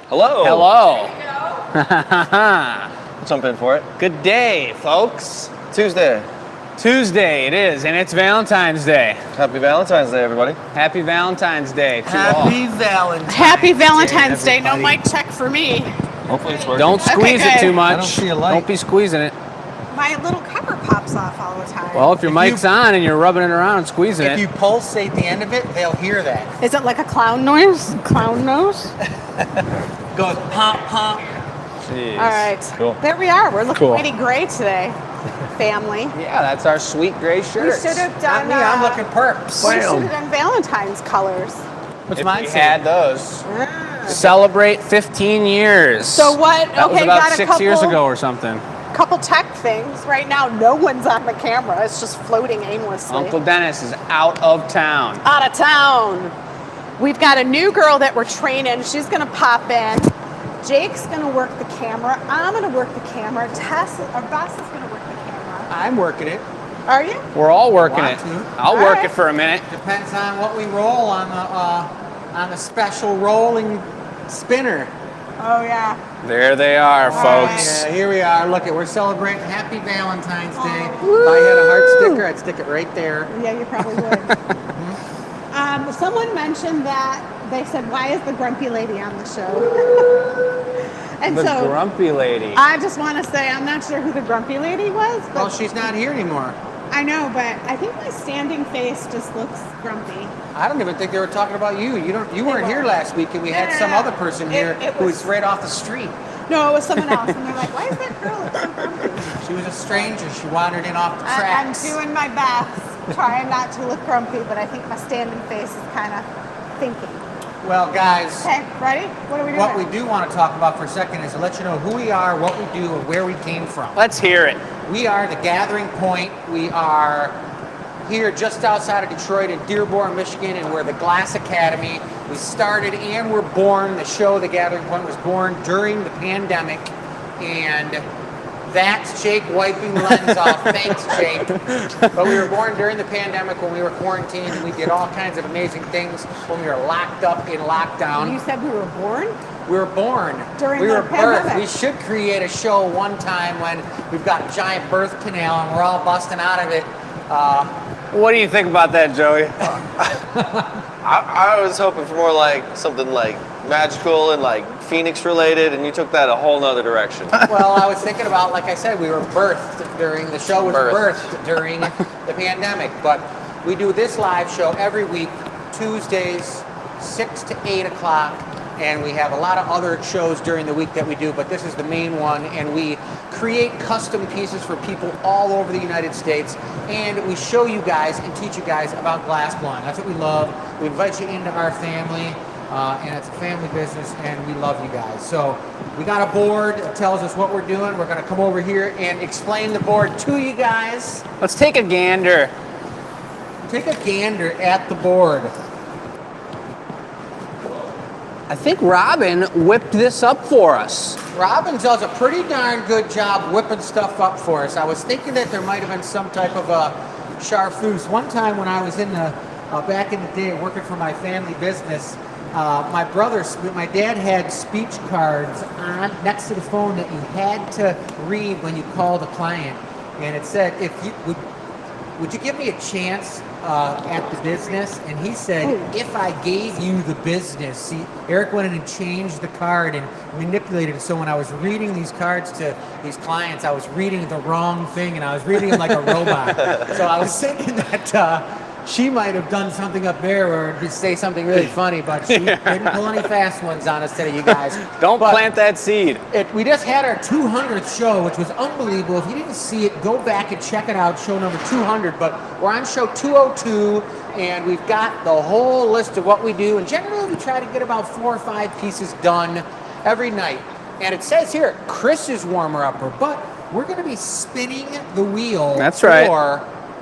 Hello. Hello. Jump in for it. Good day, folks. Tuesday. Tuesday it is, and it's Valentine's Day. Happy Valentine's Day, everybody. Happy Valentine's Day to all. Happy Valentine's Day. No mic check for me. Hopefully it's working. Don't squeeze Okay, it too good. much. I don't see a light. Don't be squeezing it. My little cover pops off all the time. Well, if your mic's on and you're rubbing it around and squeezing If it. you pulsate the end of it, they'll hear that. Is it like a clown noise? Clown nose? Goes pop, pop. Jeez. All right. Cool. There we are. We're looking Cool. pretty gray today, family. Yeah, that's our sweet gray We shirts. should have Not done. me, I'm looking perps. We should have done Valentine's colors. What's If mine we say? had those. Celebrate 15 years. So what? That was Okay, about got a 6 years couple- ago or something. Couple tech things. Right now, no one's on the camera. It's just floating aimlessly. Uncle Dennis is out of town. Out of town. We've got a new girl that we're training. She's gonna pop in. Jake's gonna work the camera. I'm gonna work the camera. Tess, our boss, is gonna work the camera. I'm working it. Are you? We're all working Want it. to. I'll All work right. it for a minute. Depends on what we roll on the special rolling spinner. Oh yeah. There they are, right. folks. Yeah, here we are. Look, we're celebrating Happy Valentine's Day. If I had a heart sticker, I'd stick it right there. Yeah, you probably would. Someone mentioned that they said, "Why is the grumpy lady on the show?" And The so grumpy lady. I just want to say I'm not sure who the grumpy lady was, but Well, she's not here anymore. I know, but I think my standing face just looks grumpy. I don't even think they were talking about you. You weren't here last week, and we had some other person here It who was- was right off the street. No, it was someone else, and they're like, "Why is that girl look so grumpy?" She was a stranger. She wandered in off the I'm tracks. doing my best, trying not to look grumpy, but I think my standing face is kind of thinking. Well, guys, Okay, ready? What are we doing? what we do want to talk about for a second is to let you know who we are, what we do, and where we came from. Let's hear it. We are the Gathering Point. We are here just outside of Detroit in Dearborn, Michigan, and we're the Glass Academy. We started and were born, the show, The Gathering Point, was born during the pandemic, and that's Jake wiping the lens off. Thanks, Jake. But we were born during the pandemic when we were quarantined, and we did all kinds of amazing things when we were locked up in lockdown. You said we were born? We were born. During we the were birthed. pandemic. We should create a show one time when we've got a giant birth canal and we're all busting out of it. What do you think about that, Joey? I was hoping for more like something like magical and like Phoenix related, and you took that a whole nother direction. Well, I was thinking about, like I said, we were birthed during the show was Birthed. birthed during the pandemic. But we do this live show every week, Tuesdays, 6 to 8 o'clock. And we have a lot of other shows during the week that we do, but this is the main one. And we create custom pieces for people all over the United States. And we show you guys and teach you guys about glass blowing. That's what we love. We invite you into our family. And it's a family business, and we love you guys. So we got a board that tells us what we're doing. We're going to come over here and explain the board to you guys. Let's take a gander. Take a gander at the board. I think Robin whipped this up for us. Robin does a pretty darn good job whipping stuff up for us. I was thinking that there might have been some type of a chartreuse. One time when I was in the back in the day working for my family business, my dad had speech cards on next to the phone that you had to read when you called a client, and it said, "If you would you give me a chance at the business?" And he said, "If I gave you the business." See, Eric went in and changed the card and manipulated it. So when I was reading these cards to these clients, I was reading the wrong thing, and I was reading it like a robot. So I was thinking that she might have done something up there or just say something really funny, but she didn't pull any fast ones on us today, you guys. Don't But plant that seed. we just had our 200th show, which was unbelievable. If you didn't see it, go back and check it out, show number 200. But we're on show 202, and we've got the whole list of what we do. And generally, we try to get about 4 or 5 pieces done every night. And it says here, Chris's warmer-upper, but we're going to be spinning the wheel. That's right. For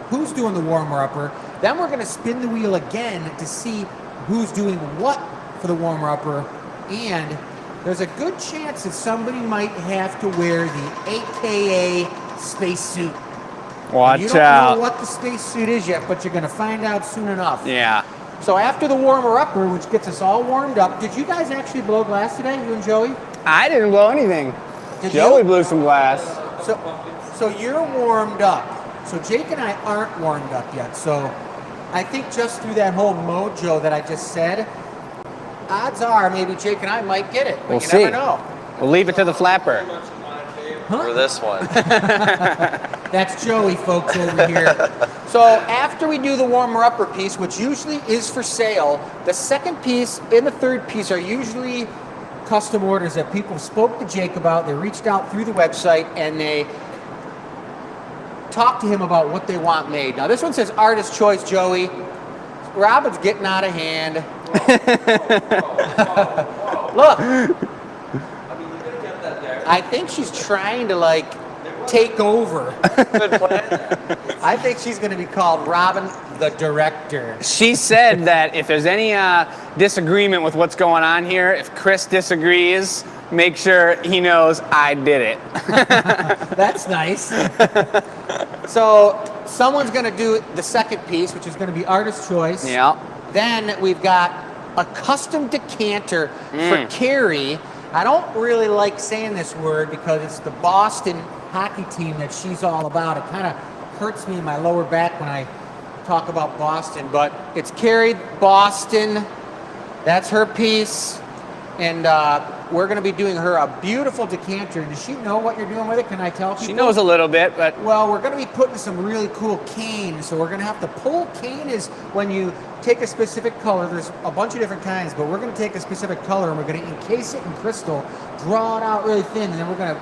who's doing the warmer-upper. Then we're going to spin the wheel again to see who's doing what for the warmer-upper. And there's a good chance that somebody might have to wear the AKA spacesuit. Watch You don't out. know what the spacesuit is yet, but you're going to find out soon enough. Yeah. So after the warmer-upper, which gets us all warmed up, did you guys actually blow glass today, you and Joey? I didn't blow anything. Did Joey you? blew some glass. So you're warmed up. So Jake and I aren't warmed up yet. So I think just through that whole mojo that I just said, odds are maybe Jake and I might get it. But We'll you see. never know. We'll leave it to the flapper. For this one. That's Joey, folks, over here. So after we do the warmer-upper piece, which usually is for sale, the second piece and the third piece are usually custom orders that people spoke to Jake about. They reached out through the website and they talked to him about what they want made. Now this one says artist choice, Joey. Robin's getting out of hand. Look. I think she's trying to like take over. Good plan. I think she's going to be called Robin the Director. She said that if there's any disagreement with what's going on here, if Chris disagrees, make sure he knows I did it. That's nice. So someone's going to do the second piece, which is going to be artist choice. Yeah. Then we've got a custom decanter for Carrie. I don't really like saying this word because it's the Boston hockey team that she's all about. It kind of hurts me in my lower back when I talk about Boston, but it's Carrie Boston. That's her piece. And we're going to be doing her a beautiful decanter. Does she know what you're doing with it? Can I tell people? She knows a little bit, but Well, we're going to be putting some really cool cane. So we're going to have to pull. Cane is when you take a specific color. There's a bunch of different kinds, but we're going to take a specific color and we're going to encase it in crystal, draw it out really thin, and then we're going to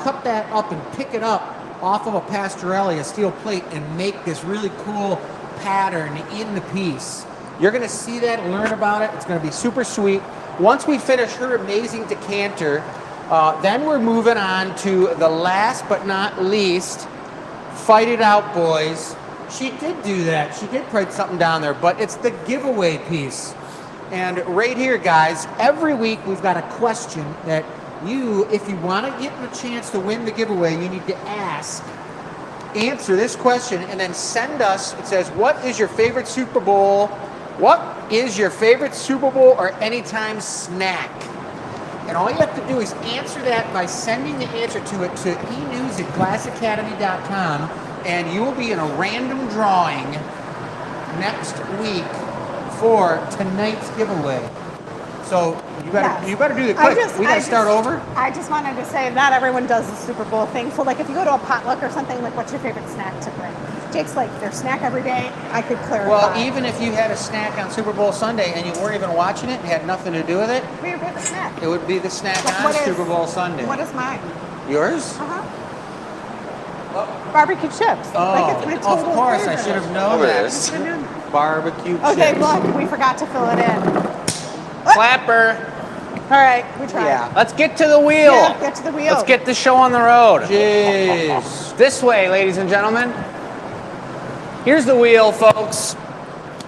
cut that up and pick it up off of a pastorelli, a steel plate, and make this really cool pattern in the piece. You're going to see that and learn about it. It's going to be super sweet. Once we finish her amazing decanter, then we're moving on to the last but not least, Fight It Out, boys. She did do that. She did write something down there, but it's the giveaway piece. And right here, guys, every week we've got a question that you, if you want to get the chance to win the giveaway, you need to answer this question, and then send us, it says, what is your favorite Super Bowl? What is your favorite Super Bowl or anytime snack? And all you have to do is answer that by sending the answer to it to enews@glassacademy.com, and you will be in a random drawing next week for tonight's giveaway. So you better do the quick. We got to start over. I just wanted to say not everyone does the Super Bowl thing. So like if you go to a potluck or something, like what's your favorite snack to bring? Jake's like their snack every day. I could clarify. Well, even if you had a snack on Super Bowl Sunday and you weren't even watching it, it had nothing to do with it, what's your favorite snack? it would be the snack Like, on what is- Super Bowl Sunday. What is mine? Yours? Barbecue chips. Oh, it's my of total course, I favorite. should have known Over that. there. Barbecue Okay, chips. look, we forgot to fill it in. flapper. All right, we tried. Yeah. Let's get to the wheel. Yeah, get to the wheel. Let's get the show on the road. Jeez. This way, ladies and gentlemen. Here's the wheel, folks.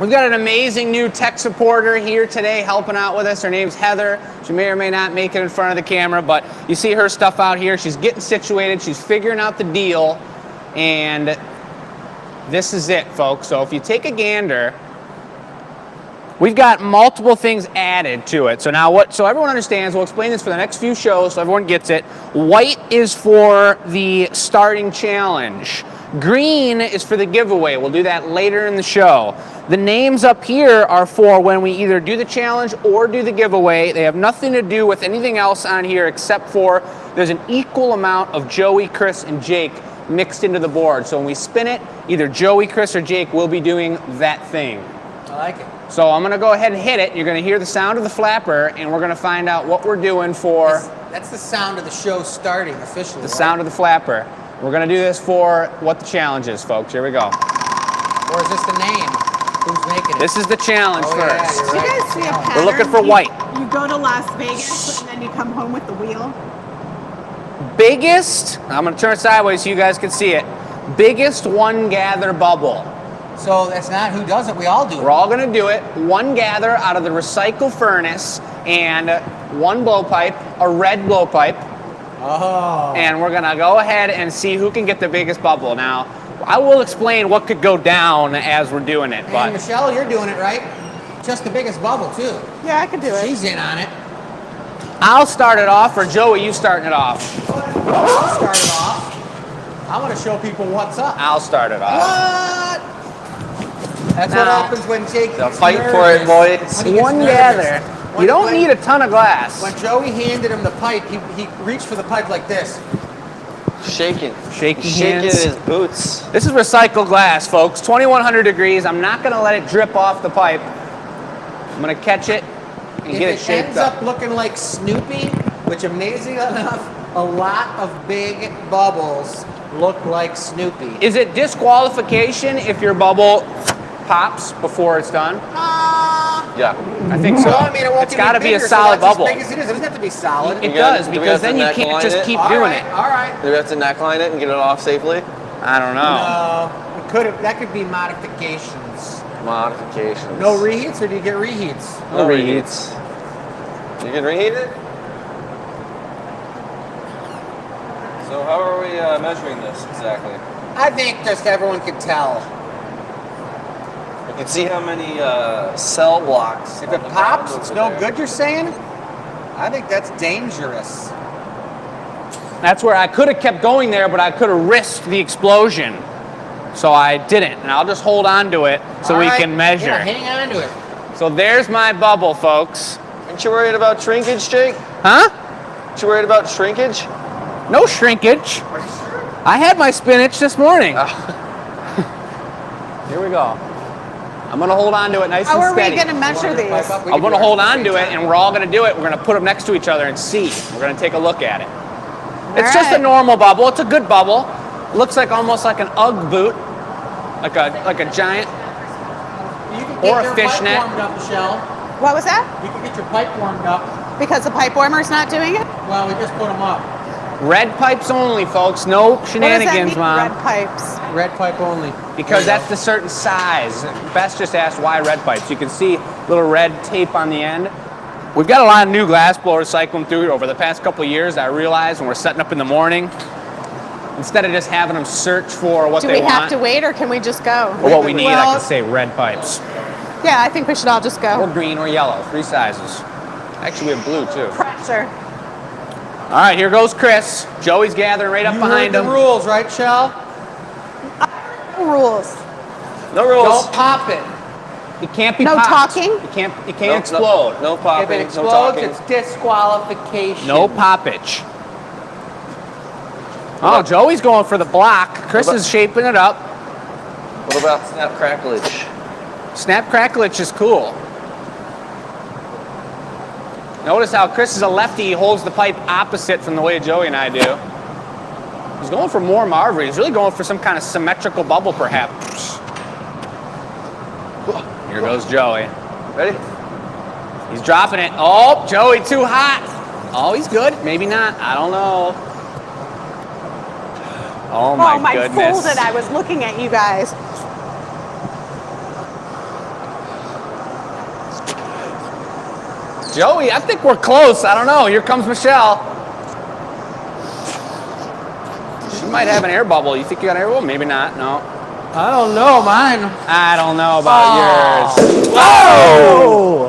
We've got an amazing new tech supporter here today helping out with us. Her name's Heather. She may or may not make it in front of the camera, but you see her stuff out here. She's getting situated. She's figuring out the deal. And this is it, folks. So if you take a gander, we've got multiple things added to it. So now so everyone understands, we'll explain this for the next few shows so everyone gets it. White is for the starting challenge. Green is for the giveaway. We'll do that later in the show. The names up here are for when we either do the challenge or do the giveaway. They have nothing to do with anything else on here except for there's an equal amount of Joey, Chris, and Jake mixed into the board. So when we spin it, either Joey, Chris, or Jake will be doing that thing. I like it. So I'm gonna go ahead and hit it. You're gonna hear the sound of the flapper, and we're gonna find out what we're doing for That's the sound of the show starting officially. the sound of the flapper. We're gonna do this for what the challenge is, folks. Here we go. Or is this the name? Who's making it? This is the challenge Oh, yeah, first. you're Do you right. guys see a pattern? We're looking for white. You go to Las Vegas and then you come home with the wheel. Biggest, I'm gonna turn it sideways so you guys can see it. Biggest one gather bubble. So that's not who does it. We all do it. We're all gonna do it. One gather out of the recycle furnace and one blowpipe, a red blowpipe. Oh. And we're gonna go ahead and see who can get the biggest bubble. Now, I will explain what could go down as we're doing it, And but Michelle, you're doing it, right? just the biggest bubble too. Yeah, I can do it. She's in on it. I'll start it off, or Joey, you starting it off? I'll start it off. I want to show people what's up. I'll start it off. What? That's what Now, happens when Jake Now gets fight for it, nervous. boys. When he gets One nervous. together. You don't need a ton of glass. When Joey handed him the pipe, he reached for the pipe like this. Shaking. Shaky He's shaking hands. his boots. This is recycled glass, folks. 2100 degrees. I'm not gonna let it drip off the pipe. I'm gonna catch it and If get it it shaped ends up. up looking like Snoopy, which amazing enough, a lot of big bubbles look like Snoopy. Is it disqualification if your bubble pops before it's done? Yeah. I think so. Well, I mean, it won't It's get got to any be a bigger, so solid that's bubble. As big as it is. It doesn't have to be solid. It We gotta- does, do we because have to then you neck can't line just it? keep All doing right, it. all right. Do we have to neckline it and get it off safely? I don't know. It could have. That could be modifications. Modifications. No reheats, or do you get reheats? No reheats. You can reheat it? So how are we measuring this exactly? I think just everyone can tell. You can see how many cell blocks. If it pops, it's no good. You're saying? I think that's dangerous. That's where I could have kept going there, but I could have risked the explosion. So I didn't, and I'll just hold on to it so All we right. can measure. Yeah, hang on to it. So there's my bubble, folks. Aren't you worried about shrinkage, Jake? Huh? Aren't you worried about shrinkage? No shrinkage. I had my spinach this morning. Here we go. I'm gonna hold on to it nice How and are we steady. going to measure these? I'm gonna hold on to it, and we're all gonna do it. We're gonna put them next to each other and see. We're gonna take a look at it. It's just a right. normal bubble. It's a good bubble. It looks like almost like an UGG boot, like a giant. You can Or a get your fishnet. pipe warmed up, Michelle. What was that? You can get your pipe warmed up. Because the pipe warmer's not doing it? Well, we just put them up. Red pipes only, folks. No shenanigans, what does that mean, Mom. red pipes? Red pipe only. Because that's the certain size. Beth just asked why red pipes. You can see little red tape on the end. We've got a lot of new glass blowers cycling through over the past couple of years. I realized when we're setting up in the morning, instead of just having them search for what Do they we want have to wait or can we just go? or what we need, I Well, can say red pipes. Yeah, I think we should all just Or go. green or yellow, 3 sizes. Actually, we have blue too. Pressure. All right, here goes Chris. Joey's gathering right up You behind heard him. the rules, right, Shell? Rules. No rules. Don't pop it. It can't be No popped. talking? It can't No- explode. No If popping. it No explodes, talking. it's disqualification. No poppage. Oh, Joey's going for the block. Chris is shaping it up. What about snap cracklage? Snap cracklage is cool. Notice how Chris is a lefty. He holds the pipe opposite from the way Joey and I do. He's going for more Marbury. He's really going for some kind of symmetrical bubble, perhaps. Here goes Joey. Ready? He's dropping it. Oh, Joey, too hot. Oh, he's good. Maybe not. I don't know. Oh, my goodness. folded. I was looking at you guys. Joey, I think we're close. I don't know. Here comes Michelle. She might have an air bubble. You think you got an air bubble? Maybe not. No. I don't know, mine. I don't know about yours. Whoa!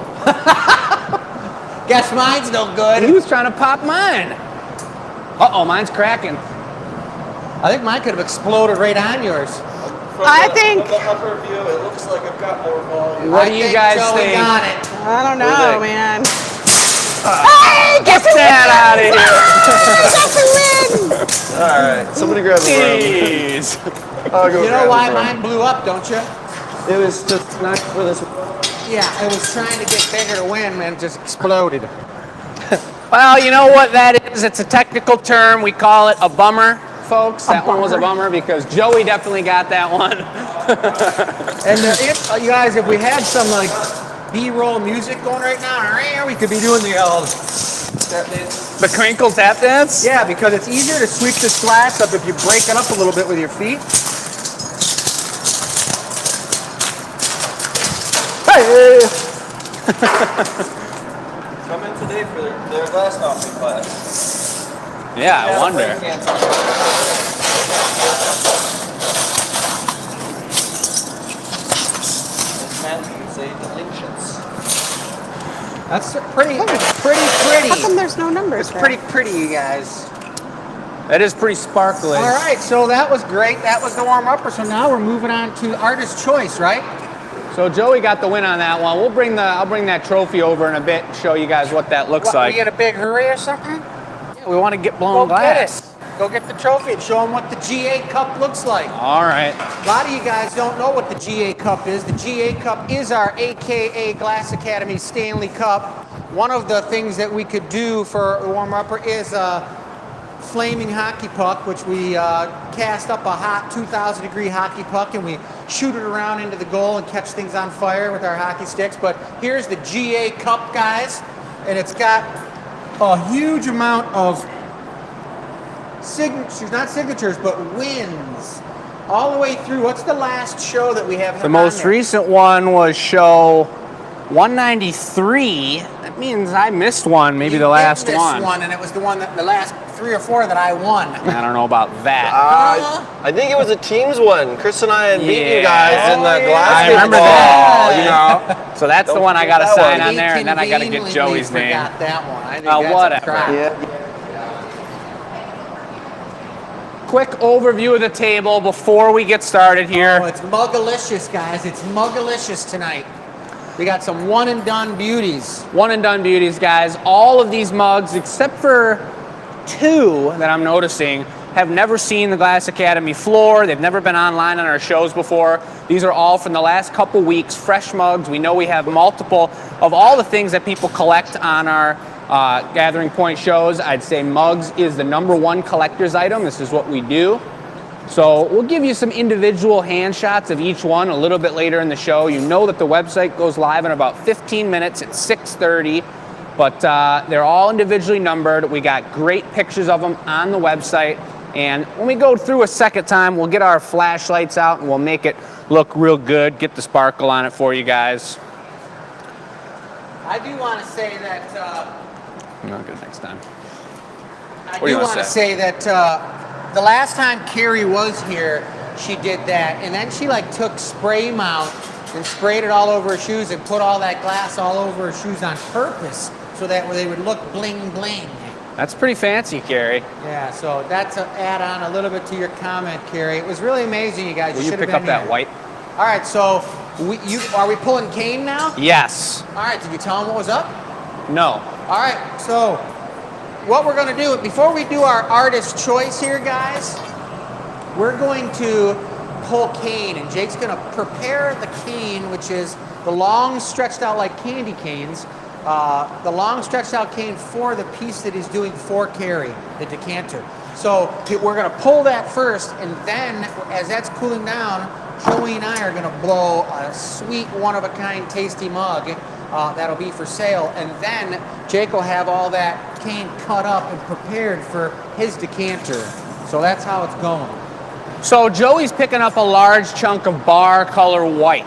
Guess mine's no He good. was trying to pop mine. Uh-oh, mine's cracking. I think mine could have exploded right on yours. I think- From the upper view, it looks like I've got more volume. What I do you think guys Joey think? got it. I don't What do you know, think? man. Get that out of here. All right, somebody grab the room. Jeez. I'll go You grab know why the room. mine blew up, don't you? It was just not for this. Yeah, it was trying to get bigger to win and just exploded. Well, you know what that is? It's a technical term. We call it a bummer, folks. That one was a bummer because Joey definitely got that one. And you guys, if we had some like B-roll music going right now, we could be doing the The crinkle tap dance? yeah, because it's easier to sweep this glass up if you break it up a little bit with your feet. Hey. Come in today for their glass topping class. Yeah, I wonder. Say distinctions. That's pretty, How come there's no numbers It's there? pretty pretty, you guys. That is pretty sparkly. All right, so that was great. That was the warm-upper. So now we're moving on to artist choice, right? So Joey got the win on that one. I'll bring that trophy over in a bit and show you guys what that looks What, like. we in a big hurry or something? Yeah, we want to get blown Go glass. get it. Go get the trophy and show them what the GA Cup looks like. All right. A lot of you guys don't know what the GA Cup is. The GA Cup is our AKA Glass Academy Stanley Cup. One of the things that we could do for a warm-upper is a flaming hockey puck, which we cast up a hot 2,000 degree hockey puck and we shoot it around into the goal and catch things on fire with our hockey sticks. But here's the GA Cup, guys, and it's got a huge amount of signatures, not signatures, but wins all the way through. What's the last show that we have? The most recent one was show 193. That means I missed one, maybe the last one. And it was the one that the last 3 or 4 that I won. I don't know about that. I think it was a teams one. Chris and I had beat you Yeah. guys in the Oh, yeah. glass I remember ball, that. you know. So that's the Don't one I forget got to that sign one. on there, and then I got to get Joey's name. Forgot that one. I think that's a Whatever. crap. Yeah. Quick overview of the table before we get started here. Oh, it's muggalicious, guys. It's muggalicious tonight. We got some one and done beauties. One and done beauties, guys. All of these mugs, except for 2 that I'm noticing, have never seen the Glass Academy floor. They've never been online on our shows before. These are all from the last couple weeks, fresh mugs. We know we have multiple of all the things that people collect on our Gathering Point shows. I'd say mugs is the #1 collector's item. This is what we do. So we'll give you some individual hand shots of each one a little bit later in the show. You know that the website goes live in about 15 minutes at 6:30, but they're all individually numbered. We got great pictures of them on the website. And when we go through a second time, we'll get our flashlights out and we'll make it look real good, get the sparkle on it for you guys. I do want to say that. Not good next time. I What do you do wanna want to say? say that the last time Carrie was here, she did that, and then she like took spray mount and sprayed it all over her shoes and put all that glass all over her shoes on purpose so that they would look bling bling. That's pretty fancy, Carrie. Yeah, so that's an add-on a little bit to your comment, Carrie. It was really amazing, you guys. Will You you should have pick up been that here. white? All right, so are we pulling cane now? Yes. All right, did you tell him what was up? No. All right, so what we're going to do, before we do our artist choice here, guys, we're going to pull cane, and Jake's going to prepare the cane, which is the long stretched out like candy canes, the long stretched out cane for the piece that he's doing for Carrie, the decanter. So we're going to pull that first, and then as that's cooling down, Joey and I are going to blow a sweet, one-of-a-kind, tasty mug that'll be for sale, and then Jake will have all that cane cut up and prepared for his decanter. So that's how it's going. So Joey's picking up a large chunk of bar color white.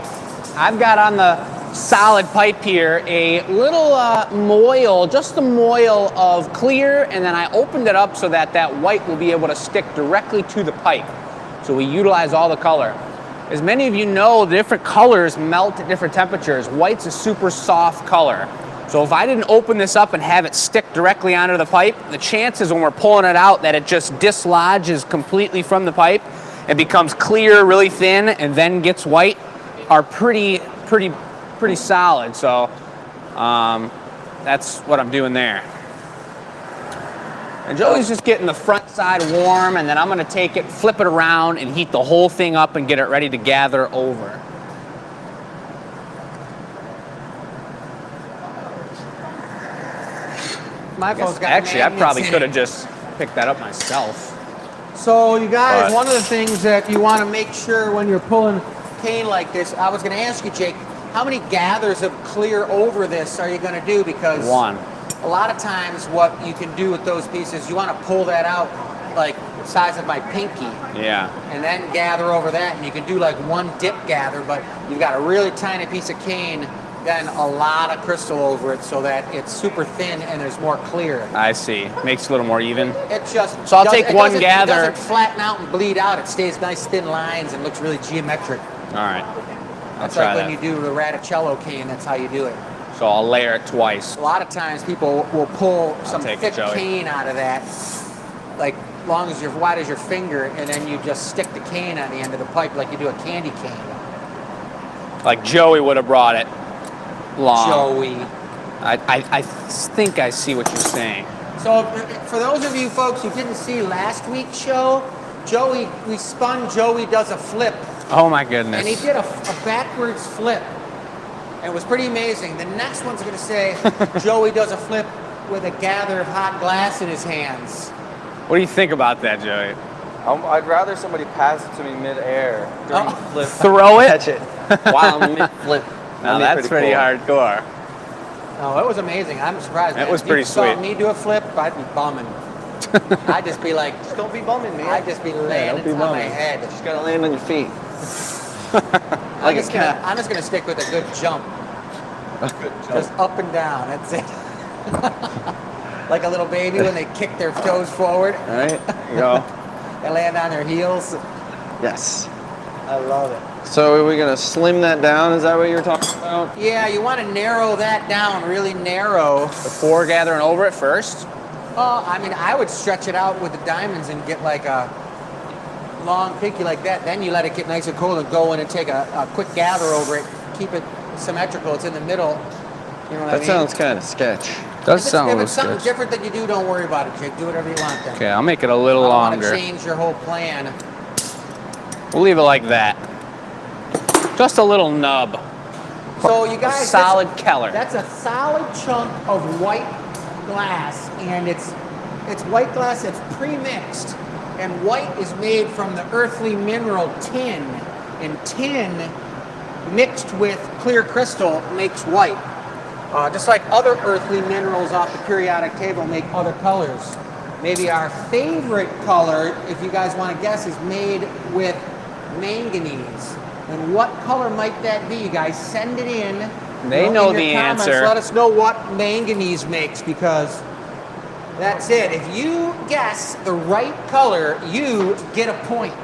I've got on the solid pipe here a little moil, just a moil of clear, and then I opened it up so that that white will be able to stick directly to the pipe. So we utilize all the color. As many of you know, different colors melt at different temperatures. White's a super soft color. So if I didn't open this up and have it stick directly onto the pipe, the chances when we're pulling it out that it just dislodges completely from the pipe and becomes clear, really thin, and then gets white are pretty solid. So that's what I'm doing there. And Joey's just getting the front side warm, and then I'm gonna take it, flip it around, and heat the whole thing up and get it ready to gather over. My phone's got Actually, I magnets probably in could it. have just picked that up myself. So you guys, But- one of the things that you want to make sure when you're pulling cane like this, I was going to ask you, Jake, how many gathers of clear over this are you going to do? Because One. a lot of times what you can do with those pieces, you want to pull that out like the size of my pinky Yeah. and then gather over that, and you can do like one dip gather, but you've got a really tiny piece of cane, then a lot of crystal over it so that it's super thin and there's more clear. I see. Makes it a little more even. It just So I'll doesn't- take it one doesn't- gather. It doesn't flatten out and bleed out. It stays nice thin lines and looks really geometric. All right. I'll That's try like that. when you do the raticello cane. That's how you do it. So I'll layer it twice. A lot of times people will pull some take it, thick Joey. cane out of that, like long as wide as your finger, and then you just stick the cane on the end of the pipe like you do a candy cane. Like Joey would have brought it long. Joey. I think I see what you're saying. So for those of you folks who didn't see last week's show, we spun Joey does a flip, Oh my goodness. and he did a backwards flip. And it was pretty amazing. The next one's going to say Joey does a flip with a gather of hot glass in his hands. What do you think about that, Joey? I'd rather somebody pass it to me mid-air during the flip. Throw it? Catch it while I'm mid-flip. Now that's pretty hardcore. Oh, it was amazing. I'm surprised. That man. was If pretty you saw sweet. me do a flip, I'd be bumming. I'd just be like, Just don't be bumming, man. I'd just be landing be on my bumming. head. Just gotta land on your feet. I'm Like a just cat. gonna stick with a good jump. Just up and down. That's it. Like a little baby when they kick their toes forward, All right, there you go. they land on their heels. Yes. I love it. So are we gonna slim that down? Is that what you're talking about? Yeah, you want to narrow that down, really narrow. Before gathering over it first? Oh, I mean, I would stretch it out with the diamonds and get like a long pinky like that. Then you let it get nice and cold and go in and take a quick gather over it. Keep it symmetrical. It's in the middle. You know what I mean? That sounds kind of sketch. Does If sound a it's little something sketch. different that you do, don't worry about it, Jake. Do whatever you want then. Okay, I'll make it a little I don't want longer. to change your whole plan. We'll leave it like that. Just a little nub. So you guys, Solid Keller. That's a solid chunk of white glass, and it's white glass that's pre-mixed. And white is made from the earthly mineral tin, and tin mixed with clear crystal makes white. Just like other earthly minerals off the periodic table make other colors. Maybe our favorite color, if you guys want to guess, is made with manganese. And what color might that be? You guys send it in. They in know your the comments. answer. Let us know what manganese makes, because that's it. If you guess the right color, you get a point.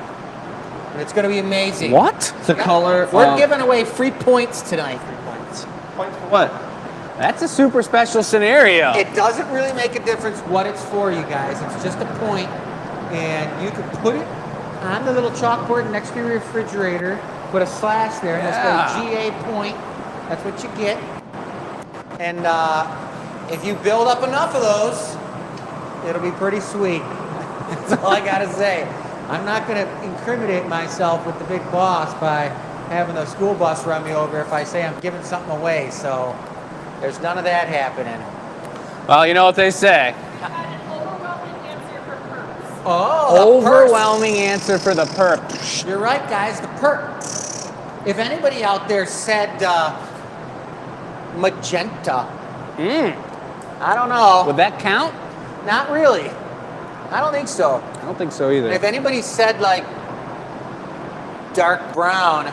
And it's going to be amazing. What? The color. We're giving away free points tonight. points for what? That's a super special scenario. It doesn't really make a difference what it's for, you guys. It's just a point, and you can put it on the little chalkboard next to your refrigerator. Put a slash there, and Yeah. it's a GA point. That's what you get. And if you build up enough of those, it'll be pretty sweet. That's all I gotta say. I'm not gonna incriminate myself with the big boss by having the school bus run me over if I say I'm giving something away. So there's none of that happening. Well, you know what they say. Got an overwhelming answer for perps. Oh, the Overwhelming answer for the perp. purse. You're right, guys. The perp. If anybody out there said magenta, I don't know. Would that count? Not really. I don't think so. I don't think so either. If anybody said like dark brown,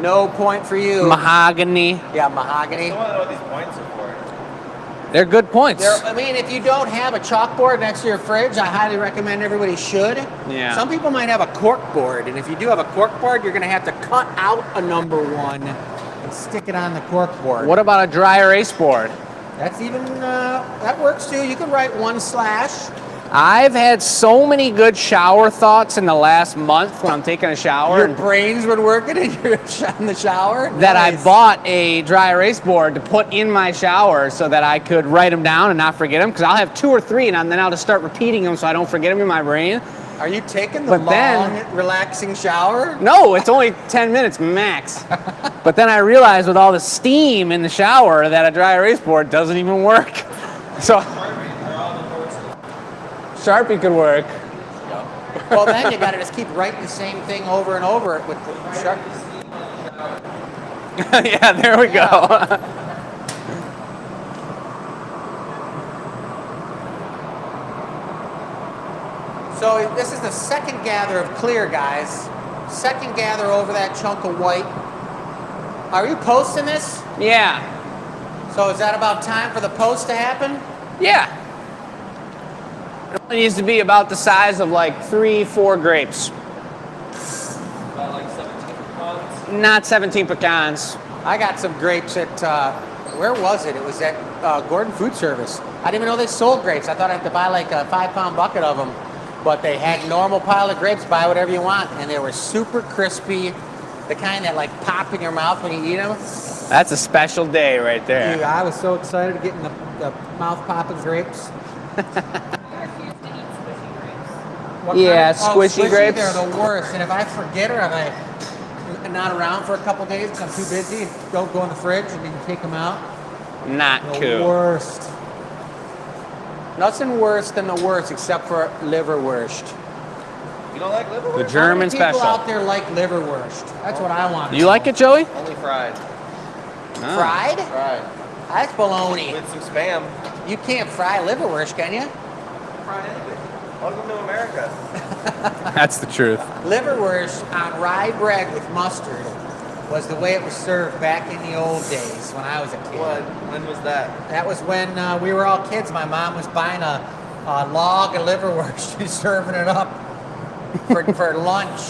no point for you. Mahogany. Yeah, mahogany. I want to know what these points are for. They're good points. I mean, if you don't have a chalkboard next to your fridge, I highly recommend everybody should. Yeah. Some people might have a cork board, and if you do have a cork board, you're going to have to cut out a number one and stick it on the cork board. What about a dry erase board? That's even, that works too. You can write one slash. I've had so many good shower thoughts in the last month when I'm taking a shower Your brain's been working in the shower. that Nice. I bought a dry erase board to put in my shower so that I could write them down and not forget them, because I'll have 2 or 3 and then I'll just start repeating them so I don't forget them in my brain. Are you taking the But then- long, relaxing shower? No, it's only 10 minutes max. But then I realized with all the steam in the shower that a dry erase board doesn't even work. So Sharpie could work. Well, then you got to just keep writing the same thing over and over with the sharp. Yeah, there we go. So this is the second gather of clear, guys. Second gather over that chunk of white. Are you posting this? Yeah. So is that about time for the post to happen? Yeah. It only needs to be about the size of like 3-4 grapes. About like 17 pounds. Not 17 pecans. I got some grapes at Where was it? It was at Gordon Food Service. I didn't even know they sold grapes. I thought I'd have to buy like a 5-pound bucket of them. But they had normal pile of grapes, buy whatever you want. And they were super crispy, the kind that like pop in your mouth when you eat them. That's a special day right there. Dude, I was so excited getting the mouth popping grapes. What Yeah, kind? squishy grapes. They're the worst. And if I forget or I'm not around for a couple days because I'm too busy, don't go in the fridge and you can take them out. Not The cool. worst. Nothing worse than the worst except for liverwurst. You don't like liverwurst? The German How many people special. out there like liverwurst? That's what I want. You like it, Joey? Only fried. No. Fried? Fried. That's baloney. With some spam. You can't fry liverwurst, can you? Fried anything. Welcome to America. That's the truth. Liverwurst on rye bread with mustard was the way it was served back in the old days when I was a kid. When was that? That was when we were all kids. My mom was buying a log of liverwurst and serving it up for lunch.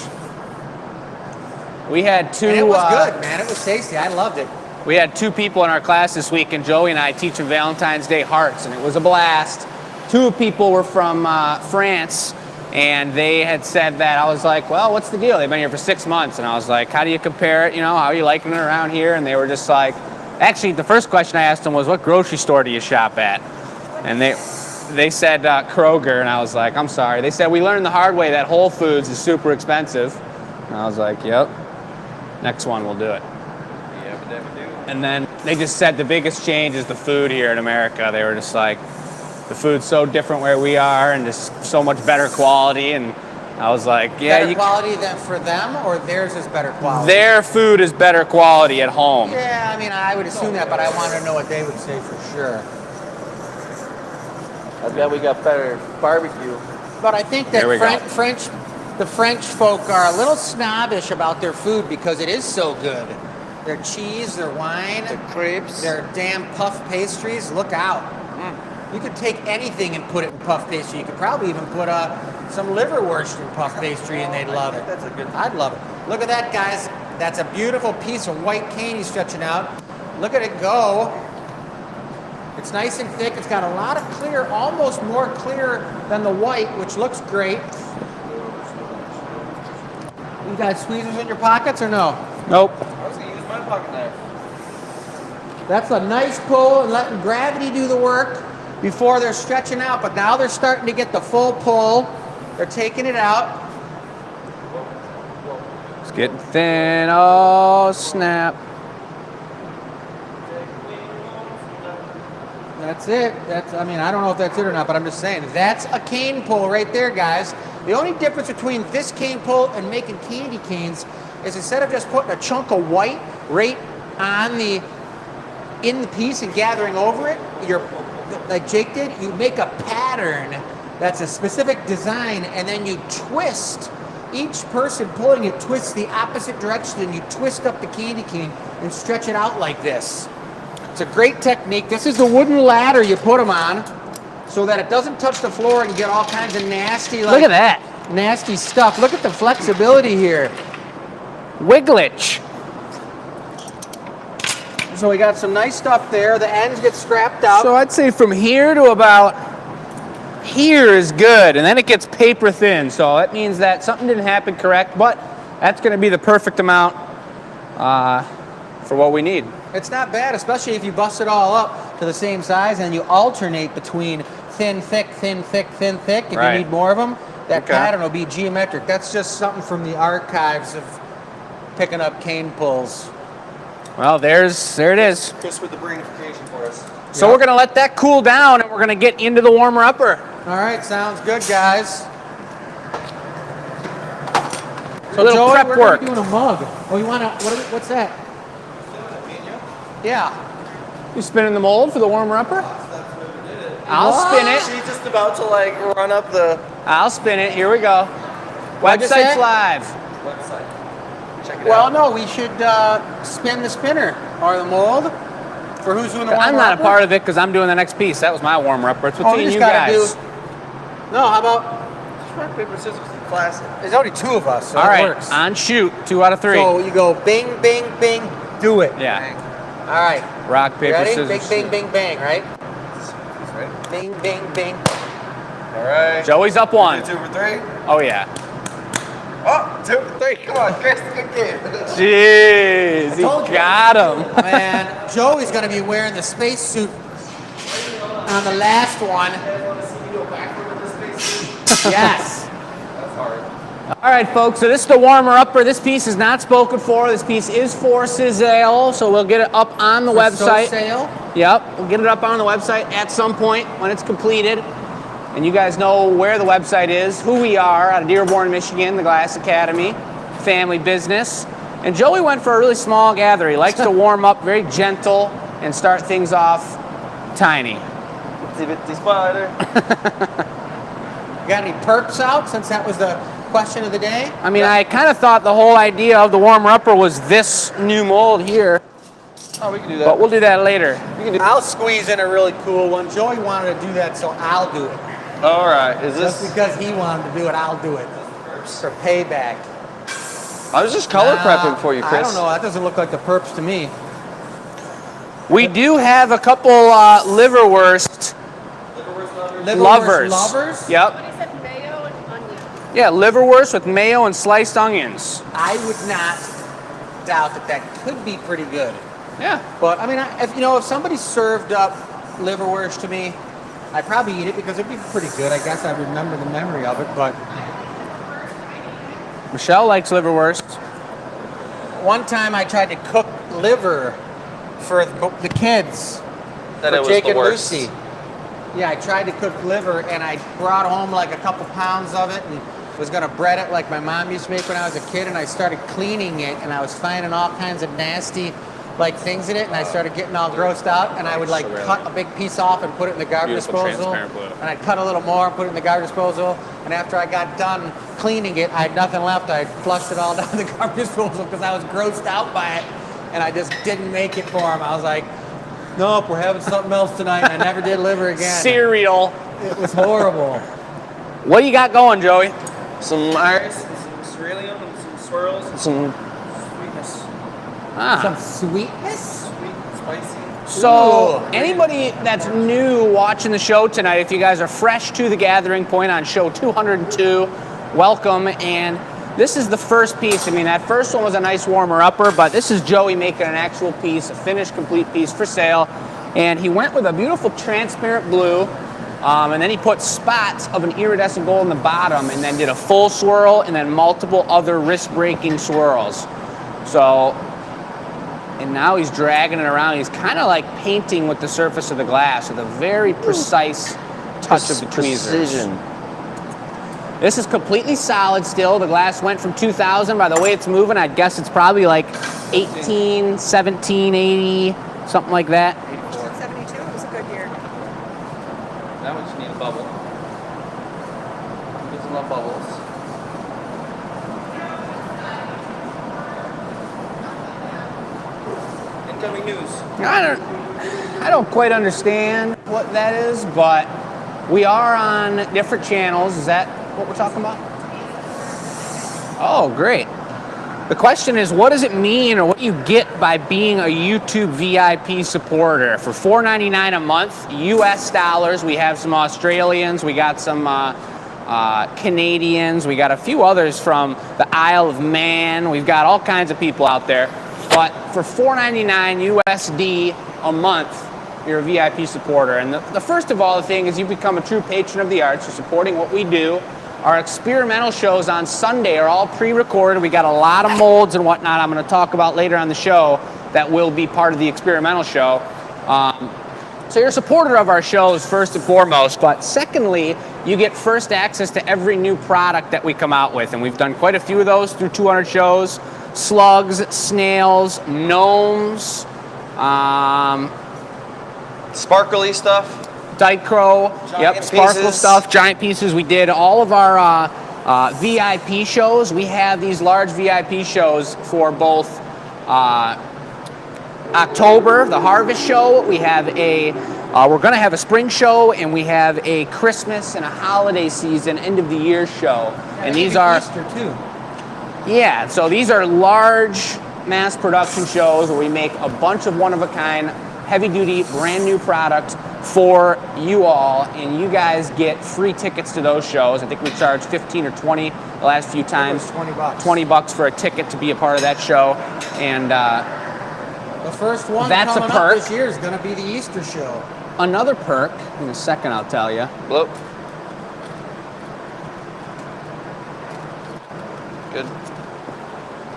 We had two. And it was good, man. It was tasty. I loved it. We had two people in our class this week, and Joey and I teach them Valentine's Day hearts, and it was a blast. Two people were from France, and they had said that. I was like, well, what's the deal? They've been here for 6 months, and I was like, how do you compare it? You know, how are you liking it around here? And they were just like, actually, the first question I asked them was, what grocery store do you shop at? And they said Kroger, and I was like, I'm sorry. They said, we learned the hard way that Whole Foods is super expensive. And I was like, yep, next one we'll do it. Yeah, but never do. And then they just said the biggest change is the food here in America. They were just like, the food's so different where we are and just so much better quality. And I was like, yeah, Better quality than for them, or theirs is better quality? their food is better quality at home. Yeah, I mean, I would assume that, but I want to know what they would say for sure. I bet we got better barbecue. But I think There we that go. the French folk are a little snobbish about their food because it is so good. Their cheese, their wine, The crepes. their damn puff pastries. Look out. You could take anything and put it in puff pastry. You could probably even put some liverwurst in puff pastry and they'd love it. That's a good. I'd love it. Look at that, guys. That's a beautiful piece of white cane he's stretching out. Look at it go. It's nice and thick. It's got a lot of clear, almost more clear than the white, which looks great. You got squeezers in your pockets or no? Nope. I was gonna use my pocket knife. That's a nice pull and letting gravity do the work before they're stretching out, but now they're starting to get the full pull. They're taking it out. It's getting thin. Oh, snap. That's it. I mean, I don't know if that's it or not, but I'm just saying, that's a cane pull right there, guys. The only difference between this cane pull and making candy canes is instead of just putting a chunk of white right in the piece and gathering over it, like Jake did, you make a pattern that's a specific design, and then you twist. Each person pulling it twists the opposite direction, and you twist up the candy cane and stretch it out like this. It's a great technique. This is the wooden ladder you put them on so that it doesn't touch the floor and get all kinds of nasty, Look at that. nasty stuff. Look at the flexibility here. Wigglage. So we got some nice stuff there. The ends get scrapped out. So I'd say from here to about here is good, and then it gets paper thin. So that means that something didn't happen correct, but that's going to be the perfect amount for what we need. It's not bad, especially if you bust it all up to the same size and you alternate between thin, thick, thin, thick, thin, thick. If Right. you need more of them, that Okay. pattern will be geometric. That's just something from the archives of picking up cane pulls. Well, there it is. Chris with the brainification for us. So we're going to let that cool down, and we're going to get into the warmer upper. All right, sounds good, guys. So a little Joey, prep we're work. doing a mug. Oh, you want to? What's that? Yeah. You spinning the mold for the warmer upper? I'll What? spin it. She's just about to like run up the I'll spin it. Here we go. What'd you Website's say? live. website. Check it Well, out. no, we should spin the spinner or the mold for who's doing the warmer I'm not a upper. part of it because I'm doing the next piece. That was my warmer upper. It's Oh, between just you gotta guys. do. No, how about? Rock, paper, scissors, classic. There's only two of us, so All it right, works. on shoot. 2 out of 3. So you go bing, bing, bing, do it. Yeah. All right. Rock, paper, Ready? scissors. Bing, bing, bing, bang, right? Right. Bing, bing, bing. All right. Joey's up 1. 2 for 3. Oh, yeah. Oh, 2 for 3. Come on, Chris. Good game. Jeez, he told you. got him. Man, Joey's going to be wearing the spacesuit on the last one. Yes. That's hard. All right, folks, so this is the warmer-upper. This piece is not spoken for. This piece is for sale, so we'll get it up on the website. Sale. Yep, we'll get it up on the website at some point when it's completed. And you guys know where the website is, who we are, out of Dearborn, Michigan, the Glass Academy, family business. And Joey went for a really small gathering. He likes to warm up, very gentle, and start things off tiny. Itsy bitsy spider. You got any perks out, since that was the question of the day? I mean, I kind of thought the whole idea of the warmer-upper was this new mold here, Oh, we can do that. but we'll do that later. I'll squeeze in a really cool one. Joey wanted to do that, so I'll do it. All right. Is Just this? because he wanted to do it, I'll do it. For payback. I was just color prepping for you, Chris. I don't know. That doesn't look like the perps to me. We do have a couple liverwurst lovers. Lovers? Yep. What is it? Mayo and onion. Yeah, liverwurst with mayo and sliced onions. I would not doubt that that could be pretty good. Yeah. But I mean, if somebody served up liverwurst to me, I'd probably eat it because it'd be pretty good. I guess I remember the memory of it. But Michelle likes liverwurst. one time I tried to cook liver for the kids. That for it was Jake the and worst. Lucy. Yeah, I tried to cook liver and I brought home like a couple pounds of it and was gonna bread it like my mom used to make when I was a kid, and I started cleaning it and I was finding all kinds of nasty like things in it, and I started getting all grossed out, and I would like cut a big piece off and put it in the garbage Beautiful disposal, transparent blue. and I'd cut a little more and put it in the garbage disposal, and after I got done cleaning it, I had nothing left. I flushed it all down the garbage disposal because I was grossed out by it, and I just didn't make it for him. I was like, nope, we're having something else tonight. I never did liver again. Cereal. It was horrible. What do you got going, Joey? Some iris, some cerealium, and some swirls, and some sweetness. Ah. Some sweetness. Sweet, spicy. So, Ooh. anybody that's new watching the show tonight, if you guys are fresh to the gathering point on show 202, welcome. And this is the first piece. I mean, that first one was a nice warmer-upper, but this is Joey making an actual piece, a finished, complete piece for sale. And he went with a beautiful transparent blue, and then he put spots of an iridescent gold in the bottom, and then did a full swirl, and then multiple other wrist-breaking swirls. So, and now he's dragging it around. He's kind of like painting with the surface of the glass with a very precise touch of the tweezers. Precision. This is completely solid still. The glass went from 2000. By the way it's moving, I'd guess it's probably like 18, 17, 80, something like that. 72 was a good year. That one just need a bubble. Get some love bubbles. Incoming news. I don't quite understand what that is, but we are on different channels. Is that what we're talking about? Oh, great. The question is, what does it mean, or what you get by being a YouTube VIP supporter? For $4.99 a month, US dollars. We have some Australians, we got some Canadians, we got a few others from the Isle of Man. We've got all kinds of people out there. But for $4.99 USD a month, you're a VIP supporter. And the first of all, the thing is you become a true patron of the arts. You're supporting what we do. Our experimental shows on Sunday are all pre-recorded. We got a lot of molds and whatnot I'm going to talk about later on the show that will be part of the experimental show. So you're a supporter of our shows first and foremost, but secondly, you get first access to every new product that we come out with. And we've done quite a few of those through 200 shows. Slugs, snails, gnomes, Sparkly stuff. Dichro, Giant sparkle pieces. stuff, giant pieces. We did all of our VIP shows. We have these large VIP shows for both October, the Harvest Show. We have we're going to have a spring show, and we have a Christmas and a holiday season, end of the year show. And these are Easter too. Yeah, so these are large mass production shows where we make a bunch of one-of-a-kind, heavy-duty, brand-new product for you all, and you guys get free tickets to those shows. I think we charge 15 or 20 the last few times. 20 bucks. 20 bucks for a ticket to be a part of that show. And The first one That's a coming perk. up this year is going to be the Easter show. another perk, in a second I'll tell you. Blow. Good.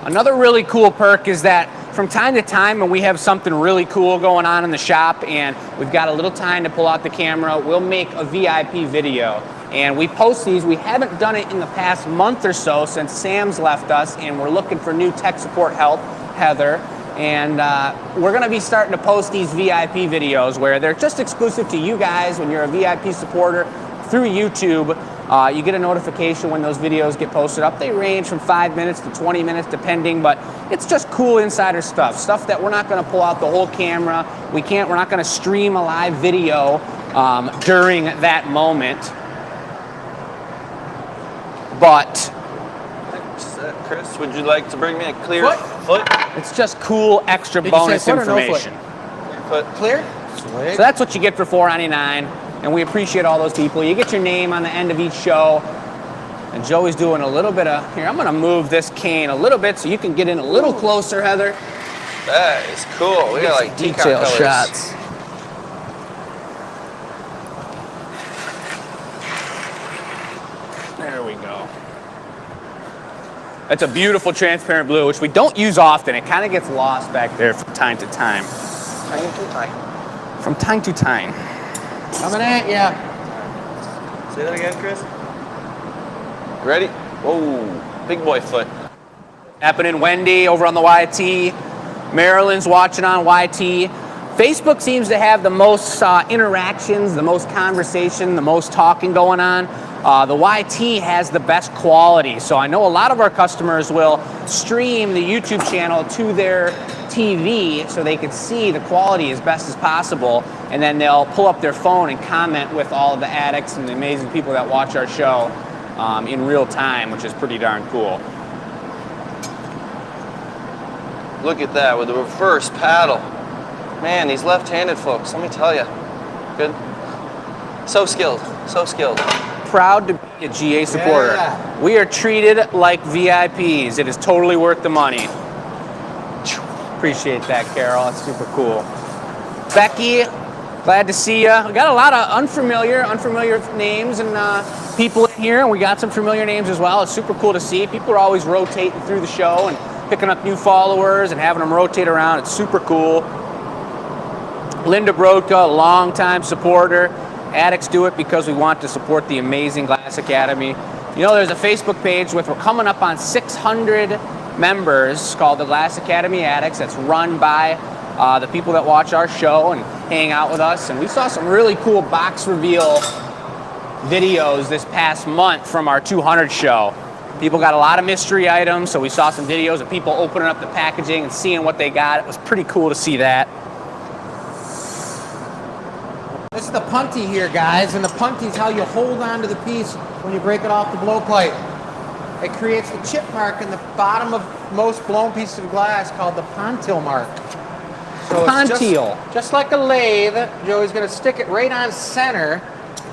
Another really cool perk is that from time to time when we have something really cool going on in the shop and we've got a little time to pull out the camera, we'll make a VIP video. And we post these. We haven't done it in the past month or so since Sam's left us, and we're looking for new tech support help, Heather. And we're gonna be starting to post these VIP videos where they're just exclusive to you guys. When you're a VIP supporter through YouTube, you get a notification when those videos get posted up. They range from 5 minutes to 20 minutes depending, but it's just cool insider stuff that we're not gonna pull out the whole camera. We're not gonna stream a live video during that moment. But Chris, would you like to bring me a clear Foot? it's just cool extra Did you say bonus foot or no foot? information. Foot? Clear? Sweet. So that's what you get for $4.99, and we appreciate all those people. You get your name on the end of each show, and Joey's doing a little bit of, here, I'm gonna move this cane a little bit so you can get in a little closer, Heather. That is cool. We got like peacock Detail colors. shots. There we go. That's a beautiful transparent blue, which we don't use often. It kind of gets lost back there from time to time. From time to time. Coming at ya. Say that again, Chris. Ready? Whoa, big boy foot. Happening Wendy over on the YT. Marilyn's watching on YT. Facebook seems to have the most interactions, the most conversation, the most talking going on. The YT has the best quality. So I know a lot of our customers will stream the YouTube channel to their TV so they can see the quality as best as possible. And then they'll pull up their phone and comment with all of the addicts and the amazing people that watch our show in real time, which is pretty darn cool. Look at that with the reverse paddle. Man, these left-handed folks, let me tell you. Good. So skilled, so skilled. Proud to be a GA supporter. Yeah. We are treated like VIPs. It is totally worth the money. Appreciate that, Carol. It's super cool. Becky, glad to see you. We got a lot of unfamiliar names and people in here, and we got some familiar names as well. It's super cool to see. People are always rotating through the show and picking up new followers and having them rotate around. It's super cool. Linda Brodka, longtime supporter. Addicts do it because we want to support the amazing Glass Academy. You know, there's a Facebook page with, we're coming up on 600 members called the Glass Academy Addicts. That's run by the people that watch our show and hang out with us. And we saw some really cool box reveal videos this past month from our 200 show. People got a lot of mystery items, so we saw some videos of people opening up the packaging and seeing what they got. It was pretty cool to see that. This is the punty here, guys, and the punty is how you hold on to the piece when you break it off the blowpipe. It creates the chip mark in the bottom of most blown pieces of glass called the pontil mark. So it's just like a lathe. Joey's going to stick it right on center.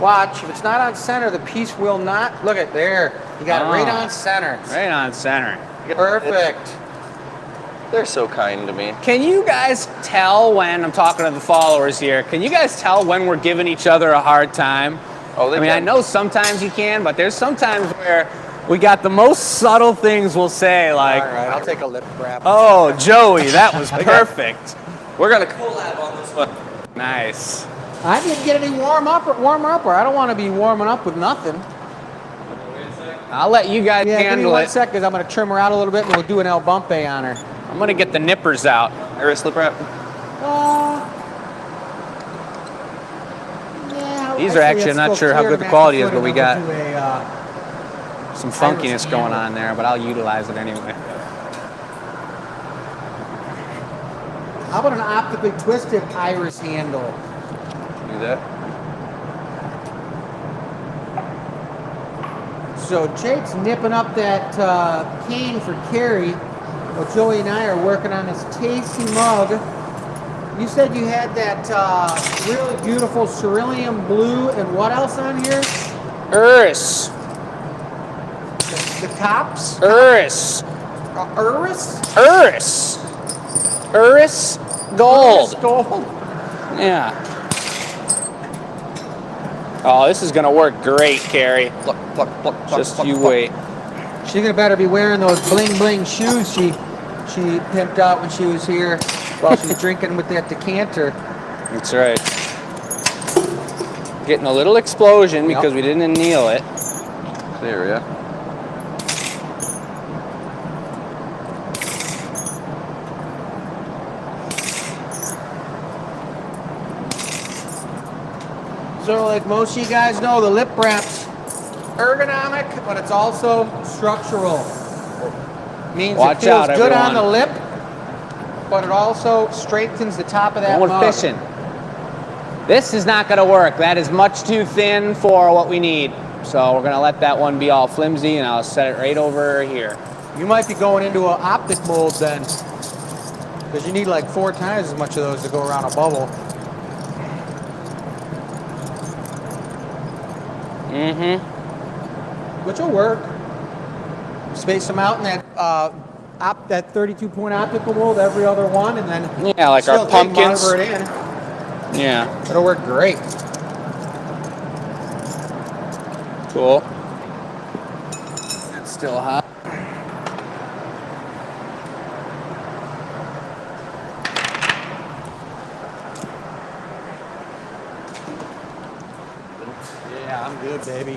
Watch, if it's not on center, the piece will not. Look at there. You got it right on center. Right on center. Perfect. They're so kind to me. Can you guys tell when, I'm talking to the followers here, can you guys tell when we're giving each other a hard time? Oh, they I mean, can. I know sometimes you can, but there's sometimes where we got the most subtle things we'll say, like, All right, I'll take a lip grab. oh, Joey, that was perfect. We're gonna collab on this one. Nice. I didn't get any warm up, or I don't want to be warming up with nothing. I'll let you guys Yeah, give me handle 1 it. sec, because I'm going to trim her out a little bit, and we'll do an El Bumpe on her. I'm gonna get the nippers out. Iris slip wrap. Yeah, These are actually, I'm not sure how good the quality is, but we got Do a, some funkiness going on there, but I'll utilize it anyway. how about an optically twisted iris handle? Do that. So Jake's nipping up that cane for Carrie. Well, Joey and I are working on this tasty mug. You said you had that really beautiful cerulean blue and what else on here? Iris. The tops? Iris. Iris? Iris. Iris gold. Iris gold. Yeah. Oh, this is gonna work great, Carrie. Pluck, pluck, pluck, pluck, Just pluck, you pluck. wait. She's gonna better be wearing those bling bling shoes she pimped out when she was here while she was drinking with that decanter. That's right. Getting a little explosion because we didn't anneal it. Clear, yeah. So like most of you guys know, the lip wrap's ergonomic, but it's also structural. Means Watch it feels out, good on everyone. the lip, but it also strengthens the top of that Going mug. fishing. This is not gonna work. That is much too thin for what we need. So we're gonna let that one be all flimsy and I'll set it right over here. You might be going into an optic mold then, because you need like 4 times as much of those to go around a bubble. Mm-hmm. Which will work. Space them out in that that 32-point optical mold, every other one, and then Yeah, like our still pumpkins. monitor it in. Yeah. It'll work great. Cool. It's still hot. Yeah, I'm good, baby.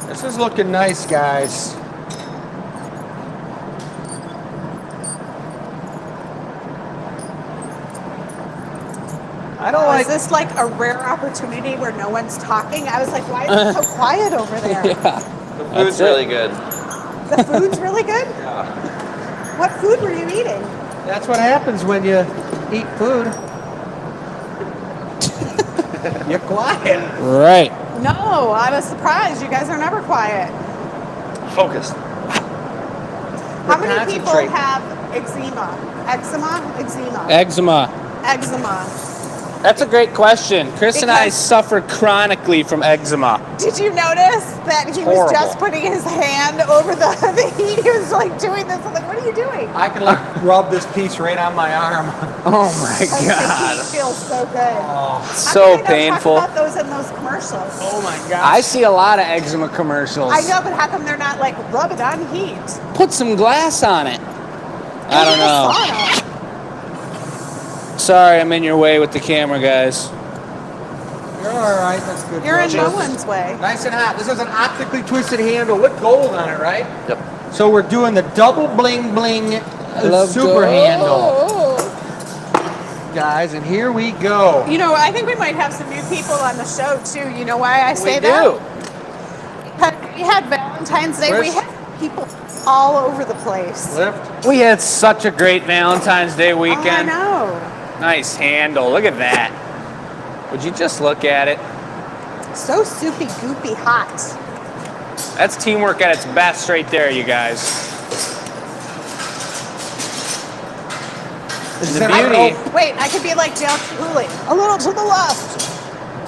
This is looking nice, guys. I don't Oh, like is this like a rare opportunity where no one's talking? I was like, why is it so quiet over there? Yeah. The food's really good. The food's really good? Yeah. What food were you eating? That's what happens when you eat food. You're quiet. Right. No, I was surprised. You guys are never quiet. Focus. How many people Concentrate. have eczema? Eczema? Eczema. Eczema. Eczema. That's a great question. Chris and I Because- suffer chronically from eczema. Did you notice that he was Horrible. just putting his hand over the heat? He was like doing this. I'm like, what are you doing? I can like rub this piece right on my arm. Oh my Because the God. heat feels so good. Oh, So How come they don't painful. Talk about those in those commercials. oh my gosh. I see a lot of eczema commercials. I know, but how come they're not like rub it on heat? Put some glass on it. I don't Go to the know. sauna. Sorry, I'm in your way with the camera, guys. You're all right. That's good. You're in Joe. no one's way. Nice and hot. This is an optically twisted handle with gold on it, right? Yep. So we're doing the double bling bling super gold. handle, guys. And here we go. You know, I think we might have some new people on the show too. You know why I say We that? do. We had Valentine's Day. We Chris? had people all over the place. Lift. We had such a great Valentine's Day Oh, I weekend. know. Nice handle. Look at that. Would you just look at it? So soupy, goopy, hot. That's teamwork at its best right there, you guys. Is The that- beauty. Oh, wait, I could be like Dale Cooley. A little to the left.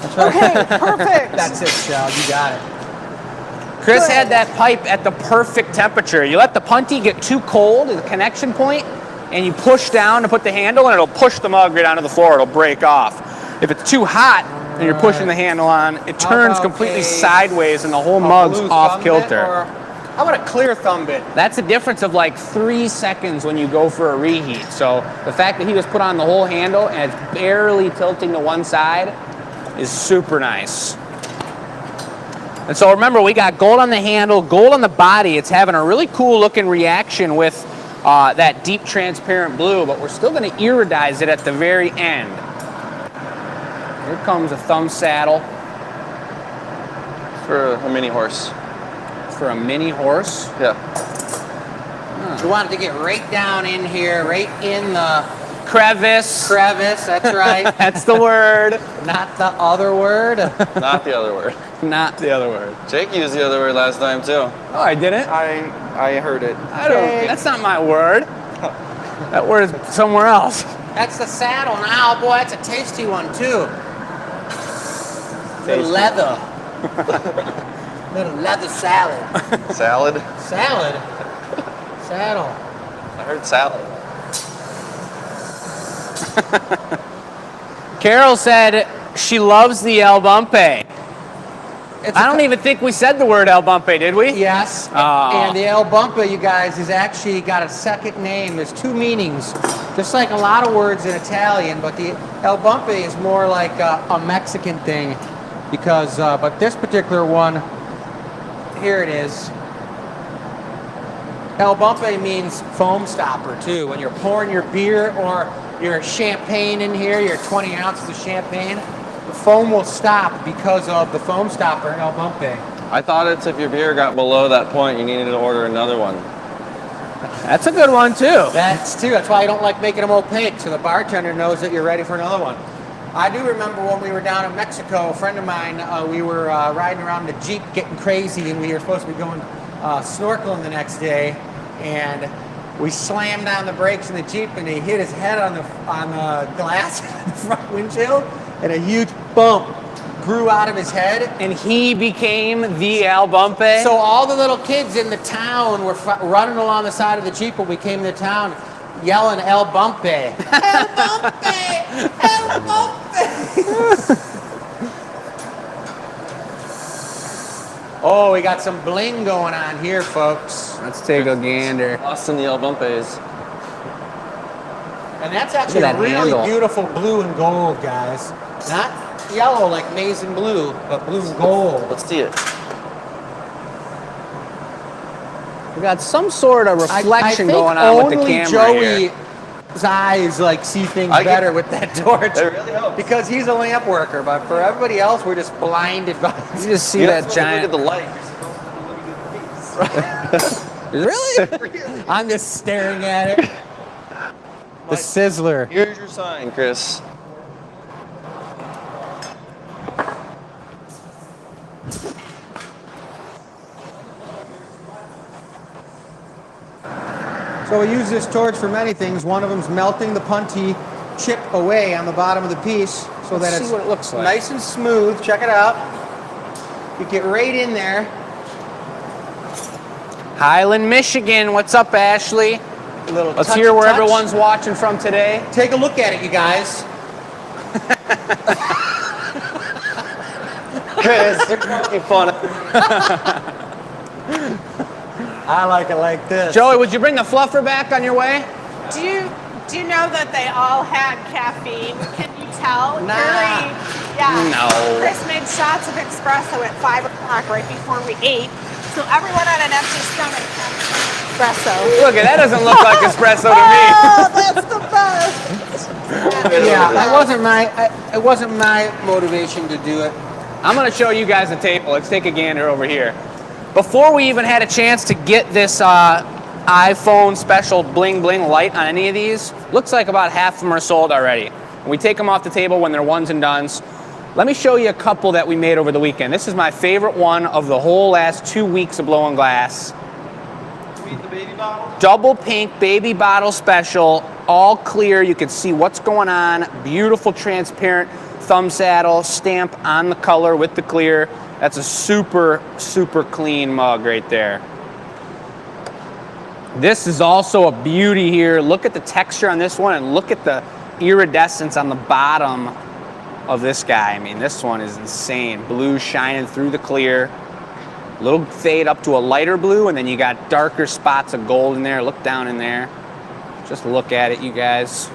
That's right. Okay, perfect. That's it, Shell. You got it. Chris Good. had that pipe at the perfect temperature. You let the punty get too cold at the connection point, and you push down to put the handle, and it'll push the mug right onto the floor. It'll break off. If it's too hot and you're pushing the handle on, it How turns about completely a- sideways, and the whole A mug's blue off thumb bit kilter. or- How about a clear thumb bit? That's a difference of like 3 seconds when you go for a reheat. So the fact that he just put on the whole handle and it's barely tilting to one side is super nice. And so remember, we got gold on the handle, gold on the body. It's having a really cool looking reaction with that deep transparent blue, but we're still going to iridize it at the very end. Here comes a thumb saddle For a mini horse. for a mini horse. Yeah. You want it to get right down in here, right in the Crevice. crevice. That's right. That's the word. Not the other word. Not the other word. Not the other word. Jake used the other word last time too. Oh, I didn't? I heard it. I don't. That's not my word. That word is somewhere else. That's the saddle now, boy. That's a tasty one too. Little Tasty. leather. Little leather salad. Salad? Salad. Saddle. I heard salad. Carol said she loves the El Bumpe. I don't even think we said the word El Bumpe, did we? Yes. Oh. And the El Bumpa, you guys, is actually got a second name. There's two meanings. Just like a lot of words in Italian, but the El Bumpe is more like a Mexican thing. Because, but this particular one, here it is. El Bumpe means foam stopper too. When you're pouring your beer or your champagne in here, your 20 ounces of champagne, the foam will stop because of the foam stopper, El Bumpe. I thought it's if your beer got below that point, you needed to order another one. That's a good one too. That's too. That's why I don't like making them opaque, so the bartender knows that you're ready for another one. I do remember when we were down in Mexico, a friend of mine, we were riding around the Jeep getting crazy, and we were supposed to be going snorkeling the next day, and we slammed down the brakes in the Jeep, and he hit his head on the glass in the front windshield, and a huge bump grew out of his head. And he became the El Bumpe. So all the little kids in the town were running along the side of the Jeep when we came to town, yelling El Bumpe. El Bumpe! El Bumpe! Oh, we got some bling going on here, folks. Let's take a gander. Lost in the El Bumpes. And that's actually Look at a that really handle. beautiful blue and gold, guys. Not yellow like maize and blue, but blue and gold. Let's see it. We got some sort of reflection I think going on with the only camera here. Joey's eyes like see things I get- better with that torch. It really helps. Because he's a lamp worker, but for everybody else, we're just blinded by. You just see You're that not supposed to giant. look at the light. You're supposed to look at the face. I'm just staring at it. The sizzler. Here's your sign, Chris. So we use this torch for many things. One of them's melting the punty chip away on the bottom of the piece so that Let's see it's what it looks like. nice and smooth. Check it out. You get right in there. Highland, Michigan. What's up, Ashley? A little Let's touch hear where touch. everyone's watching from today. Take a look at it, you guys. Chris, you're making fun of I like it like this. Joey, would you bring the fluffer back on your way? Do you know that they all had caffeine? Can you tell? Nah. Carrie, yeah. No. Chris made shots of espresso at 5 o'clock right before we ate. So everyone on an empty stomach had espresso. Look, that doesn't look like espresso to me. Oh, that's the best. Yeah, it wasn't my motivation to do it. I'm gonna show you guys the table. Let's take a gander over here. Before we even had a chance to get this iPhone special bling bling light on any of these, looks like about half of them are sold already. And we take them off the table when they're ones and dones. Let me show you a couple that we made over the weekend. This is my favorite one of the whole last 2 weeks of blowing glass. the baby bottle. Double pink baby bottle special, all clear. You can see what's going on. Beautiful transparent thumb saddle, stamp on the color with the clear. That's a super, super clean mug right there. This is also a beauty here. Look at the texture on this one and look at the iridescence on the bottom of this guy. I mean, this one is insane. Blue shining through the clear. Little fade up to a lighter blue, and then you got darker spots of gold in there. Look down in there. Just look at it, you guys.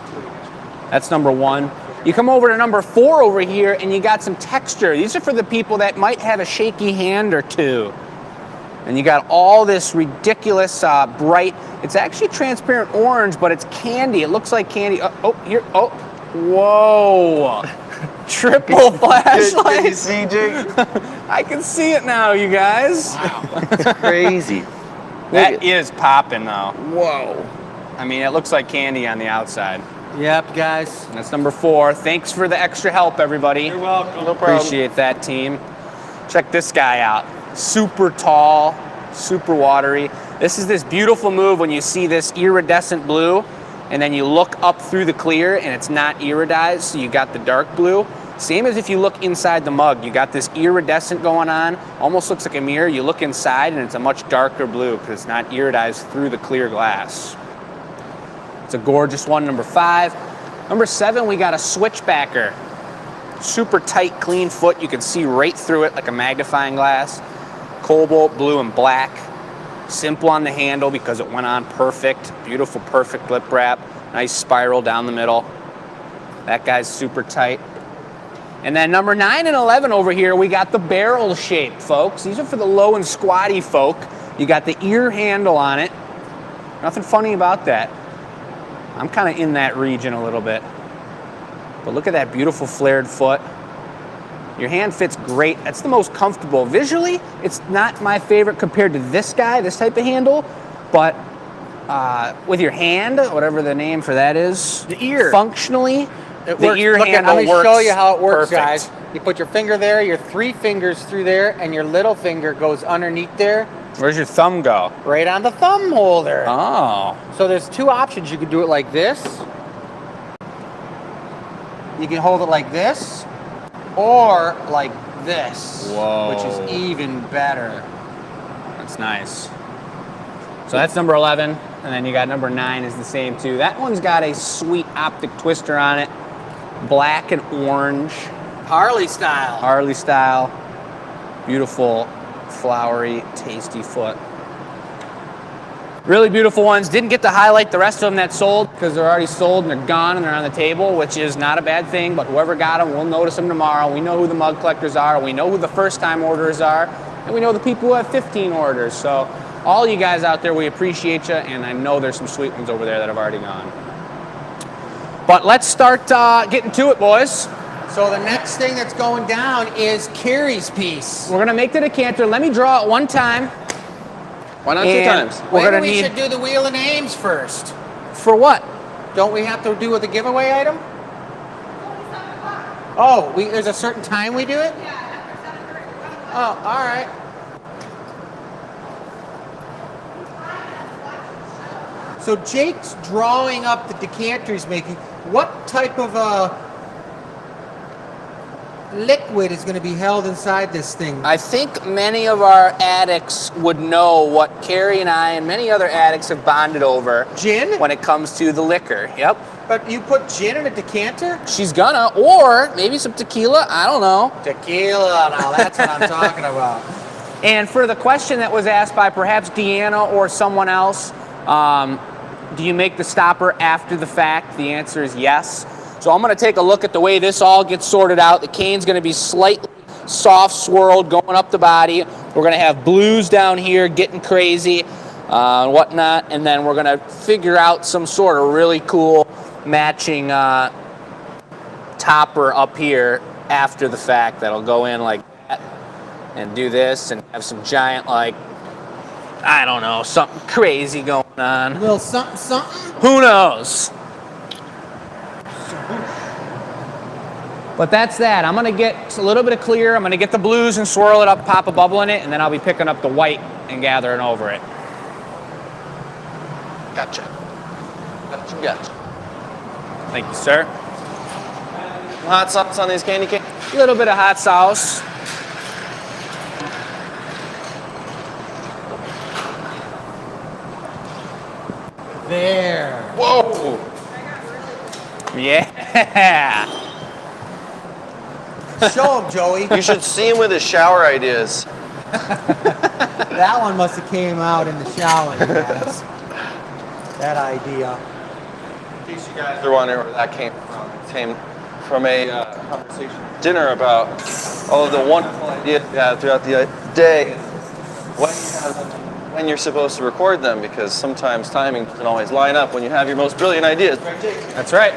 That's number one. You come over to number 4 over here, and you got some texture. These are for the people that might have a shaky hand or two. And you got all this ridiculous bright, it's actually transparent orange, but it's candy. It looks like candy. Whoa. Triple flashlight. Can you see, Jake? I can see it now, you guys. Wow, that's crazy. That is popping though. Whoa. I mean, it looks like candy on the outside. Yep, guys. That's number 4. Thanks for the extra help, everybody. You're welcome. No problem. Appreciate that, team. Check this guy out. Super tall, super watery. This is this beautiful move when you see this iridescent blue, and then you look up through the clear, and it's not iridized, so you got the dark blue. Same as if you look inside the mug. You got this iridescent going on, almost looks like a mirror. You look inside, and it's a much darker blue because it's not iridized through the clear glass. It's a gorgeous one, number 5. Number 7, we got a switchbacker. Super tight, clean foot. You can see right through it like a magnifying glass. Cobalt blue and black. Simple on the handle because it went on perfect. Beautiful, perfect lip wrap. Nice spiral down the middle. That guy's super tight. And then number 9 and 11 over here, we got the barrel shape, folks. These are for the low and squatty folk. You got the ear handle on it. Nothing funny about that. I'm kind of in that region a little bit. But look at that beautiful flared foot. Your hand fits great. That's the most comfortable. Visually, it's not my favorite compared to this guy, this type of handle, but with your hand, whatever the name for that is, The ear. Functionally, It the works. ear Look, handle let me works show you how it works, perfect. guys. You put your finger there, your 3 fingers through there, and your little finger goes underneath there, Where's your thumb go? right on the thumb holder. Oh. So there's 2 options. You can do it like this. You can hold it like this, or like this, Whoa. which is even better. That's nice. So that's number 11, and then you got number 9 is the same too. That one's got a sweet optic twister on it, black and orange, Harley style. Harley style, beautiful, flowery, tasty foot. Really beautiful ones. Didn't get to highlight the rest of them that sold because they're already sold and they're gone and they're on the table, which is not a bad thing, but whoever got them, we'll notice them tomorrow. We know who the mug collectors are, we know who the first time orders are, and we know the people who have 15 orders. So all you guys out there, we appreciate you, and I know there's some sweet ones over there that have already gone. But let's start getting to it, boys. So the next thing that's going down is Carrie's piece. We're gonna make the decanter. Let me draw it one time. Why not 2 And times? we're Maybe gonna we need, should do the wheel of names first. for what? Don't we have to do with the giveaway item? Oh, there's a certain time we do it? Oh, all right. So Jake's drawing up the decanter he's making. What type of liquid is going to be held inside this thing? I think many of our addicts would know what Carrie and I and many other addicts have bonded over Gin? when it comes to the liquor. Yep. But you put gin in a decanter? She's gonna, or maybe some tequila, I don't know. Tequila, now that's what I'm talking about. And for the question that was asked by perhaps Deanna or someone else, do you make the stopper after the fact? The answer is yes. So I'm gonna take a look at the way this all gets sorted out. The cane's gonna be slightly soft swirled going up the body. We're gonna have blues down here getting crazy and whatnot. And then we're gonna figure out some sort of really cool matching topper up here after the fact that'll go in like that and do this and have some giant, like, I don't know, something crazy going on. A little something, something. Who knows? But that's that. I'm gonna get a little bit of clear. I'm gonna get the blues and swirl it up, pop a bubble in it, and then I'll be picking up the white and gathering over it. Gotcha. Gotcha. Thank you, sir. Hot sauce on these candy canes? A little bit of hot sauce. There. Whoa! Yeah. Show him, Joey. You should see him with his shower ideas. That one must have came out in the shower, guys. That idea. In case you guys are wondering where that came from, it came from a conversation at dinner about all of the wonderful ideas we had throughout the day, when you're supposed to record them, because sometimes timing doesn't always line up when you have your most brilliant ideas. Right, Jake? That's right.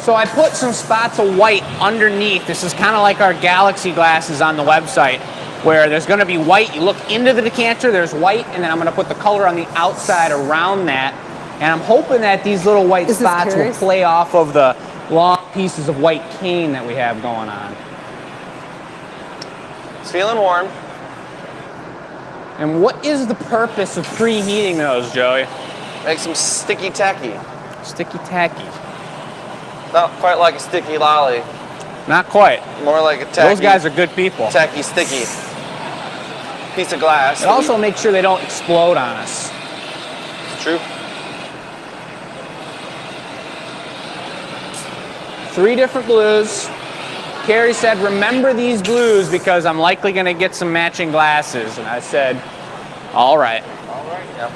So I put some spots of white underneath. This is kind of like our galaxy glasses on the website. where there's going to be white. You look into the decanter, there's white, and then I'm going to put the color on the outside around that. And I'm hoping that these little white Is this spots will curious? play off of the long pieces of white cane that we have going on. It's feeling warm. And what is the purpose of preheating those, Joey? Make some sticky tacky. Sticky tacky. Not quite like a sticky lolly. Not quite. More like a tacky. Those guys are good people. Tacky sticky. Piece of glass. And also make sure they don't explode on us. It's true. 3 different blues. Carrie said, remember these blues because I'm likely going to get some matching glasses. And I said, all right. All right. Yeah.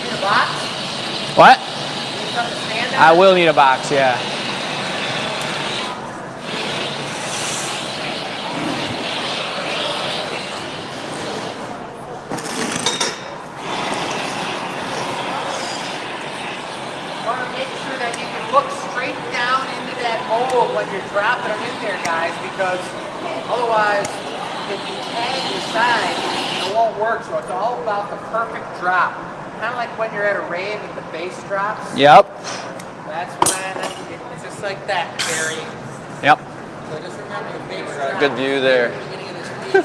Need a box? What? Need something to stand on? I will need a box, yeah. Want to make sure that you can look straight down into that mold when you're dropping them in there, guys, because otherwise, if you tag the side, it won't work. So it's all about the perfect drop. Kind of like when you're at a rave and the bass drops. Yep. That's when it's just like that, Barry. Yep. So just remember the bass drop. Good view there. at the beginning of this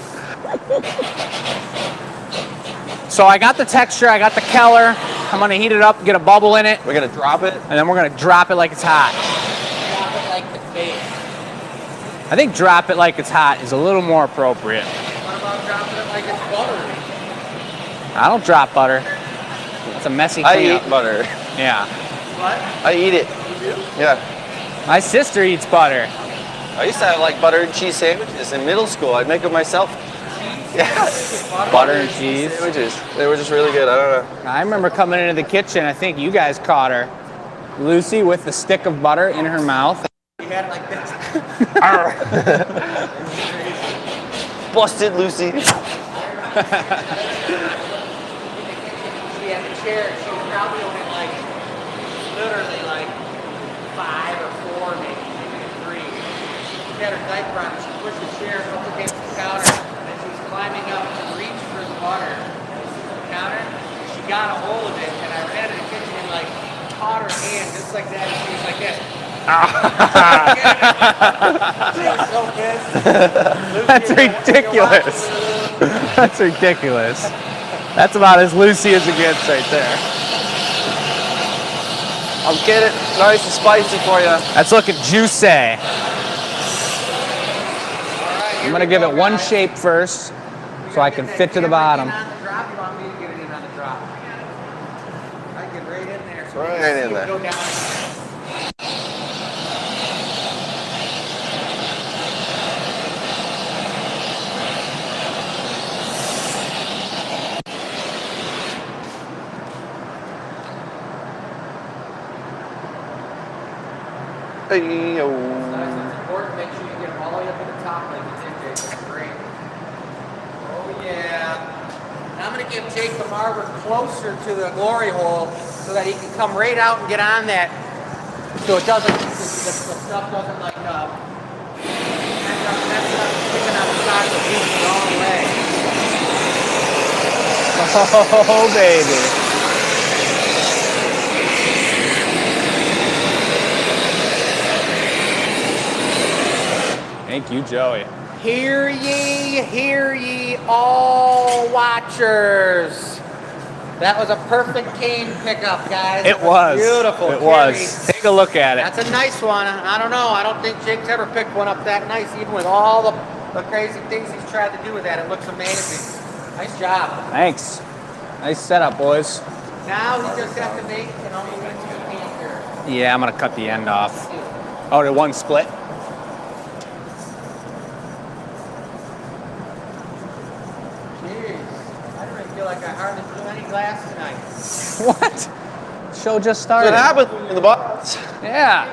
piece. So I got the texture, I got the Keller. I'm going to heat it up, get a bubble in it, We're gonna drop it. and then we're going to drop it like it's hot. Drop it like the bass. I think drop it like it's hot is a little more appropriate. What about dropping it like it's buttery? I don't drop butter. It's a messy I cleanup. eat butter. Yeah. What? I eat it. You do? Yeah. My sister eats butter. I used to have like butter and cheese sandwiches in middle school. I'd make them myself. Yeah. Butter and cheese. Sandwiches. They were just really good. I don't know. I remember coming into the kitchen, I think you guys caught her. Lucy with the stick of butter in her mouth. You had it like this. Busted Lucy. She had a chair. She was probably only like, literally like 5 or 4, maybe 3. She had her diaper on and she pushed the chair up against the counter and then she was climbing up to reach for the butter on the counter. She got a hold of it and I ran in the kitchen and like caught her hand just like that and she was like this. She was so pissed. That's ridiculous. That's ridiculous. That's about as Lucy as it gets right there. I'll get it nice and spicy for you. That's looking juicy. I'm gonna give it one shape first so I can fit to the bottom. On the drop, you want me to get it in on the drop? I get right in there. So Right we can in see it there. Go down. Hey, It's important to make sure you get them all the way up to the top like you did, Jake. That's great. Oh, yeah. Now I'm going to give Jake the marber closer to the glory hole so that he can come right out and get on that. So it doesn't, the stuff doesn't like, end up messing up, sticking on the side of the piece the wrong way. Oh, baby. Thank you, Joey. Hear ye, all watchers. That was a perfect cane pickup, guys. It was. Beautiful. It Carrie. was. Take a look at it. That's a nice one. I don't know. I don't think Jake's ever picked one up that nice, even with all the crazy things he's tried to do with that. It looks amazing. Nice job. Thanks. Nice setup, boys. Now he just has to make an only one two-hander. Yeah, I'm gonna cut the end off. Oh, the one split? Jeez. I don't even feel like I hardly blew any glass tonight. What? Show just What started. happened in the box? Yeah.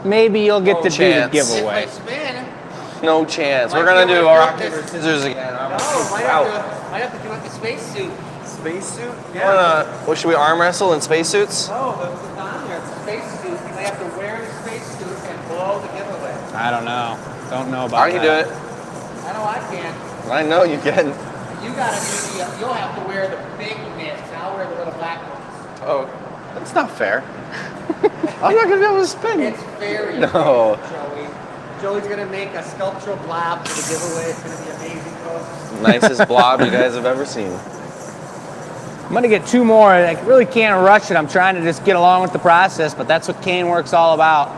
Maybe you'll get to do the chance. giveaway. If I spin, No chance. Might We're gonna be do able to our do rock, this. paper, scissors again. no, might have to do like a spacesuit. Spacesuit? Yeah. Well, should we arm wrestle in spacesuits? Oh, that's on there. It's spacesuit, you may have to wear the spacesuit and blow the giveaway. I don't know. Don't know about I can do that. it. I know I can. I know you can. You gotta do the, you'll have to wear the big mitts, and I'll wear the little black ones. Oh, that's not fair. I'm not gonna be able to spin. It's very No. fair, Joey. Joey's gonna make a sculptural blob for the giveaway. It's gonna be amazing, folks. Nicest blob you guys have ever seen. I'm gonna get 2 more. I really can't rush it. I'm trying to just get along with the process, but that's what cane work's all about.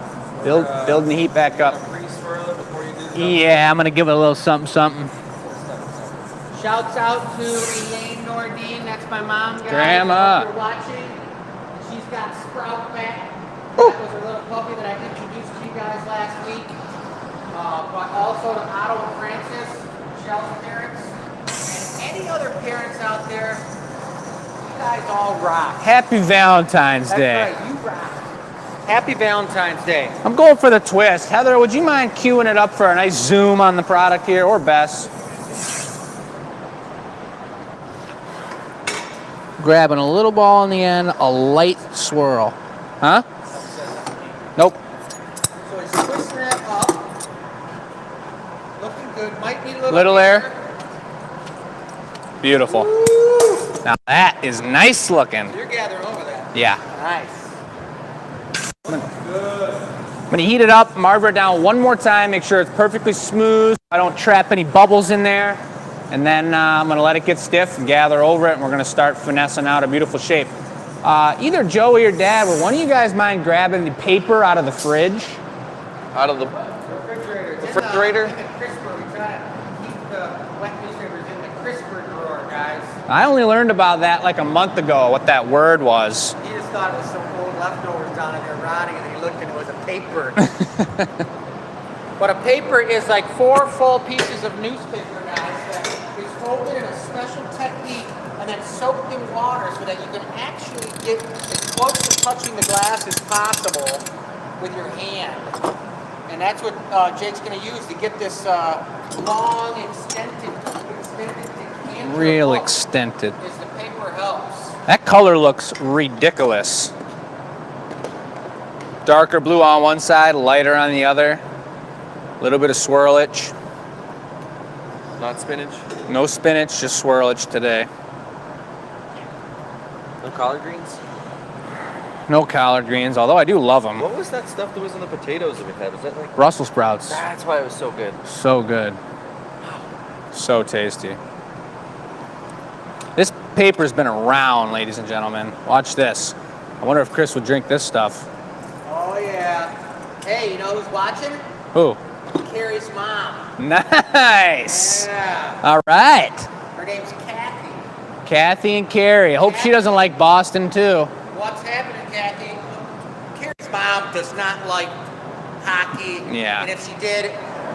Building the heat back up. Pre-swirl it before you do the Yeah, I'm gonna give it a little something, something. Shouts out to Elaine Nordine. That's my mom, guys. Grandma. If you're watching, she's got Sprout back. That was her little puppy that I introduced to you guys last week. But also to Otto and Francis, Michelle's parents, and any other parents out there. You guys all rock. Happy Valentine's That's Day. right, you rock. Happy Valentine's Day. I'm going for the twist. Heather, would you mind queuing it up for a nice zoom on the product here, or Bess? Grabbing a little ball in the end, a light swirl. Huh? Nope. So he's twisting that up. Looking good. Might need a Little air. Beautiful. Woo! Now that is nice looking. You're gathering over that. Yeah. Nice. I'm gonna heat it up, marble it down one more time, make sure it's perfectly smooth. I don't trap any bubbles in there. And then I'm gonna let it get stiff and gather over it, and we're gonna start finessing out a beautiful shape. Either Joey or Dad, would one of you guys mind grabbing the paper out of the fridge? Out of the Refrigerator. refrigerator? In the crisper. We try to keep the wet newspapers in the crisper drawer, guys. I only learned about that like a month ago, what that word was. He just thought it was some old leftovers down in there rotting, and he looked and it was a paper. But a paper is like 4 full pieces of newspaper, guys, that is folded in a special technique and then soaked in water so that you can actually get as close to touching the glass as possible with your hand. And that's what Jake's going to use to get this long, extended decanter Real look, extended. is the paper helps. That color looks ridiculous. Darker blue on one side, lighter on the other. A little bit of swirlage. Not spinach? No spinach, just swirlage today. No collard greens? No collard greens, although I do love them. What was that stuff that was in the potatoes that we had? Was that like... Brussels sprouts. That's why it was so good. So good. So tasty. This paper's been around, ladies and gentlemen. Watch this. I wonder if Chris would drink this stuff. Oh, yeah. Hey, you know who's watching? Ooh. Carrie's mom. Nice. Yeah. All right. Her name's Kathy. Kathy and Carrie. Hope she doesn't like Boston too. What's happening, Kathy? Carrie's mom does not like hockey. Yeah. And if she did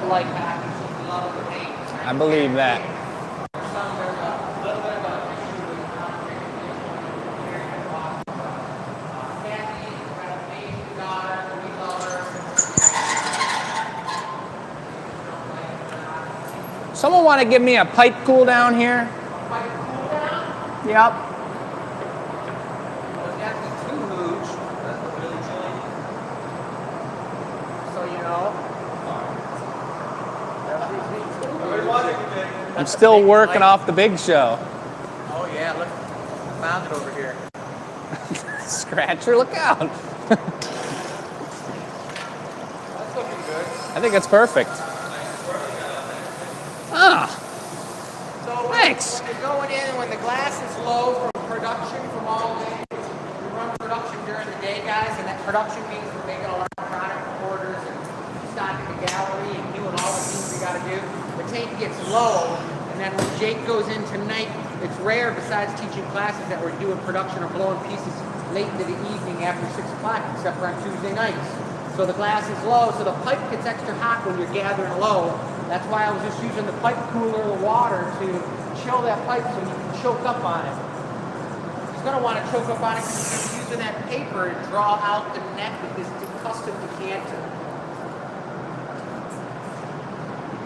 like hockey, she'd love the game. I believe that. There's a little bit of an issue with Carrie and Boston. Kathy's got an amazing daughter. We love her. Someone want to give me a pipe cool down here? Pipe cool down? Yep. Well, it's got to be too huge. That's really chilly. So you know. I'm still working off the big show. Oh yeah, look. I found it over here. Scratcher, look out. That's looking good. I think it's perfect. Ah, So Thanks. when you're going in and when the glass is low from production from all day, we run production during the day, guys, and that production means we're making a lot of product orders and stocking the gallery and doing all the things we got to do. The tank gets low, and then when Jake goes in tonight, it's rare besides teaching classes that we're doing production or blowing pieces late into the evening after 6 o'clock, except for on Tuesday nights. So the glass is low, so the pipe gets extra hot when you're gathering low. That's why I was just using the pipe cooler, the water, to chill that pipe so you can choke up on it. He's going to want to choke up on it because he's using that paper to draw out the neck with this custom decanter.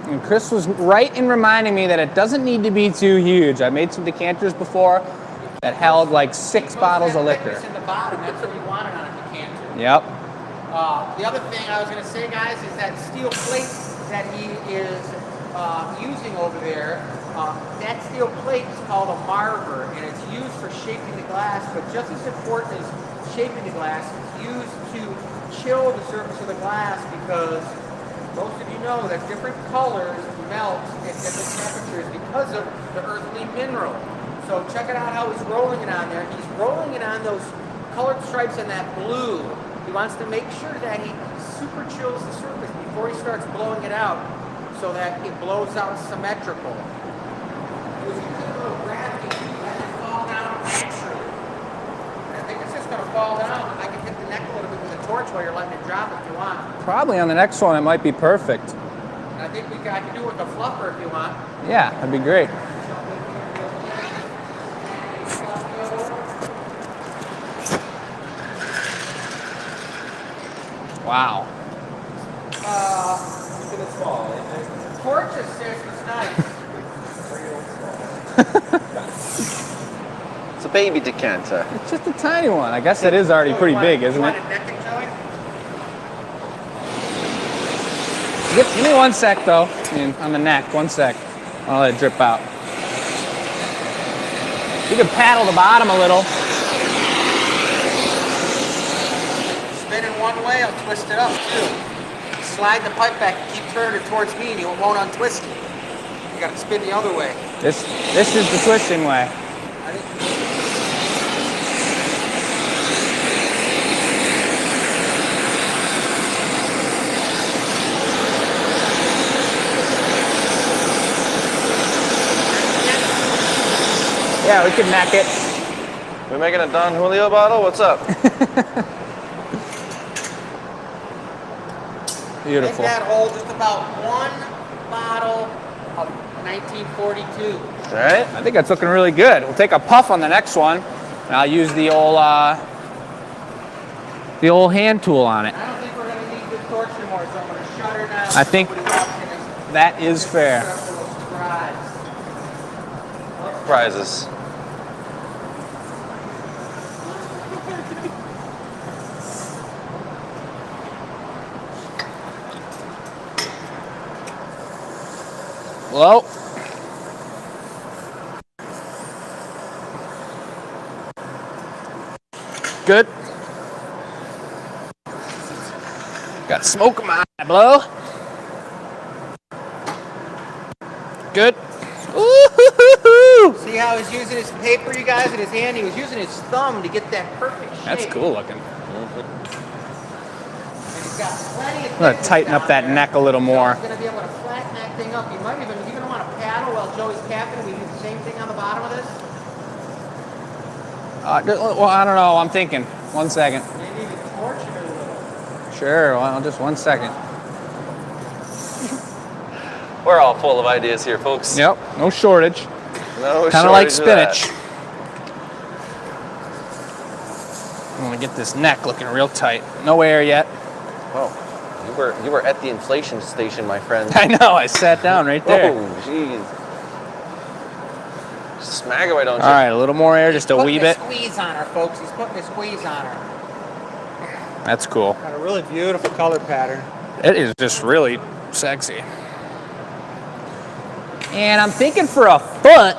and Chris was right in reminding me that it doesn't need to be too huge. I made some decanters before that held like 6 bottles of liquor. In the bottom, that's what you wanted on a decanter. Yep. The other thing I was going to say, guys, is that steel plate that he is using over there, that steel plate is called a marver, and it's used for shaping the glass, but just as important as shaping the glass, it's used to chill the surface of the glass, because most of you know that different colors melt at different temperatures because of the earthly mineral. So check it out how he's rolling it on there. He's rolling it on those colored stripes in that blue. He wants to make sure that he super chills the surface before he starts blowing it out, so that it blows out symmetrical. If you put a little gravity, let it fall down naturally. And I think it's just going to fall down. I can hit the neck a little bit with a torch while you're letting it drop if you want. Probably on the next one, it might be perfect. And I think I can do it with a fluffer if you want. Yeah, that'd be great. Wow. It's small. Torch is seriously nice. It's a baby decanter. It's just a tiny one. I guess it is already pretty big, isn't it? Give me 1 sec, though. I mean, on the neck, 1 sec. I'll let it drip out. You can paddle the bottom a little. Spin in one way, I'll twist it up too. Slide the pipe back and keep turning it towards me and you won't untwist it. You gotta spin the other way. This is the twisting way. Yeah, we could neck it. We making a Don Julio bottle? What's up? Beautiful. Make that hold just about one bottle of 1942. All right. I think that's looking really good. We'll take a puff on the next one, and I'll use the old hand tool on it. I don't think we're going to need this torch anymore, so I'm going to shut her down. I think that is fair. Prizes. Hello? Good. Got to smoke them out. Blow. Good. Ooh-hoo-hoo-hoo. See how he's using his paper, you guys, in his hand? He was using his thumb to get that perfect shape. That's cool looking. And he's got plenty of I'm going to tighten up that neck a little more. He's going to be able to flatten that thing up. You might even want to paddle while Joey's capping. We do the same thing on the bottom of this. Well, I don't know. I'm thinking. 1 second. Maybe even torch it a little. Sure. Well, just 1 second. We're all full of ideas here, folks. Yep. No shortage. No Kind of like shortage of that. spinach. I'm going to get this neck looking real tight. No air yet. Oh, you were at the inflation station, my friend. I know. I sat down right there. Oh, jeez. Smack away, don't you? All right, a little more air, just a wee bit. Putting a squeeze on her, folks. He's putting a squeeze on her. That's cool. Got a really beautiful color pattern. It is just really sexy. And I'm thinking for a foot,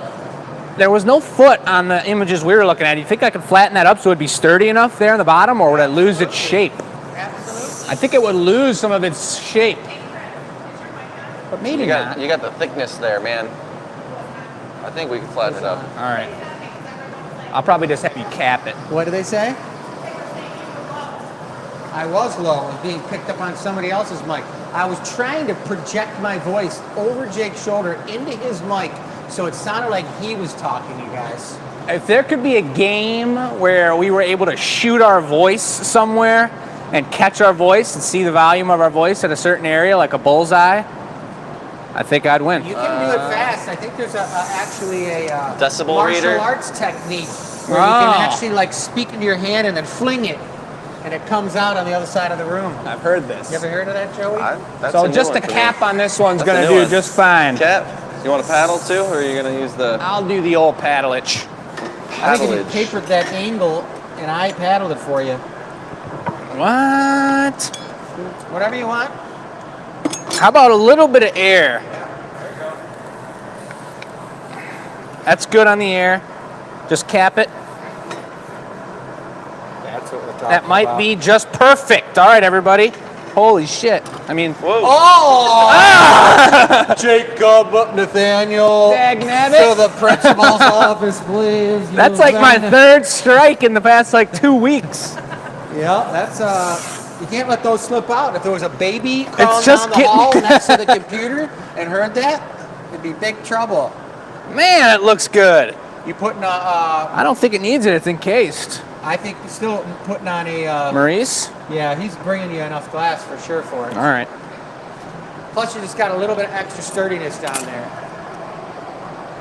there was no foot on the images we were looking at. Do you think I could flatten that up so it'd be sturdy enough there on the bottom, or would it lose its shape? Absolutely. I think it would lose some of its shape. But maybe You not. got the thickness there, man. I think we can flatten it up. All right. I'll probably just have you cap it. What did they say? I was low. I was being picked up on somebody else's mic. I was trying to project my voice over Jake's shoulder into his mic so it sounded like he was talking, you guys. If there could be a game where we were able to shoot our voice somewhere and catch our voice and see the volume of our voice at a certain area, like a bullseye, I think I'd win. You can do it fast. I think there's actually a decibel reader? martial arts technique where you can actually like speak into your hand and then fling it, and it comes out on the other side of the room. I've heard this. You ever heard of that, Joey? That's So a new just one a for me. cap on this one's That's a going to new do one. just fine. Cap, you want to paddle too, or are you going to use the I'll do the old paddleage. I think if you paddleage? tapered that angle and I paddled it for you. What? Whatever you want. How about a little bit of air? That's good on the air. Just cap it. That's what we're talking That might about. be just perfect. All right, everybody. Holy shit. I mean, Whoa. Oh! Jacob Nathaniel. Dagnabbit. To the principal's office, please. That's like my third strike in the past like 2 weeks. Yeah, that's you can't let those slip out. If there was a baby crawling just down the getting- hall next to the computer and heard that, it'd be big trouble. Man, it looks good. You putting I don't think it needs it. It's encased. I think you're still putting on a Maurice? yeah, he's bringing you enough glass for sure for it. All right. Plus you just got a little bit of extra sturdiness down there.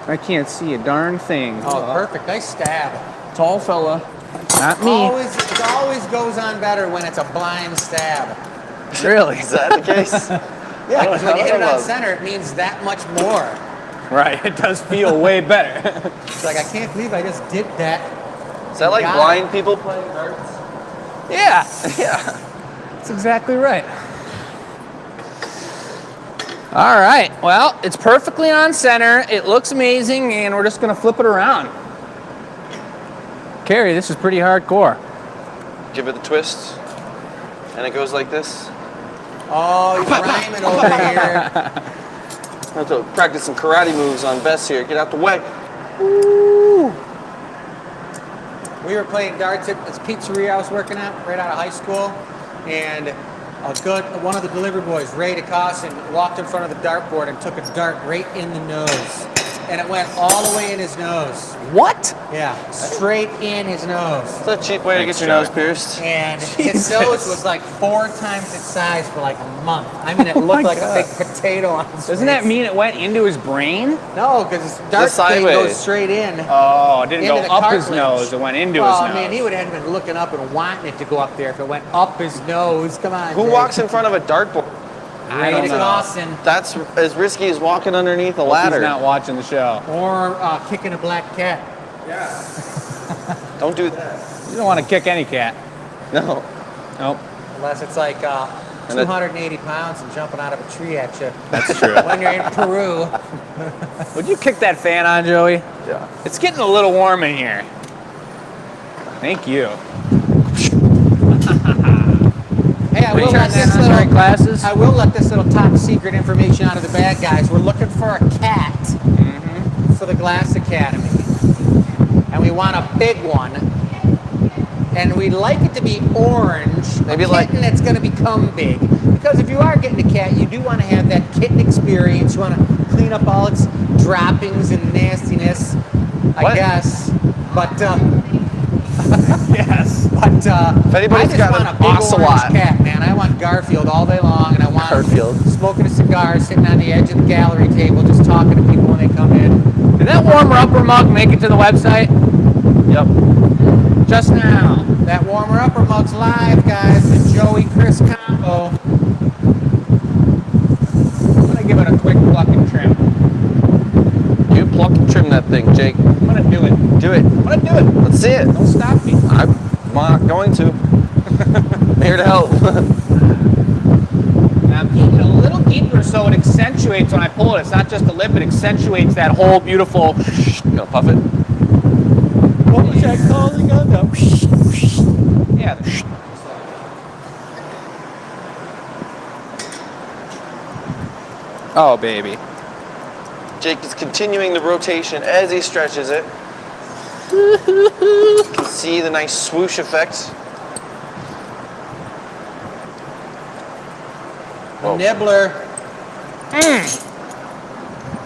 I can't see a darn thing. Oh, perfect. Nice stab. Tall fella. Not me. It always goes on better when it's a blind stab. Really? Is that the case? Yeah, because when you hit it on Well, center, it means that much more. Right. It does feel way better. It's like, I can't believe I just did that. Is that like Got blind people playing darts? Yeah. Yeah. That's exactly right. All right. Well, it's perfectly on center. It looks amazing, and we're just going to flip it around. Carrie, this is pretty hardcore. Give it a twist, and it goes like this. Oh, you're rhyming over here. I have to practice some karate moves on Bess here. Get out the way. We were playing darts at this pizzeria I was working at right out of high school, and one of the delivery boys, Ray DeCossin, walked in front of the dartboard and took a dart right in the nose, and it went all the way in his nose. What? Yeah, straight in his nose. It's a cheap way to get your nose pierced. And his Jesus. nose was like 4 times its size for like a month. I mean, it Oh my looked like God. a big potato on his Doesn't that face. mean it went into his brain? No, because his dart thing sideways. goes straight in. Oh, it didn't go Into the up his cartilage. nose. It went into Oh his nose. man, he would have been looking up and wanting it to go up there if it went up his nose. Come on. Who Jake. walks in front of a dartboard? I Ray don't know. Dawson. That's as risky as walking underneath a Hope ladder. He's not watching the show. Or kicking a black cat. Don't do that. You don't want to kick any cat. No. Nope. Unless it's like And it- 280 pounds and jumping out of a tree at you. That's true. When you're in Peru. Would you kick that fan on, Joey? Yeah. It's getting a little warm in here. Thank you. Hey, I will let this Right glasses. I will let this little top secret information out of the bad guys. We're looking for a cat for the Glass Academy. And we want a big one. And we'd like it to be orange. Maybe a like- kitten that's going to become big. Because if you are getting a cat, you do want to have that kitten experience. You want to clean up all its droppings and nastiness, I What? guess. But Yes. But anybody's I just got want an a big ocelot. orange cat, man. I want Garfield all day long, and I want Garfield. smoking a cigar, sitting on the edge of the gallery table, just talking to people when they come in. Did that warmer upper mug make it to the website? Yep. Just now. That warmer upper mug's live, guys. The Joey Chris combo. I'm going to give it a quick pluck and trim. You pluck and trim that thing, Jake. I'm going to do it. Do it. I'm going to do it. Let's see it. Don't stop me. I'm not going to. I'm here to help. Now I'm eating a little deeper so it accentuates when I pull it. It's not just the lip, it accentuates that whole beautiful. You gonna puff it? What was that calling on the? Yeah. Oh, baby. Jake is continuing the rotation as he stretches it. You can see the nice swoosh effect. Whoa. Nibbler.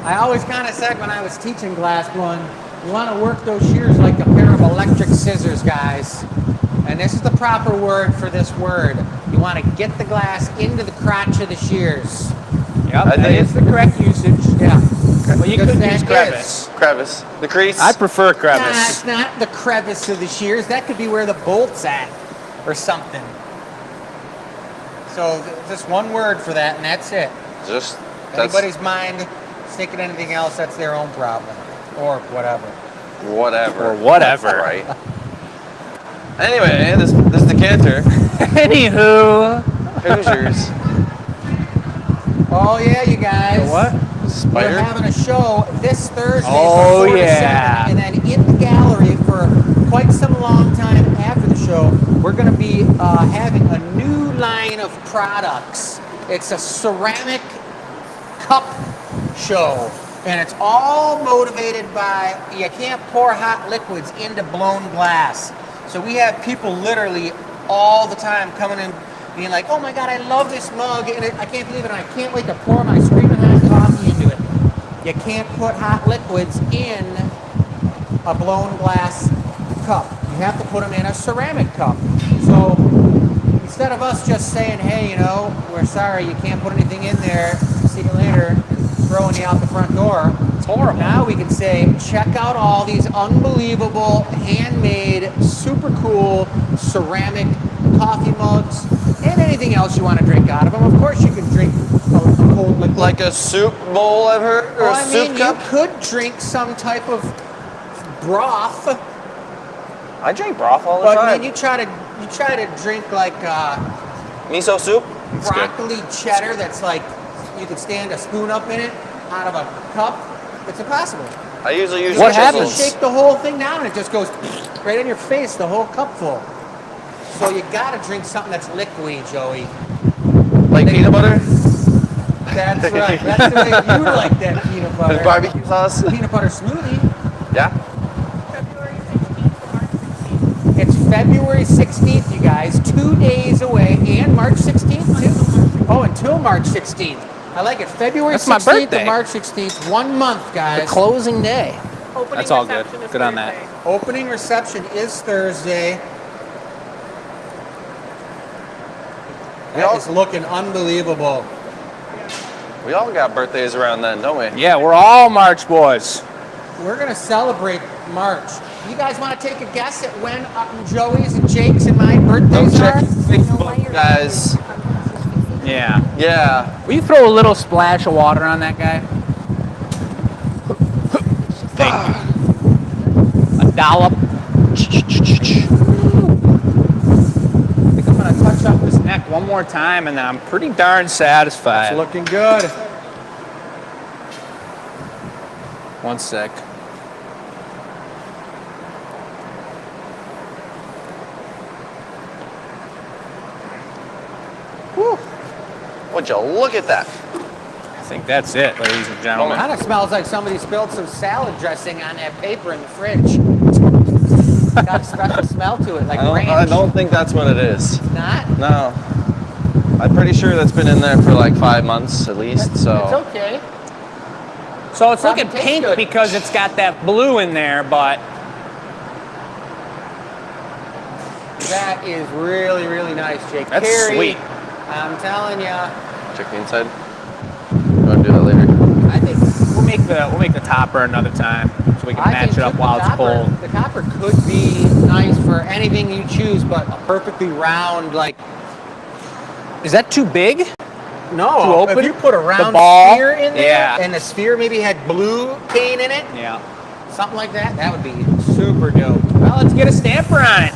I always kind of said when I was teaching glass blowing, you want to work those shears like a pair of electric scissors, guys. And this is the proper word for this word. You want to get the glass into the crotch of the shears. Yep, I that think- is the correct usage. Yeah. Well, you Because could that use is- crevice. Crevice. The crease. I prefer Nah, crevice. it's not the crevice of the shears. That could be where the bolt's at or something. So just one word for that, and that's it. Just If that's anybody's mind thinking anything else, that's their own problem. Or whatever. whatever. Or whatever. Right. Anyway, this is the decanter. Anywho. Hoosiers. Oh yeah, you guys. The what? We're Spider. having a show this Thursday Oh, from 4 yeah. to 7, and then in the gallery for quite some long time after the show, we're going to be having a new line of products. It's a ceramic cup show, and it's all motivated by you can't pour hot liquids into blown glass. So we have people literally all the time coming in being like, oh my God, I love this mug, and I can't believe it, and I can't wait to pour my screaming hot coffee into it. You can't put hot liquids in a blown glass cup. You have to put them in a ceramic cup. So instead of us just saying, hey, you know, we're sorry, you can't put anything in there, see you later, and throwing you out the front door. It's horrible. Now we can say, check out all these unbelievable, handmade, super cool ceramic coffee mugs and anything else you want to drink out of them. Of course you can drink a cold liquid. Like a soup bowl, I've heard, or Well, a I soup mean, cup. you could drink some type of broth, I drink broth all the but time. then you try to drink like Miso soup. broccoli cheddar that's like you could stand a spoon up in it out of a cup. It's impossible. I usually use What You have to happens? shake the whole thing down and it just goes right in your face, the whole cup full. So you gotta drink something that's liquidy, Joey. Like peanut butter That's right. That's the way you like that peanut butter. with barbecue sauce. Peanut butter smoothie. Yeah. It's February 16th, you guys. 2 days away, and March 16th too. Oh, until March 16th. I like it. February That's my 16th birthday. to March 16th. 1 month, guys. Closing day. Opening That's all good. reception is Good on that. Thursday. Opening reception is Thursday. That is looking unbelievable. We all got birthdays around then, don't we? Yeah, we're all March boys. We're gonna celebrate March. You guys want to take a guess at when Joey's and Jake's and my birthdays Check are? Facebook, guys. Yeah. Yeah. Will you throw a little splash of water on that guy? Thank you. A dollop. I think I'm gonna touch up his neck one more time and then I'm pretty darn satisfied. It's looking good. One sec. Would you look at that? I think that's it, ladies and gentlemen. Kind of smells like somebody spilled some salad dressing on that paper in the fridge. Got a special smell to it, like ranch. I don't think that's what it is. It's not? No. I'm pretty sure that's been in there for like 5 months at least, It's so. okay. So it's Probably looking tastes pink good. because it's got that blue in there, but That is really, really nice, Jake. That's Carrie, sweet. I'm telling ya. Check the inside. You want to do that later? I think we'll make the topper another time so we can I match think it up the while it's copper- cold. The copper could be nice for anything you choose, but a perfectly round, like, Is that too big? no, To open if you put a round ball? sphere in there, Yeah. and the sphere maybe had blue paint in it, Yeah. something like that, that would be super dope. Well, let's get a stamper on it.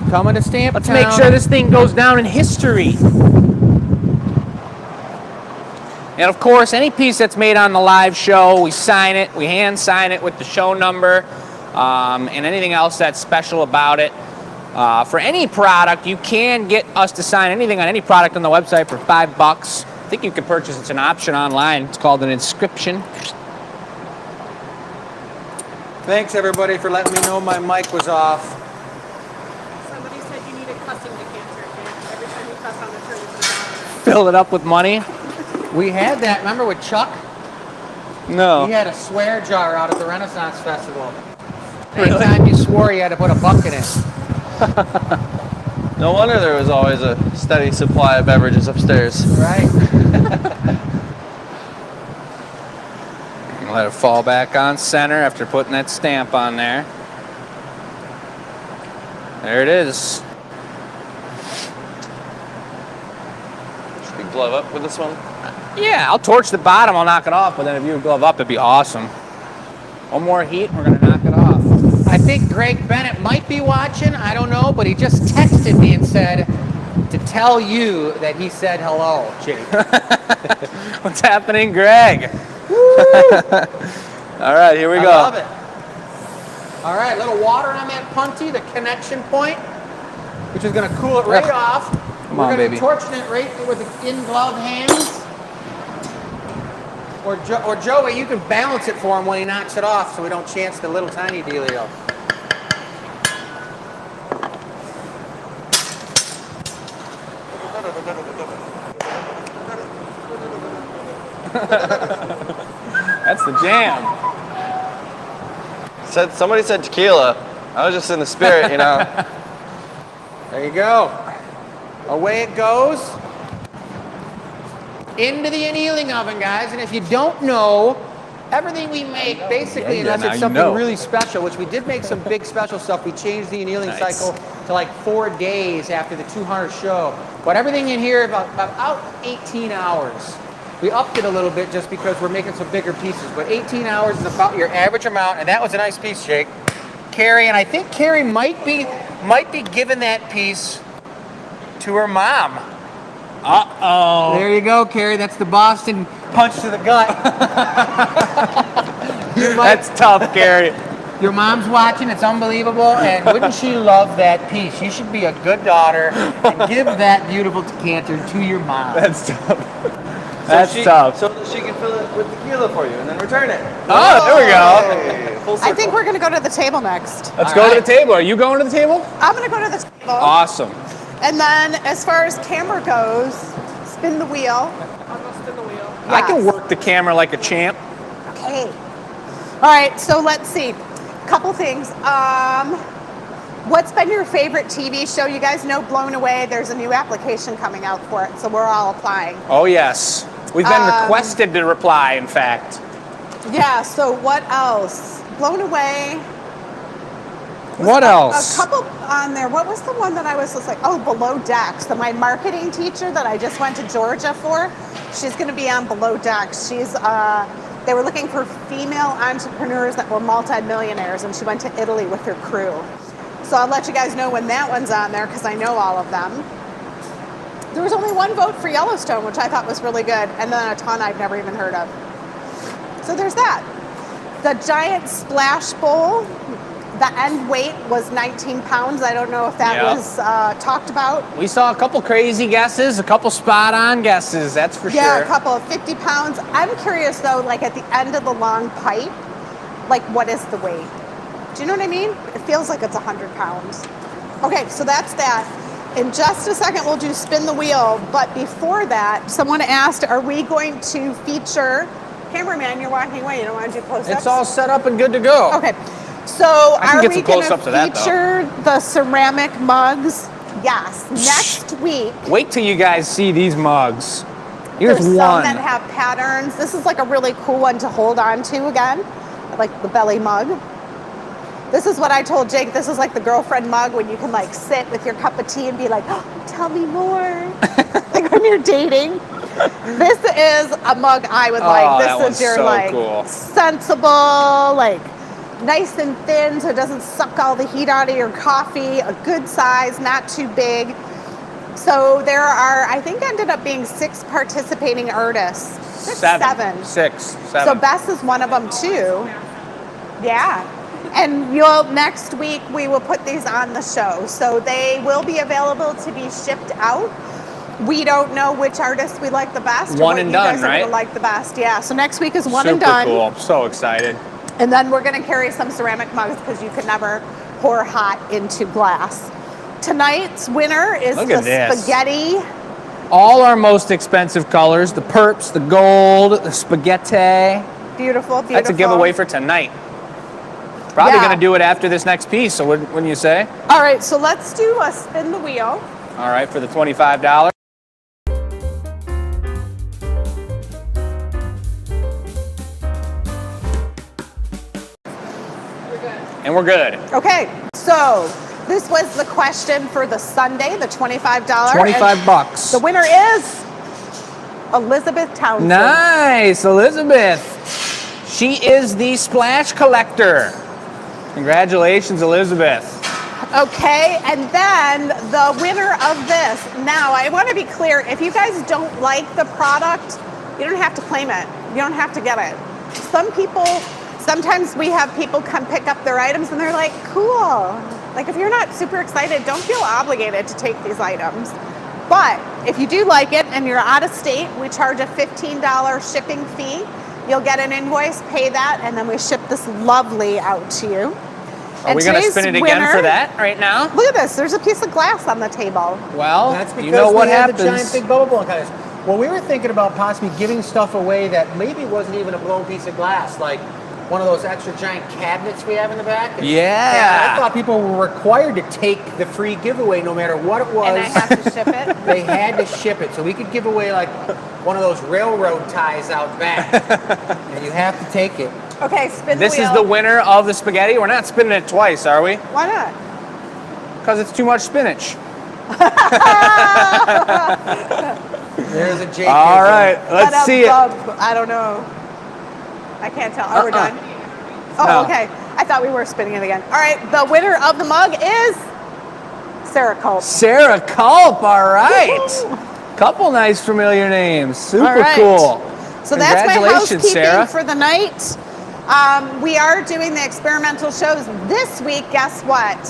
Coming to Stamp Let's make sure this thing goes down in history. And of course, any piece that's made on the live show, we sign it, we hand sign it with the show number, and anything else that's special about it. For any product, you can get us to sign anything on any product on the website for $5. I think you can purchase, it's an option online. It's called an inscription. Thanks, everybody, for letting me know my mic was off. Somebody said you need a cussing decanter. And every time you cuss on the shirt, you put it on. Fill it up with money. We had that, remember with Chuck? No. He had a swear jar out at the Renaissance Festival. Anytime you swore, you had to put a buck in it. No wonder there was always a steady supply of beverages upstairs. Right? Let it fall back on center after putting that stamp on there. There it is. Should we glove up with this one? Yeah, I'll torch the bottom, I'll knock it off, but then if you glove up, it'd be awesome. One more heat, we're gonna knock it off. I think Greg Bennett might be watching. I don't know, but he just texted me and said to tell you that he said hello, Jake. What's happening, Greg? All right, here we go. I love it. All right, a little water on that punty, the connection point, which is going to cool it right off. Come We're on, going to baby. be torching it right with the in-glove hands. Or Joey, you can balance it for him when he knocks it off so we don't chance the little tiny dealio. That's the jam. Somebody said tequila. I was just in the spirit, you know. There you go. Away it goes. Into the annealing oven, guys. And if you don't know, everything we make, basically, Yeah, unless now it's you something know. really special, which we did make some big special stuff. We changed the annealing cycle to like 4 days after the 200 show. But everything in here, about 18 hours. We upped it a little bit just because we're making some bigger pieces. But 18 hours is about your average amount. And that was a nice piece, Jake. Carrie, and I think Carrie might be giving that piece to her mom. Uh-oh. There you go, Carrie. That's the Boston punch to the gut. That's tough, Gary. Your mom's watching. It's unbelievable. And wouldn't she love that piece? You should be a good daughter and give that beautiful decanter to your mom. That's tough. That's tough. So that she can fill it with tequila for you and then return it. Oh, there we go. Hey, full I think circle. we're going to go to the table next. Let's go to the table. Are you going to the table? I'm going to go to the table. Awesome. And then as far as camera goes, spin the wheel. I can Yes. work the camera like a champ. Okay. All right, so let's see. Couple things. What's been your favorite TV show? You guys know Blown Away, there's a new application coming out for it, so we're all applying. Oh, yes. We've been requested to reply, in fact. Yeah, so what else? Blown Away. What else? A couple on there. What was the one that I was just like, oh, Below Decks. My marketing teacher that I just went to Georgia for, she's going to be on Below Decks. They were looking for female entrepreneurs that were multimillionaires, and she went to Italy with her crew. So I'll let you guys know when that one's on there because I know all of them. There was only one vote for Yellowstone, which I thought was really good, and then a ton I've never even heard of. So there's that. The giant splash bowl, the end weight was 19 pounds. I don't know if that was talked about. We saw a couple crazy guesses, a couple spot-on guesses, that's for Yeah, sure. a couple of 50 pounds. I'm curious though, like at the end of the long pipe, like what is the weight? Do you know what I mean? It feels like it's 100 pounds. Okay, so that's that. In just a second, we'll do spin the wheel. But before that, someone asked, are we going to feature, cameraman, you're walking away, you don't want to do close-ups? It's all set up and good to go. Okay, so I can are get we some going close-ups to of that, though. feature the ceramic mugs? Yes, next week. Wait till you guys see these mugs. Here's There's some one. that have patterns. This is like a really cool one to hold on to again, like the belly mug. This is what I told Jake. This is like the girlfriend mug when you can like sit with your cup of tea and be like, oh, tell me more. Like when you're dating. This is a mug I would like. that This one's is your so like cool. sensible, like nice and thin so it doesn't suck all the heat out of your coffee. A good size, not too big. So there are, I think ended up being 6 participating artists. Seven. Six, So seven. Bess is one of them too. Yeah. And next week we will put these on the show. So they will be available to be shipped out. We don't know which artist we like the best. or One what and you done, guys are right? gonna like the best. Yeah. So next week is one Super and done. cool. I'm so excited. And then we're gonna carry some ceramic mugs because you could never pour hot into glass. Tonight's winner is Look the at this. spaghetti. All our most expensive colors, the perps, the gold, the spaghetti. Beautiful, beautiful. That's a giveaway for tonight. Probably Yeah. going to do it after this next piece, so wouldn't you say? All right, so let's do a spin the wheel. All right, for the $25. And we're good. Okay, so this was the question for the Sunday, the $25. 25 and bucks. The winner is Elizabeth Townsend. Nice, Elizabeth. She is the splash collector. Congratulations, Elizabeth. Okay, and then the winner of this. Now, I want to be clear, if you guys don't like the product, you don't have to claim it. You don't have to get it. Sometimes we have people come pick up their items and they're like, cool. Like if you're not super excited, don't feel obligated to take these items. But if you do like it and you're out of state, we charge a $15 shipping fee. You'll get an invoice, pay that, and then we ship this lovely out to you. Are we going to spin it again for that right now? Look at this. There's a piece of glass on the table. Well, That's because you know what we happens. had the giant big bubble blown cutters. Well, we were thinking about possibly giving stuff away that maybe wasn't even a blown piece of glass, like one of those extra giant cabinets we have in the back. Yeah. I thought people were required to take the free giveaway no matter what it was. And I have to ship it. They had to ship it, so we could give away like one of those railroad ties out back, and you have to take it. Okay, spin the This wheel. is the winner of the spaghetti. We're not spinning it twice, are we? Why not? Because it's too much spinach. There's a JK. All right, let's see it. I don't know. I can't tell. Are we done? Oh, No. okay. I thought we were spinning it again. All right, the winner of the mug is Sarah Culp. Sarah Culp, all right. Woohoo. Couple nice familiar names. Super All right. cool. So that's my Congratulations, housekeeping Sarah. for the night. We are doing the experimental shows this week. Guess what?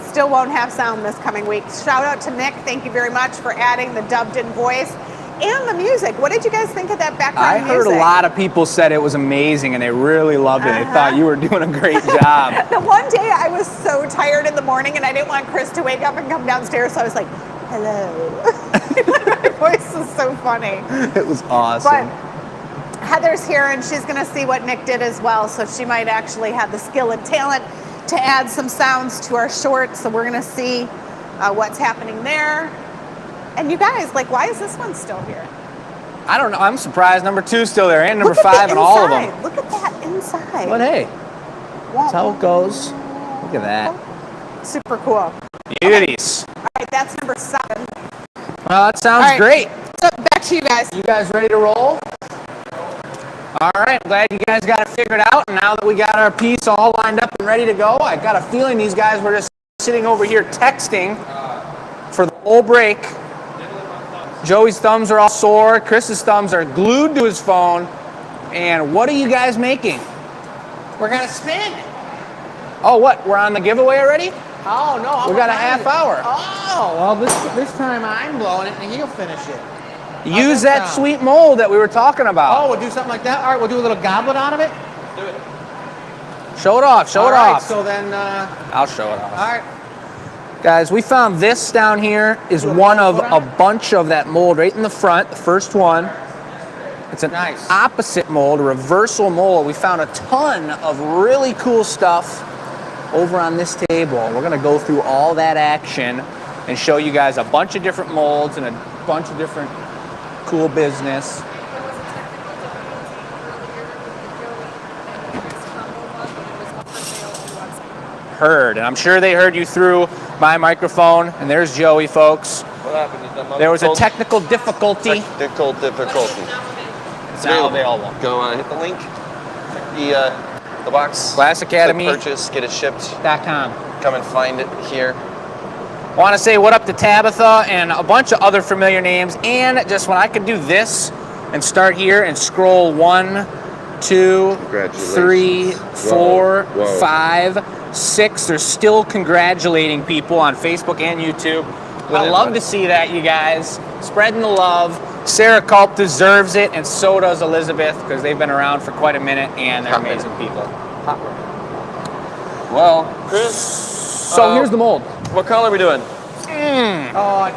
Still won't have sound this coming week. Shout out to Nick. Thank you very much for adding the dubbed-in voice and the music. What did you guys think of that background I music? heard a lot of people said it was amazing and they really loved it. They thought you were doing a great job. The one day I was so tired in the morning and I didn't want Chris to wake up and come downstairs, so I was like, hello. My voice is so funny. It was awesome. But Heather's here and she's going to see what Nick did as well, so she might actually have the skill and talent to add some sounds to our short, so we're going to see what's happening there. And you guys, like, why is this one still here? I don't know. I'm surprised number 2's still there and number Look at 5 the and all of them. inside. Look at that inside. But hey, that's how it goes. Look at that. Super cool. Beauties. All right, that's number 7. Well, that sounds All right. great. So back to you guys. You guys ready to roll? All right, glad you guys got it figured out. And now that we got our piece all lined up and ready to go, I got a feeling these guys were just sitting over here texting for the whole break. Joey's thumbs are all sore. Chris's thumbs are glued to his phone. And what are you guys making? We're gonna spin. Oh, what? We're on the giveaway already? Oh no! We got a half hour. Oh well, this time I'm blowing it and he'll finish it. Use that that sound? sweet mold that we were talking about. Oh, we'll do something like that. All right, we'll do a little goblet out of it. Show it off. Show All it right, off. So then, I'll show it off. all right. Guys, we found this down here is one of a bunch of that mold right in the front, the first one. It's an Nice. opposite mold, a reversal mold. We found a ton of really cool stuff over on this table. We're gonna go through all that action and show you guys a bunch of different molds and a bunch of different cool business. Heard, and I'm sure they heard you through my microphone. And there's Joey, folks. What happened? There was a technical difficulty. Technical difficulty. It's available. Go hit the link. The box. Glass Academy. Click purchase. Get it shipped. .com. Come and find it here. I want to say what up to Tabitha and a bunch of other familiar names. And just when I could do this and start here and scroll 1, 2, 3, 4, Whoa. 5, 6. They're still congratulating people on Facebook and YouTube. Would love to see that, you guys. Spreading the love. Sarah Culp deserves it, and so does Elizabeth, because they've been around for quite a minute, and they're amazing people. Well, Chris. So here's the mold. What color are we doing? Oh, I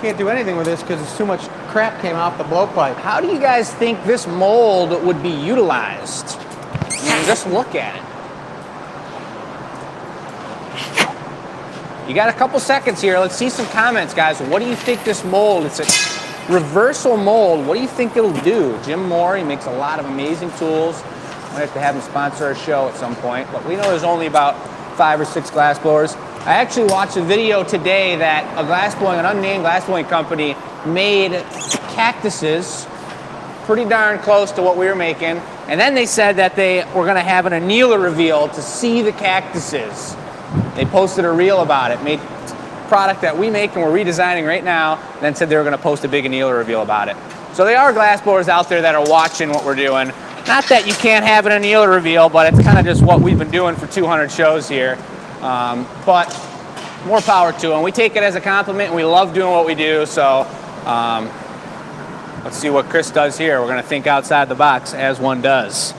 can't do anything with this because too much crap came off the blowpipe. How do you guys think this mold would be utilized? I mean, just look at it. You got a couple seconds here. Let's see some comments, guys. What do you think this mold, it's a reversal mold, what do you think it'll do? Jim Moore, he makes a lot of amazing tools. Might have to have him sponsor our show at some point, but we know there's only about 5 or 6 glass blowers. I actually watched a video today that an unnamed glassblowing company made cactuses pretty darn close to what we were making, And then they said that they were going to have an annealer reveal to see the cactuses. They posted a reel about it, made product that we make and we're redesigning right now, and then said they were going to post a big annealer reveal about it. So there are glassblowers out there that are watching what we're doing. Not that you can't have an annealer reveal, but it's kind of just what we've been doing for 200 shows here. But more power to them. We take it as a compliment, and we love doing what we do. So let's see what Chris does here. We're going to think outside the box, as one does.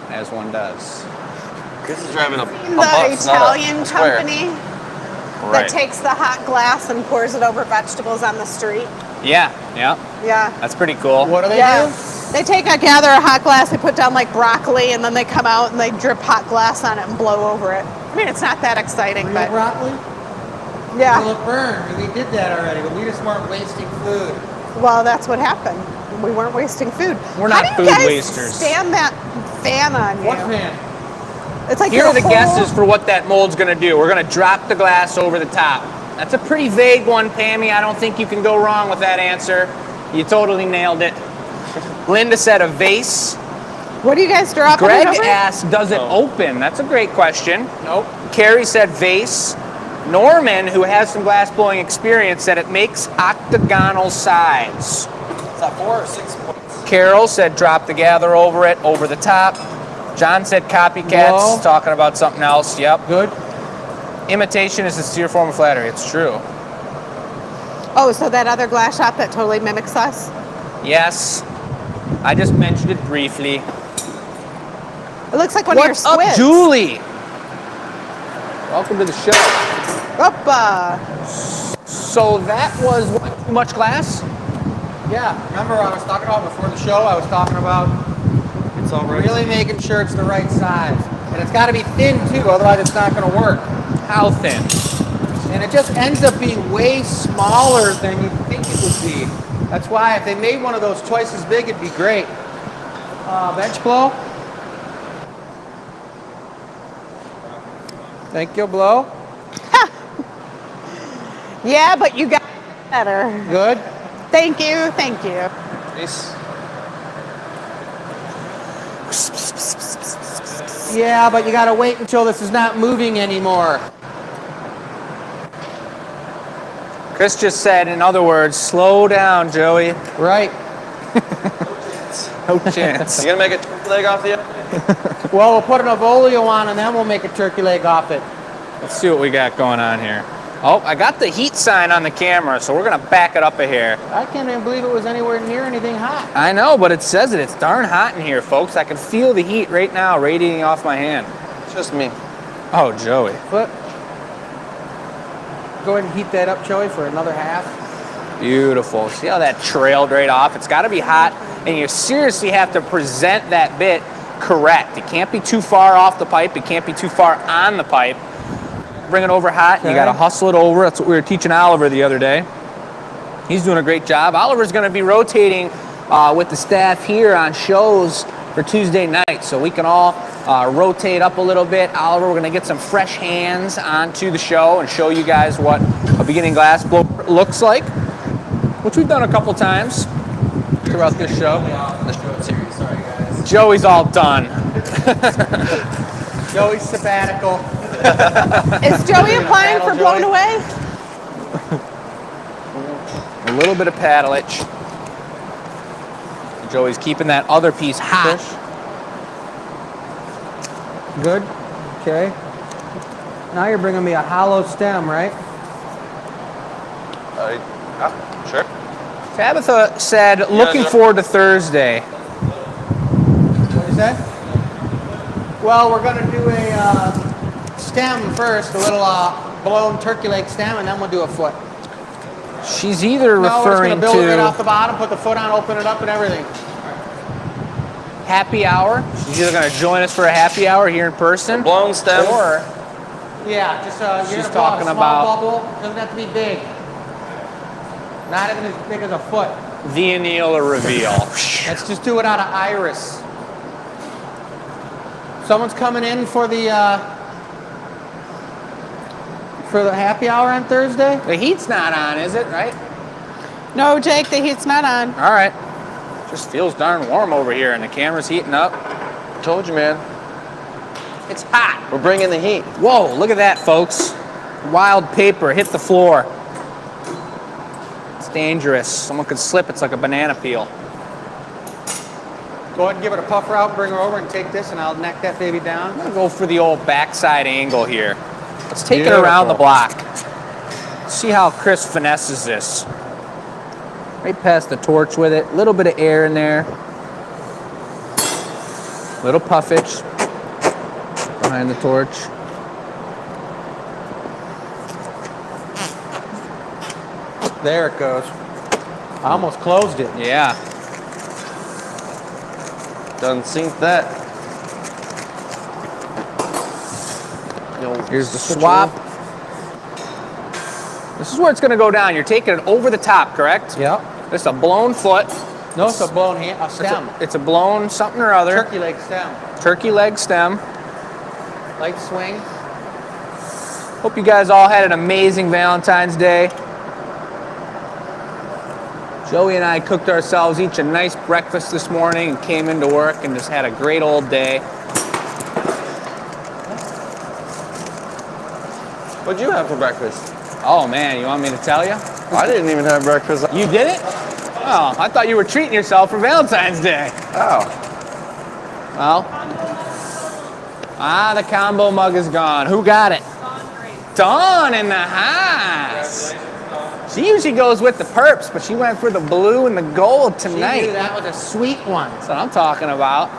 As one does. Chris is driving a The bus, not Italian a square. company Right. that takes the hot glass and pours it over vegetables on the street. Yeah, yeah. Yeah. That's pretty cool. What do they Yeah. do? They gather a hot glass, they put down like broccoli, and then they come out and they drip hot glass on it and blow over it. I mean, it's not that exciting, Real but broccoli? yeah. Will it burn? We did that already, but we just weren't wasting food. Well, that's what happened. We weren't wasting food. We're not How do food you guys wasters. stand that fan on you? What fan? It's like Here your are the whole- guesses for what that mold's going to do. We're going to drop the glass over the top. That's a pretty vague one, Pammy. I don't think you can go wrong with that answer. You totally nailed it. Linda said a vase. What do you guys drop Greg it over? asked, does it open? That's a great question. Nope. Carrie said vase. Norman, who has some glass blowing experience, said it makes octagonal sides. Is that 4 or 6 points? Carol said drop the gather over it, over the top. John said copycats, Whoa. talking about something else. Yep. Good. Imitation is a sincere form of flattery. It's true. Oh, so that other glass shop that totally mimics us? Yes. I just mentioned it briefly. It looks like one of your What's up, squids. Julie? Welcome to the show. Oppa. So that was what, too much glass? Yeah, remember I was talking about before the show, I was talking about It's all right. really making sure it's the right size. And it's got to be thin too, otherwise it's not going to work. How thin? And it just ends up being way smaller than you think it would be. That's why if they made one of those twice as big, it'd be great. Bench blow. Thank you, blow. Yeah, but you got better. Good. Thank you, thank you. Nice. Yeah, but you got to wait until this is not moving anymore. Chris just said, in other words, slow down, Joey. Right. No chance. You gonna make a turkey leg off the end? Well, we'll put an Avolio on and then we'll make a turkey leg off it. Let's see what we got going on here. Oh, I got the heat sign on the camera, so we're gonna back it up a hair. I can't even believe it was anywhere near anything hot. I know, but it says it. It's darn hot in here, folks. I can feel the heat right now radiating off my hand. It's just me. Oh, Joey. But go ahead and heat that up, Joey, for another half. Beautiful. See how that trailed right off? It's got to be hot, and you seriously have to present that bit correct. It can't be too far off the pipe. It can't be too far on the pipe. Bring it over hot. You Okay. got to hustle it over. That's what we were teaching Oliver the other day. He's doing a great job. Oliver's going to be rotating with the staff here on shows for Tuesday night, so we can all rotate up a little bit. Oliver, we're going to get some fresh hands onto the show and show you guys what a beginning glass blower looks like, which we've done a couple times throughout this show. The show series. Sorry, guys. Joey's all done. Joey's sabbatical. Is Joey applying for Blown Away? A little bit of paddleage. Joey's keeping that other piece hot. Good. Okay. Now you're bringing me a hollow stem, right? Yeah, sure. Tabitha said, looking forward to Thursday. What is that? Well, we're going to do a stem first, a little blown turkey leg stem, and then we'll do a foot. She's either No, we're just referring going to build it right off to the bottom, put the foot on, open it up, and everything. happy hour. She's either going to join us for a happy hour here in person, Blown stem. or Yeah, just you're She's going to blow a talking small about- bubble. Doesn't have to be big. Not even as big as a foot. the annealer reveal. Let's just do it out of iris. Someone's coming in for the happy hour on Thursday. The heat's not on, is it? Right? No, Jake, the heat's not on. All right. Just feels darn warm over here, and the camera's heating up. Told you, man. It's hot. We're bringing the heat. Whoa, look at that, folks. Wild paper hit the floor. It's dangerous. Someone could slip. It's like a banana peel. Go ahead and give it a puff route, bring her over and take this, and I'll neck that baby down. I'm gonna go for the old backside angle here. Let's take it Beautiful. around the block. See how Chris finesses this. Right past the torch with it. A little bit of air in there. Little puffage behind the torch. There it goes. I almost closed it. Yeah. Done sink that. Here's the swap. This is where it's going to go down. You're taking it over the top, correct? Yep. This is a blown foot. No, it's a blown a stem. It's a blown something or other. Turkey leg stem. Turkey leg stem. Light swing. Hope you guys all had an amazing Valentine's Day. Joey and I cooked ourselves each a nice breakfast this morning and came into work and just had a great old day. What'd you have for breakfast? Oh man, you want me to tell you? I didn't even have breakfast. You did it? Oh, I thought you were treating yourself for Valentine's Day. Oh. Well, the combo mug is gone. Who got it? Dawn in the house. She usually goes with the perps, but she went for the blue and the gold tonight. She knew that was a sweet one. That's what I'm talking about.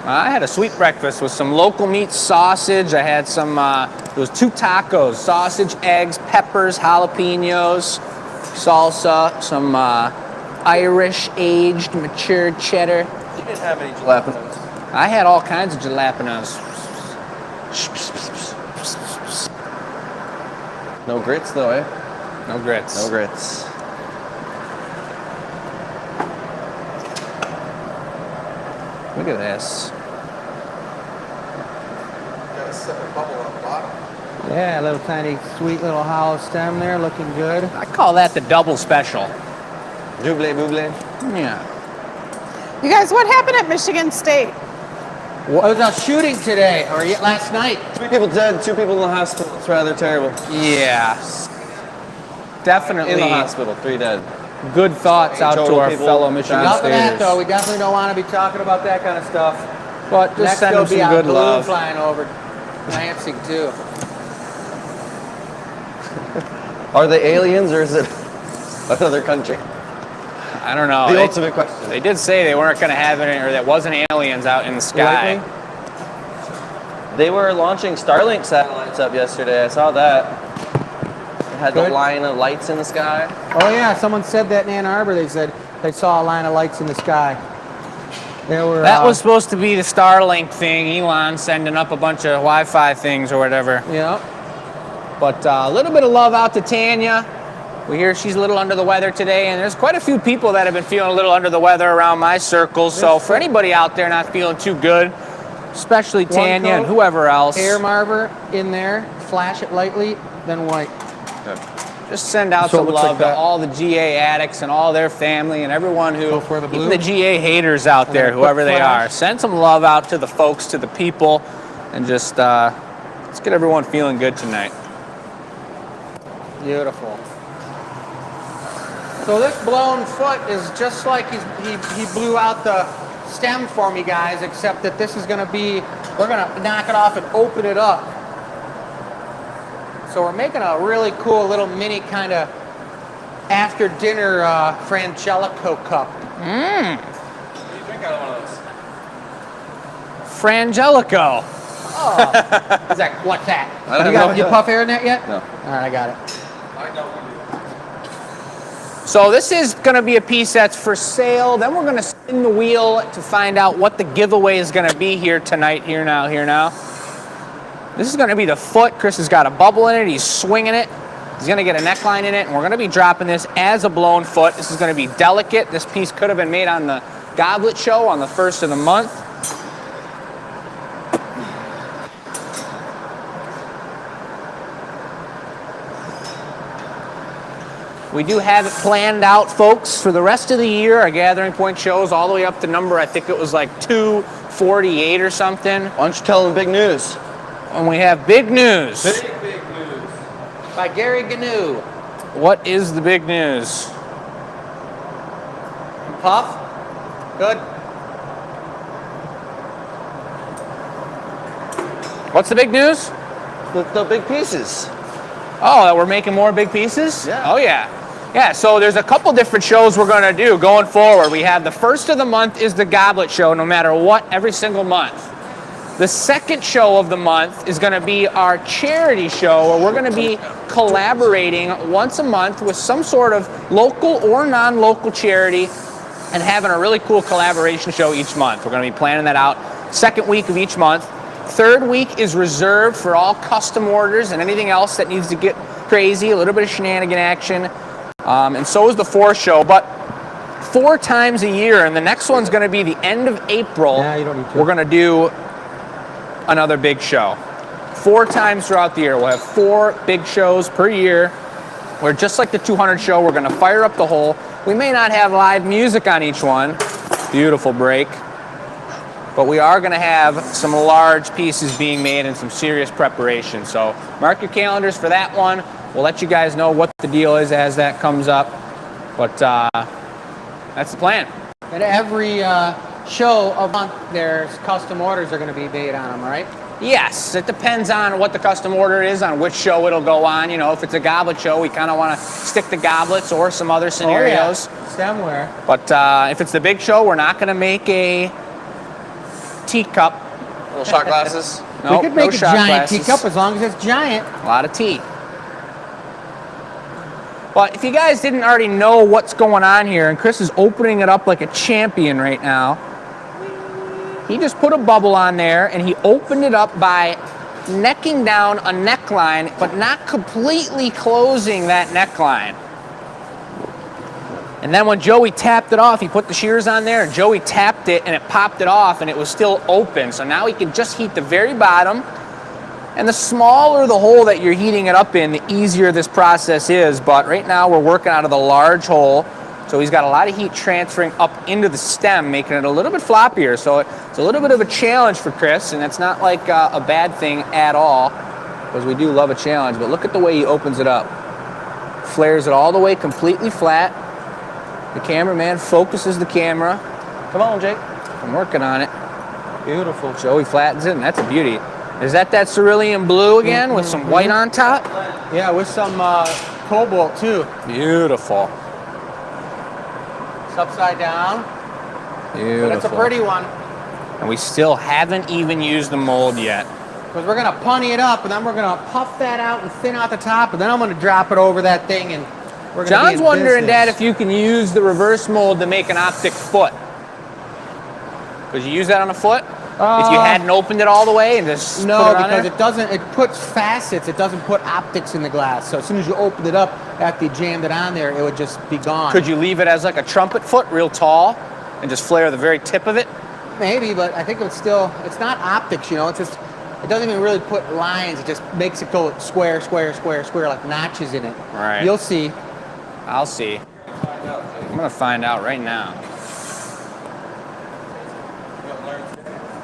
I had a sweet breakfast with some local meat sausage. I had some, it was 2 tacos, sausage, eggs, peppers, jalapenos, salsa, some Irish aged matured cheddar. You didn't have any jalapenos. I had all kinds of jalapenos. No grits though, eh? No grits. No grits. Look at this. Got a separate bubble on the bottom. Yeah, a little tiny, sweet little hollow stem there, looking good. I call that the double special. Double bouble. Yeah. You guys, what happened at Michigan State? It was a shooting today, or last night. 3 people dead, 2 people in the hospital. It's rather terrible. Yeah. Definitely. In the hospital, 3 dead. Good thoughts out to Total our people fellow Michigan died. Enough of that, Staters. though. We definitely don't want to be talking about that kind of stuff. But just Next, send there'll them be some a good balloon love. flying over Lansing, too. Are they aliens or is it another country? I don't know. The ultimate question. They did say they weren't going to have any, or that wasn't aliens out in the sky. Likely. They were launching Starlink satellites up yesterday. I saw that. They had the Good. line of lights in the sky. Oh, yeah, someone said that in Ann Arbor. They said they saw a line of lights in the sky. There were, That was supposed to be the Starlink thing, Elon sending up a bunch of Wi-Fi things or whatever. Yeah. But a little bit of love out to Tanya. We hear she's a little under the weather today, and there's quite a few people that have been feeling a little under the weather around my circles. So for anybody out there not feeling too good, especially Tanya and whoever else, Air Marver in there. Flash it lightly, then white. just send out So it some looks love like to that. all the GA addicts and all their family and everyone who, Go for the even blue. the GA haters out And there, then a quick whoever they flash. are. Send some love out to the folks, to the people, and just let's get everyone feeling good tonight. Beautiful. So this blown foot is just like he blew out the stem for me, guys, except that this is going to be, we're going to knock it off and open it up. So we're making a really cool little mini kind of after dinner Frangelico cup. Mmm, You drink out of one of those. Frangelico. Oh, is that, what's that? I don't you got know. you puff air in that yet? No. All right, I got it. I don't. So this is going to be a piece that's for sale. Then we're going to spin the wheel to find out what the giveaway is going to be here tonight. Here now. This is going to be the foot. Chris has got a bubble in it. He's swinging it. He's going to get a neckline in it, and we're going to be dropping this as a blown foot. This is going to be delicate. This piece could have been made on the Goblet Show on the 1st of the month. We do have it planned out, folks, for the rest of the year. Our Gathering Point shows all the way up to number, I think it was like 248 or something. Why don't you tell them big news? And we have big news. Big news. By Gary Gnu. What is the big news? Puff. Good. What's the big news? The big pieces. Oh, that we're making more big pieces? Yeah. Oh, yeah. Yeah, so there's a couple different shows we're going to do going forward. We have the first of the month is the Goblet Show, no matter what, every single month. The second show of the month is going to be our charity show, where we're going to be collaborating once a month with some sort of local or non-local charity and having a really cool collaboration show each month. We're going to be planning that out second week of each month. Third week is reserved for all custom orders and anything else that needs to get crazy, a little bit of shenanigan action. And so is the fourth show, but 4 times a year, and the next one's going to be the end of April. Yeah, you don't need to. We're going to do another big show. 4 times throughout the year. We'll have 4 big shows per year. We're just like the 200 show. We're going to fire up the whole. We may not have live music on each one. Beautiful break. But we are going to have some large pieces being made and some serious preparation. So mark your calendars for that one. We'll let you guys know what the deal is as that comes up. But that's the plan. At every show of month, there's custom orders are going to be made on them, right? Yes, it depends on what the custom order is, on which show it'll go on. You know, if it's a goblet show, we kind of want to stick to goblets or some other scenarios. Oh, yeah. Stemware. But if it's the big show, we're not going to make a teacup. Little shot glasses. Nope, We could make no a shot giant glasses. teacup as long as it's giant. A lot of tea. But if you guys didn't already know what's going on here, and Chris is opening it up like a champion right now, he just put a bubble on there and he opened it up by necking down a neckline, but not completely closing that neckline. And then when Joey tapped it off, he put the shears on there and Joey tapped it and it popped it off and it was still open. So now he can just heat the very bottom. And the smaller the hole that you're heating it up in, the easier this process is. But right now we're working out of the large hole. So he's got a lot of heat transferring up into the stem, making it a little bit floppier. So it's a little bit of a challenge for Chris, and it's not like a bad thing at all, because we do love a challenge. But look at the way he opens it up. Flares it all the way completely flat. The cameraman focuses the camera. Come on, Jake. I'm working on it. Beautiful. Joey flattens it, and that's a beauty. Is that cerulean blue again with some white on top? Yeah, with some cobalt too. Beautiful. It's upside down. Beautiful. But it's a pretty one. And we still haven't even used the mold yet. Because we're going to punny it up, and then we're going to puff that out and thin out the top, and then I'm going to drop it over that thing, and we're going to John's wondering, Dad, if you can use the reverse mold to make an optic foot. Could you use that on a foot? If you hadn't opened it all the way and just No, put it on because there? it doesn't, it puts facets, it doesn't put optics in the glass. So as soon as you opened it up, after you jammed it on there, it would just be gone. Could you leave it as like a trumpet foot, real tall, and just flare the very tip of it? Maybe, but I think it's still, it's not optics, you know, it's just, it doesn't even really put lines, it just makes it go square, square, square, square, like notches in it. Right. You'll see. I'll see. I'm gonna find out right now.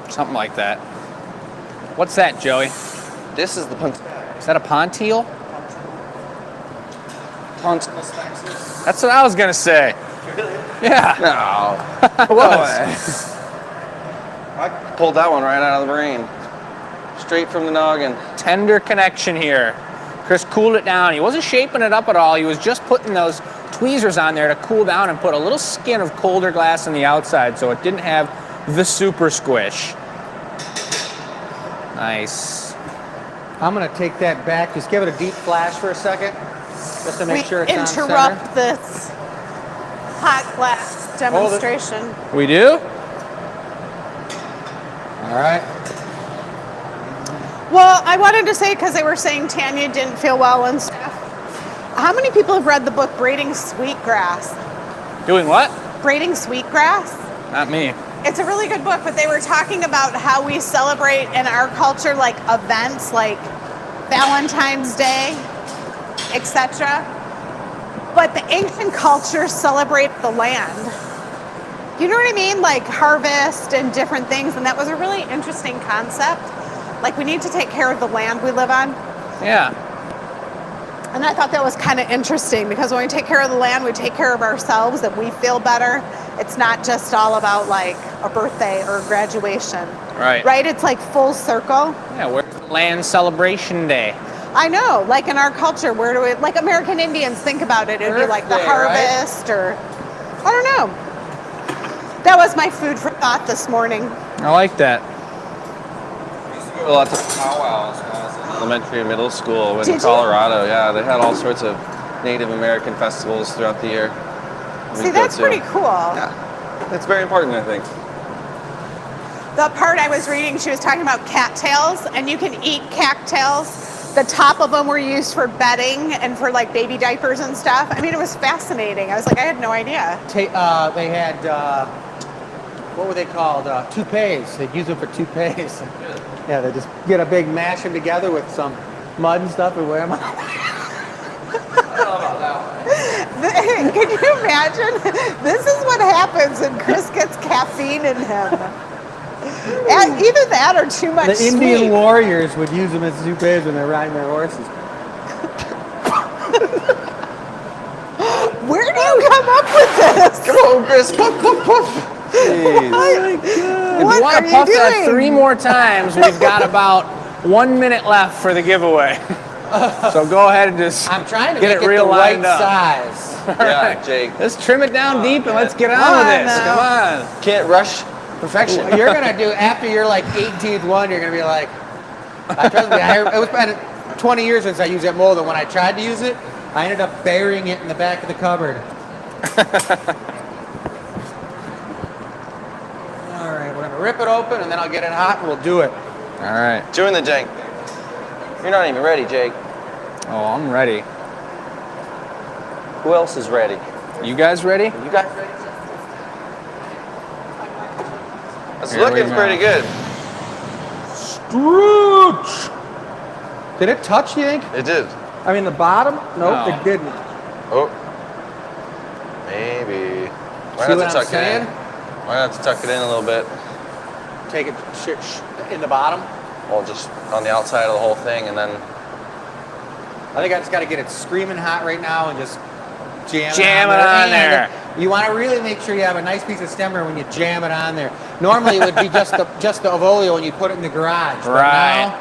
Something like that. What's that, Joey? This is the punt. Is that a ponteal? That's what I was gonna say. Yeah. No. It was. I pulled that one right out of the brain. Straight from the noggin. Tender connection here. Chris cooled it down. He wasn't shaping it up at all. He was just putting those tweezers on there to cool down and put a little skin of colder glass on the outside so it didn't have the super squish. Nice. I'm going to take that back, just give it a deep flash for a second, just to make sure it's on center. Interrupt this hot glass demonstration. We do? All right. Well, I wanted to say, because they were saying Tanya didn't feel well and stuff. How many people have read the book Braiding Sweetgrass? Doing what? Braiding Sweetgrass? Not me. It's a really good book, but they were talking about how we celebrate in our culture, like events like Valentine's Day, etc. but the ancient cultures celebrate the land. You know what I mean? Like harvest and different things. And that was a really interesting concept. Like we need to take care of the land we live on. Yeah. And I thought that was kind of interesting because when we take care of the land, we take care of ourselves and we feel better. It's not just all about like a birthday or a graduation. Right. Right? It's like full circle. Yeah, where's the land celebration day? I know, like in our culture, where do we, like American Indians, think about it. It'd be like the Birthday, harvest or, I don't know. That was my food for thought this morning. I like that. We used to go to lots of powwows when I was in elementary and middle school in Did you? Colorado. Yeah, they had all sorts of Native American festivals throughout the year. See, that's pretty cool. Yeah, that's very important, I think. The part I was reading, she was talking about cattails, and you can eat cattails. The top of them were used for bedding and for like baby diapers and stuff. I mean, it was fascinating. I was like, I had no idea. They had, what were they called? Toupees. They'd use them for toupees. Yeah, they just get a big, mash them together with some mud and stuff and wear them. Can you imagine? This is what happens when Chris gets caffeine in him. And either that or too much The Indian sweet. warriors would use them as toupees when they're riding their horses. Where do you come up with this? Come on, Chris, puff, puff, puff. Jeez. If you What want are to you puff that doing? 3 more times, we've got about 1 minute left for the giveaway. So go ahead and just I'm trying to get make it it real the right lined up. size. Yeah, Jake. Let's trim it down deep and let's get on Come with on this. now. Come on. Can't rush perfection. You're gonna do after you're like 18th one. You're gonna be like, trust me. It was been 20 years since I used that mold, and when I tried to use it, I ended up burying it in the back of the cupboard. All right, we're gonna rip it open, and then I'll get it hot, and we'll do it. All right. Doing the jank. You're not even ready, Jake. Oh, I'm ready. Who else is ready? You guys ready? You guys ready? It's Here we looking go. pretty good. Scrooge! Did it touch, you think? It did. I mean, the bottom? Nope, No. it didn't. Oh. Maybe. Why See not what to I'm tuck it saying? in? Why not to tuck it in a little bit? Take it in the bottom. Well, just on the outside of the whole thing, and then I think I just got to get it screaming hot right now and just jam Jam it on And there. You want to really make sure you have a nice piece of stemmer when you jam it on there. Normally it would be just the Evolio when you put it in the garage. But Right. now,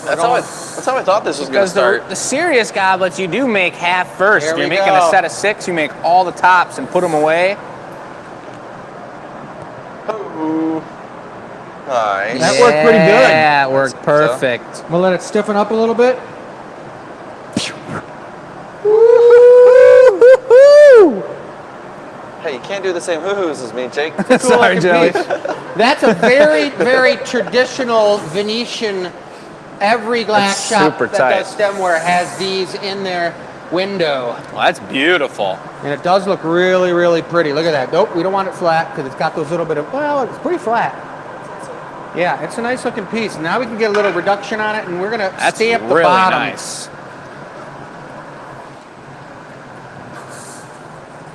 that's how I thought this was going to Because start. the serious goblets, you do make half first. Here You're we making go. a set of 6, you make all the tops and put them away. Ooh. Nice. That worked pretty good. Yeah, it worked So? perfect. we'll let it stiffen up a little bit. Hey, you can't do the same hoo-hoos as me, Jake. Sorry, Joey. That's a very, very traditional Venetian. Every glass That's shop super that tight. does stemware has these in their window. Well, that's beautiful. And it does look really, really pretty. Look at that. Nope, we don't want it flat because it's got those little bit of, well, it's pretty flat. Yeah, it's a nice looking piece. Now we can get a little reduction on it, and we're going to That's stamp the really bottom. nice.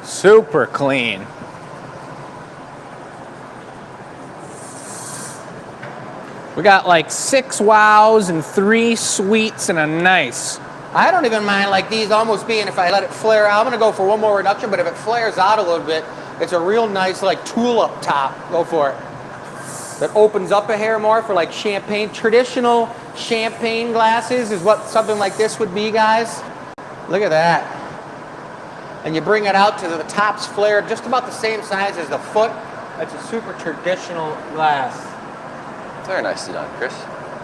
Super clean. We got like 6 wows and 3 sweets and a nice. I don't even mind like these almost being, if I let it flare out, I'm going to go for one more reduction, but if it flares out a little bit, it's a real nice like tulip top. Go for it. That opens up a hair more for like champagne. Traditional champagne glasses is what something like this would be, guys. Look at that. And you bring it out to the top's flare, just about the same size as the foot. That's a super traditional glass. Very nicely done, Chris.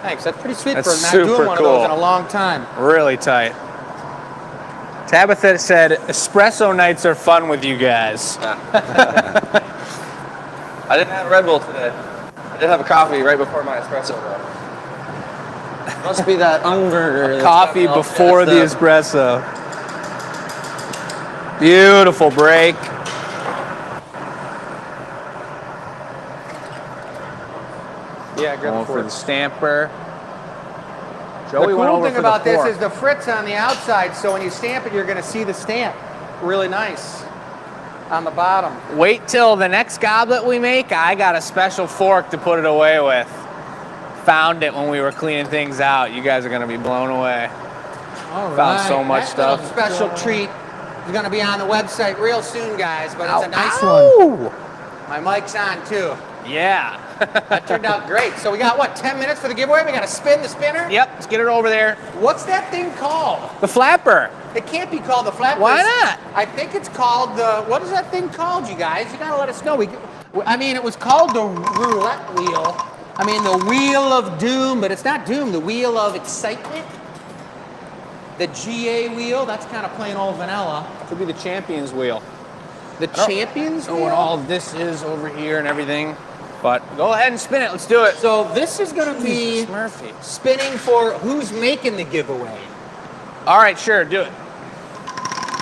Thanks, that's pretty sweet That's for not super doing one of cool. those in a long time. Really tight. Tabitha said, espresso nights are fun with you guys. I didn't have a Red Bull today. I did have a coffee right before my espresso, though. Must be that unburger. that's Coffee coming up before the fast up. espresso. Beautiful break. Yeah, grab Going the for fork. the stamper. The Joey went cool over thing for about the this fork. is the fritz on the outside, so when you stamp it, you're going to see the stamp. really nice on the bottom. Wait till the next goblet we make. I got a special fork to put it away with. Found it when we were cleaning things out. You guys are gonna be blown away. All right. Found so much That stuff. little special treat is going to be on the website real soon, guys, but it's a nice one. Ow. My mic's on, too. Yeah. That turned out great. So we got, what, 10 minutes for the giveaway? We got to spin the spinner? Yep, let's get it over there. What's that thing called? The flapper. It can't be called the flap. Why not? I think it's called the, what is that thing called, you guys? You got to let us know. I mean, it was called the roulette wheel. I mean, the wheel of doom, but it's not doom. The wheel of excitement. The GA wheel, that's kind of plain old vanilla. Could be the champion's wheel. The champions know wheel? what all of this is over here and everything. But go ahead and spin it. Let's do it. So this is going to be Murphy. spinning for who's making the giveaway. All right, sure, do it.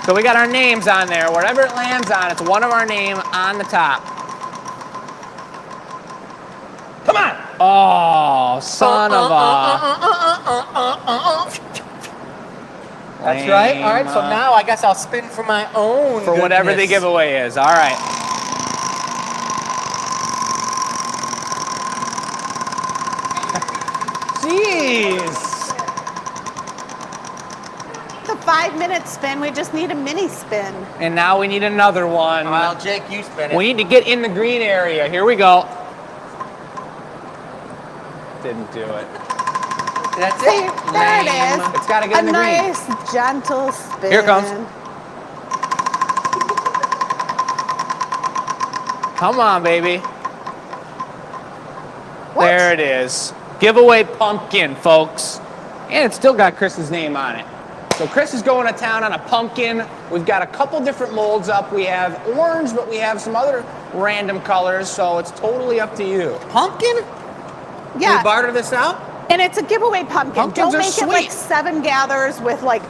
So we got our names on there. Whatever it lands on, it's one of our name on the top. Come on. Oh, son of a. That's right. All right, so now I guess I'll spin for my own For whatever the goodness. giveaway is. All right. Jeez. The 5-minute spin, we just need a mini spin. And now we need another one. Well, Jake, you spin it. We need to get in the green area. Here we go. Didn't do it. That's See, it. there it Lame. is. It's got to get A in the green. nice, gentle spin. Here it comes. Come on, baby. What? There it is. Giveaway pumpkin, folks. And it's still got Chris's name on it. So Chris is going to town on a pumpkin. We've got a couple different molds up. We have orange, but we have some other random colors, so it's totally up to you. Pumpkin? Can Yeah, we barter this out? and it's a giveaway pumpkin. Pumpkins Don't are make it like sweet. 7 gathers with like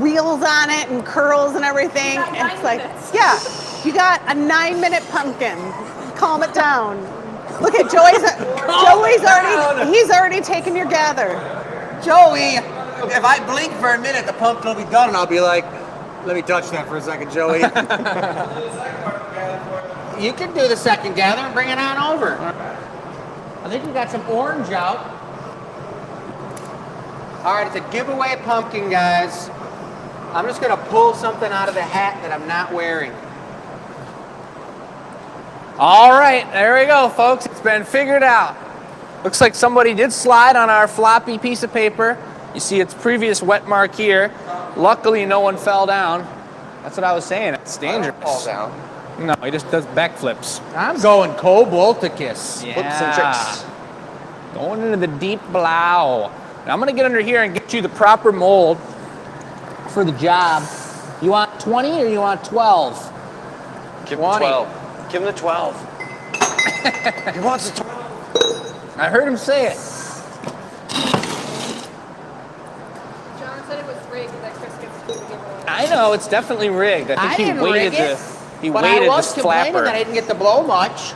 wheels on it and curls and everything. got 9 It's like, minutes. yeah, you got a 9-minute pumpkin. Calm it down. Look at Joey's already, he's already taken your gather. Joey, if I blink for a minute, the pumpkin will be done, and I'll be like, let me touch that for a second, Joey. You can do the second gather and bring it on over. I think we got some orange out. All right, it's a giveaway pumpkin, guys. I'm just gonna pull something out of the hat that I'm not wearing. All right, there we go, folks. It's been figured out. Looks like somebody did slide on our floppy piece of paper. You see its previous wet mark here. Luckily, no one fell down. That's what I was saying. It's dangerous. Fall down. No, he just does backflips. I'm going Cobolticus. Flips and tricks. Going into the deep blau. Now I'm gonna get under here and get you the proper mold for the job. You want 20 or you want 12? Give him 20. 12. Give him the 12. He wants the 12. I heard him say it. John said it was rigged that Chris gets to do the giveaway. I know it's definitely rigged. I think I didn't he waited rig it, he but waited I was this complaining flapper. that I didn't get to blow much.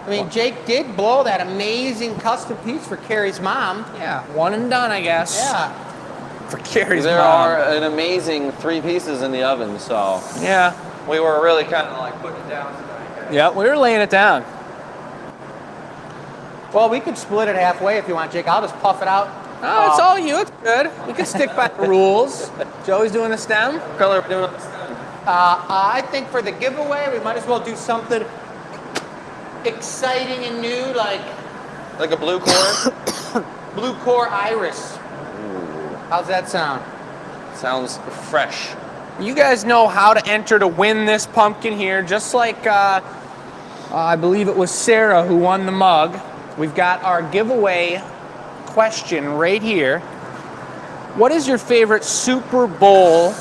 I mean, Jake did blow that amazing custom piece for Carrie's mom. Yeah, one and done, I guess. Yeah. For Carrie's There mom. are an amazing 3 pieces in the oven, so Yeah. we were really kind of like putting it down tonight. Yeah, we were laying it down. Well, we could split it halfway if you want, Jake. I'll just puff it out. Oh, it's all you. It's good. We can stick by the rules. Joey's doing the stem. What color are we doing? I think for the giveaway, we might as well do something exciting and new, like Like a blue core? Blue Core Iris. How's that sound? Sounds fresh. You guys know how to enter to win this pumpkin here, just like I believe it was Sarah who won the mug. We've got our giveaway question right here. What is your favorite Super Bowl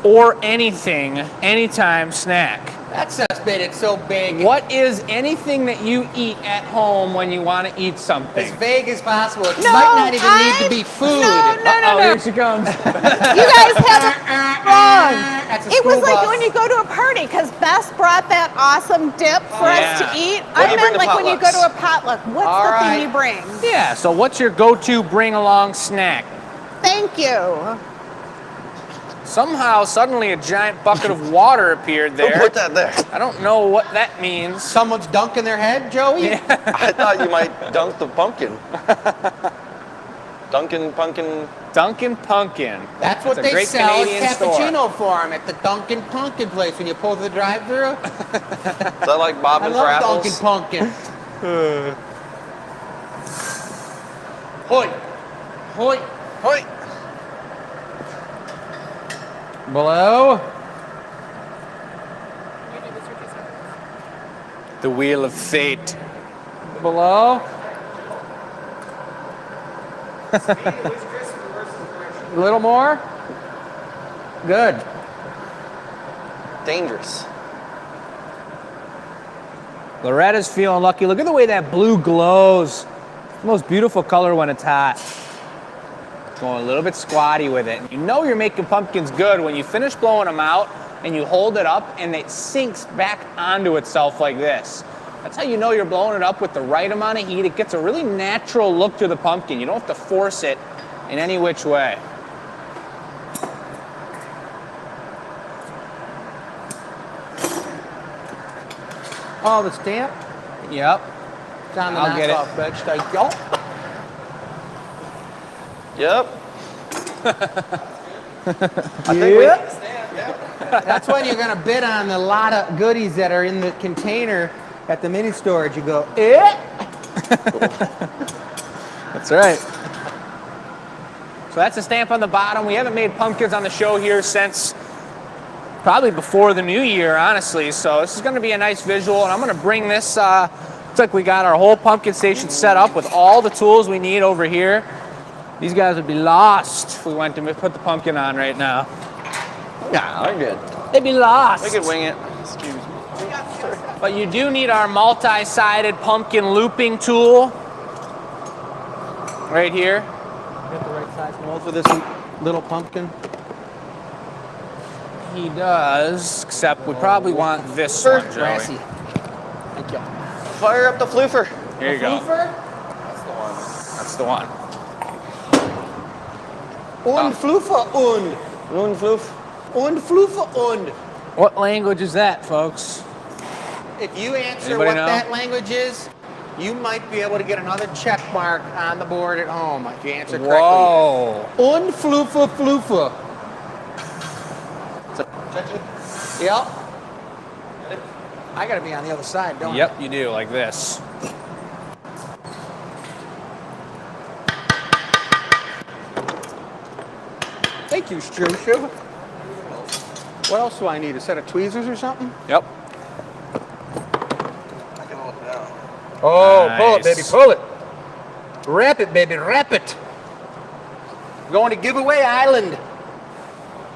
or anything, anytime snack? That's just made it so big. What is anything that you eat at home when you want to eat something? As vague as possible. It No, might not even need to be food. No, Oh, here she comes. You guys have it wrong. That's a It was school like bus. when you go to a party, because Bess brought that awesome dip for us to Yeah. eat. What do I you bring meant to like when you go potlucks? to a potluck. What's All the right. thing you bring? Yeah, so what's your go-to bring-along snack? Thank you. Somehow, suddenly a giant bucket of water appeared Who there. put that there? I don't know what that means. Someone's dunking their head, Joey? I thought you might dunk the pumpkin. Dunkin' pumpkin. Dunkin' Pumpkin. That's what a they great sell at Canadian store. cappuccino for 'em at the Dunkin' Pumpkin place when you pull the drive-thru. Is that like Bob I and love Raffles? Dunkin' Pumpkin. Hoi. Hoi. Hoi. Below. You do this for 2 seconds. The Wheel of Fate. Below. A little more. Good. Dangerous. Loretta's feeling lucky. Look at the way that blue glows. It's the most beautiful color when it's hot. Going a little bit squatty with it. You know you're making pumpkins good when you finish blowing them out and you hold it up and it sinks back onto itself like this. That's how you know you're blowing it up with the right amount of heat. It gets a really natural look to the pumpkin. You don't have to force it in any which way. Oh, the stamp? Yep. It's on the I'll get it. knockoff bench. Thank you. Yep. I think That's when you're gonna bid on the lot of goodies that are in the container at the mini storage. You go, eh? That's right. So that's a stamp on the bottom. We haven't made pumpkins on the show here since probably before the new year, honestly. So this is going to be a nice visual, and I'm going to bring this. Looks like we got our whole pumpkin station set up with all the tools we need over here. These guys would be lost if we went to put the pumpkin on right now. Yeah, I'm good. They'd be lost. We could wing it. Excuse me. But you do need our multi-sided pumpkin looping tool right here. Got the right size mold for this little pumpkin. He does, except we probably want this one, Joey. Grassy. Thank you. Fire up the floofer. Here you go. Floofer? That's the one. Und Floofer und. Moon floof. Und Floofer und. What language is that, folks? If you answer Anybody what know? that language is, you might be able to get another check mark on the board at home if you answer correctly. Whoa. Und Floofer Floofer. Yep. I gotta be on the other side, don't I? Yep, you do, like this. Thank you, Shoo. What else do I need? A set of tweezers or something? Yep. I can hold it down. Oh, pull it, Nice. baby, pull it. Wrap it, baby, wrap it. Going to Giveaway Island.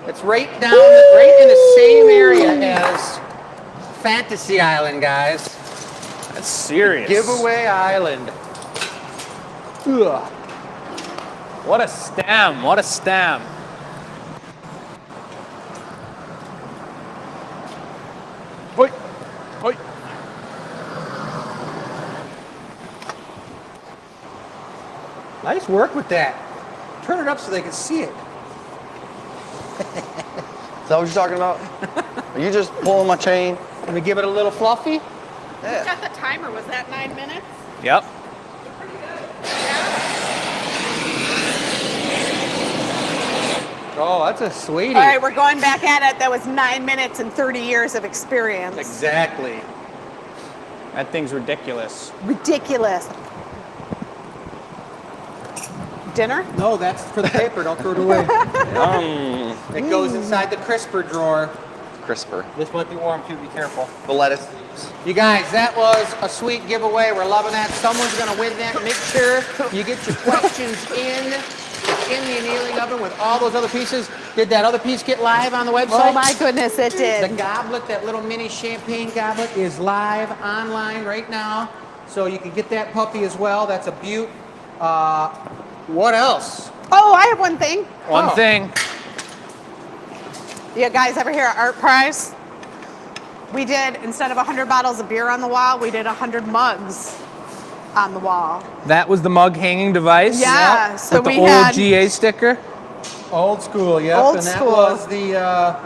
It's right down, right in the same area as Fantasy Island, guys. That's serious. Giveaway Island. Ugh. What a stem. What a stem. Hoi, hoi. Nice work with that. Turn it up so they can see it. Is that what you're talking about? Are you just pulling my chain? Let me give it a little fluffy. Yeah. Got the timer. Was that 9 minutes? Yep. Oh, that's a sweetie. All right, we're going back at it. That was 9 minutes and 30 years of experience. Exactly. That thing's ridiculous. Ridiculous. Dinner? No, that's for the paper. Don't throw it away. It goes inside the crisper drawer. Crisper. This might be warm too. Be careful. The lettuce. You guys, that was a sweet giveaway. We're loving that. Someone's going to win that. Make sure you get your questions in the annealing oven with all those other pieces. Did that other piece get live on the website? Oh my goodness, it The did. goblet, that little mini champagne goblet, is live online right now. So you can get that puppy as well. That's a beaut. What else? Oh, I have one thing. One Oh. thing. You guys ever hear of Art Prize? We did, instead of 100 bottles of beer on the wall, we did 100 mugs on the wall. That was the mug hanging device. Yeah, so with the we old had- GA sticker. Old school, yep. Old and that school. was the,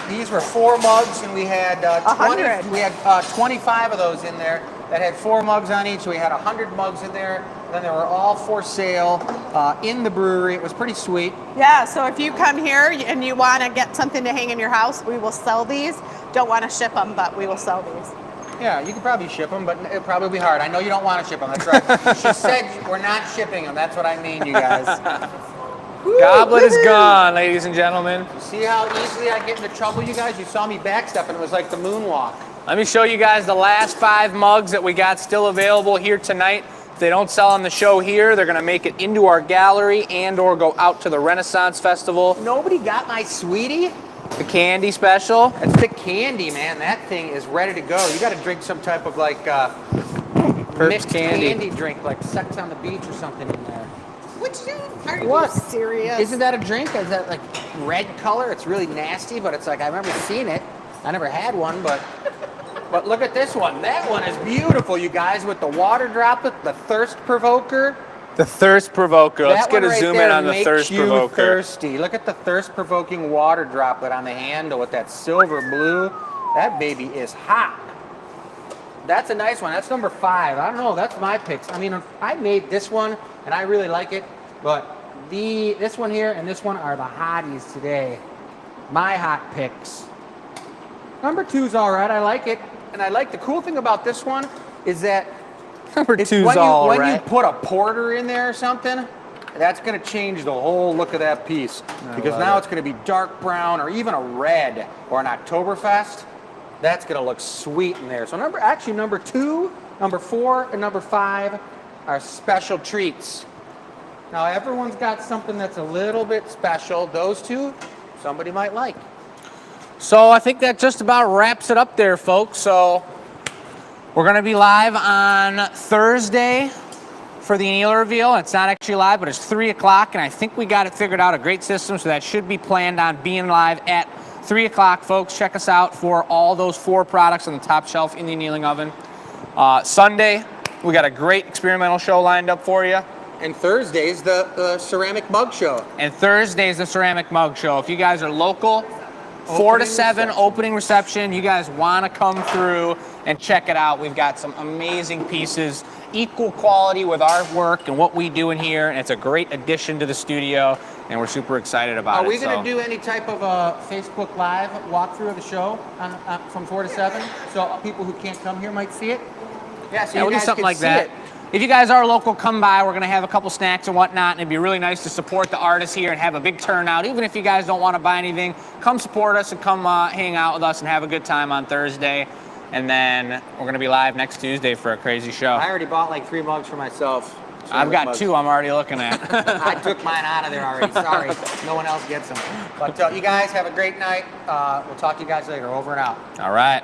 these were 4 mugs, and we had 100. we had 25 of those in there that had 4 mugs on each. So we had 100 mugs in there. Then they were all for sale in the brewery. It was pretty sweet. Yeah, so if you come here and you want to get something to hang in your house, we will sell these. Don't want to ship them, but we will sell these. Yeah, you could probably ship them, but it'd probably be hard. I know you don't want to ship them. That's right. She said we're not shipping them. That's what I mean, you guys. Goblet is gone, ladies and gentlemen. See how easily I get into trouble, you guys? You saw me backstep, and it was like the moonwalk. Let me show you guys the last 5 mugs that we got still available here tonight. If they don't sell on the show here, they're going to make it into our gallery and or go out to the Renaissance Festival. Nobody got my sweetie? The candy special. It's the candy, man. That thing is ready to go. You got to drink some type of like mixed candy drink, like Sex on the Beach or something in there. Are you What? serious? Isn't that a drink? Is that like red color? It's really nasty, but it's like I remember seeing it. I never had one, but look at this one. That one is beautiful, you guys, with the water droplet, the thirst provoker. The thirst provoker. Let's That get one a right zoom there in on the makes thirst you provoker. Thirsty. Look at the thirst provoking water droplet on the handle with that silver blue. That baby is hot. That's a nice one. That's number 5. I don't know. That's my picks. I mean, I made this one, and I really like it. But this one here and this one are the hotties today. My hot picks. Number 2's all right. I like it. And I like the cool thing about this one is that Number it's 2's when all when right. you put a porter in there or something, that's going to change the whole look of that piece. Because now it's going to be dark brown or even a red or an Oktoberfest. That's going to look sweet in there. So number 2, number 4, and number 5 are special treats. Now everyone's got something that's a little bit special. Those 2, somebody might like. So I think that just about wraps it up there, folks. So we're going to be live on Thursday for the annealer reveal. It's not actually live, but it's 3 o'clock, and I think we got it figured out, a great system, so that should be planned on being live at 3 o'clock, folks. Check us out for all those 4 products on the top shelf in the annealing oven. Sunday, we got a great experimental show lined up for you. And Thursday's the ceramic mug show. And Thursday's the ceramic mug show. If you guys are local, 4 to 7 opening reception. You guys want to come through and check it out. We've got some amazing pieces, equal quality with our work and what we do in here, and it's a great addition to the studio, and we're super excited about it. Are we going to do any type of Facebook Live walkthrough of the show from 4 to 7 so people who can't come here might see it? Yeah, so Yeah, we'll do something like that. If you guys are local, come by. We're going to have a couple snacks and whatnot, and it'd be really nice to support the artists here and have a big turnout. Even if you guys don't want to buy anything, come support us and come hang out with us and have a good time on Thursday. And then we're going to be live next Tuesday for a crazy show. I already bought like 3 mugs for myself. I've got 2 I'm already looking at. I took mine out of there already. Sorry. No one else gets them. But you guys have a great night. We'll talk to you guys later. Over and out. All right.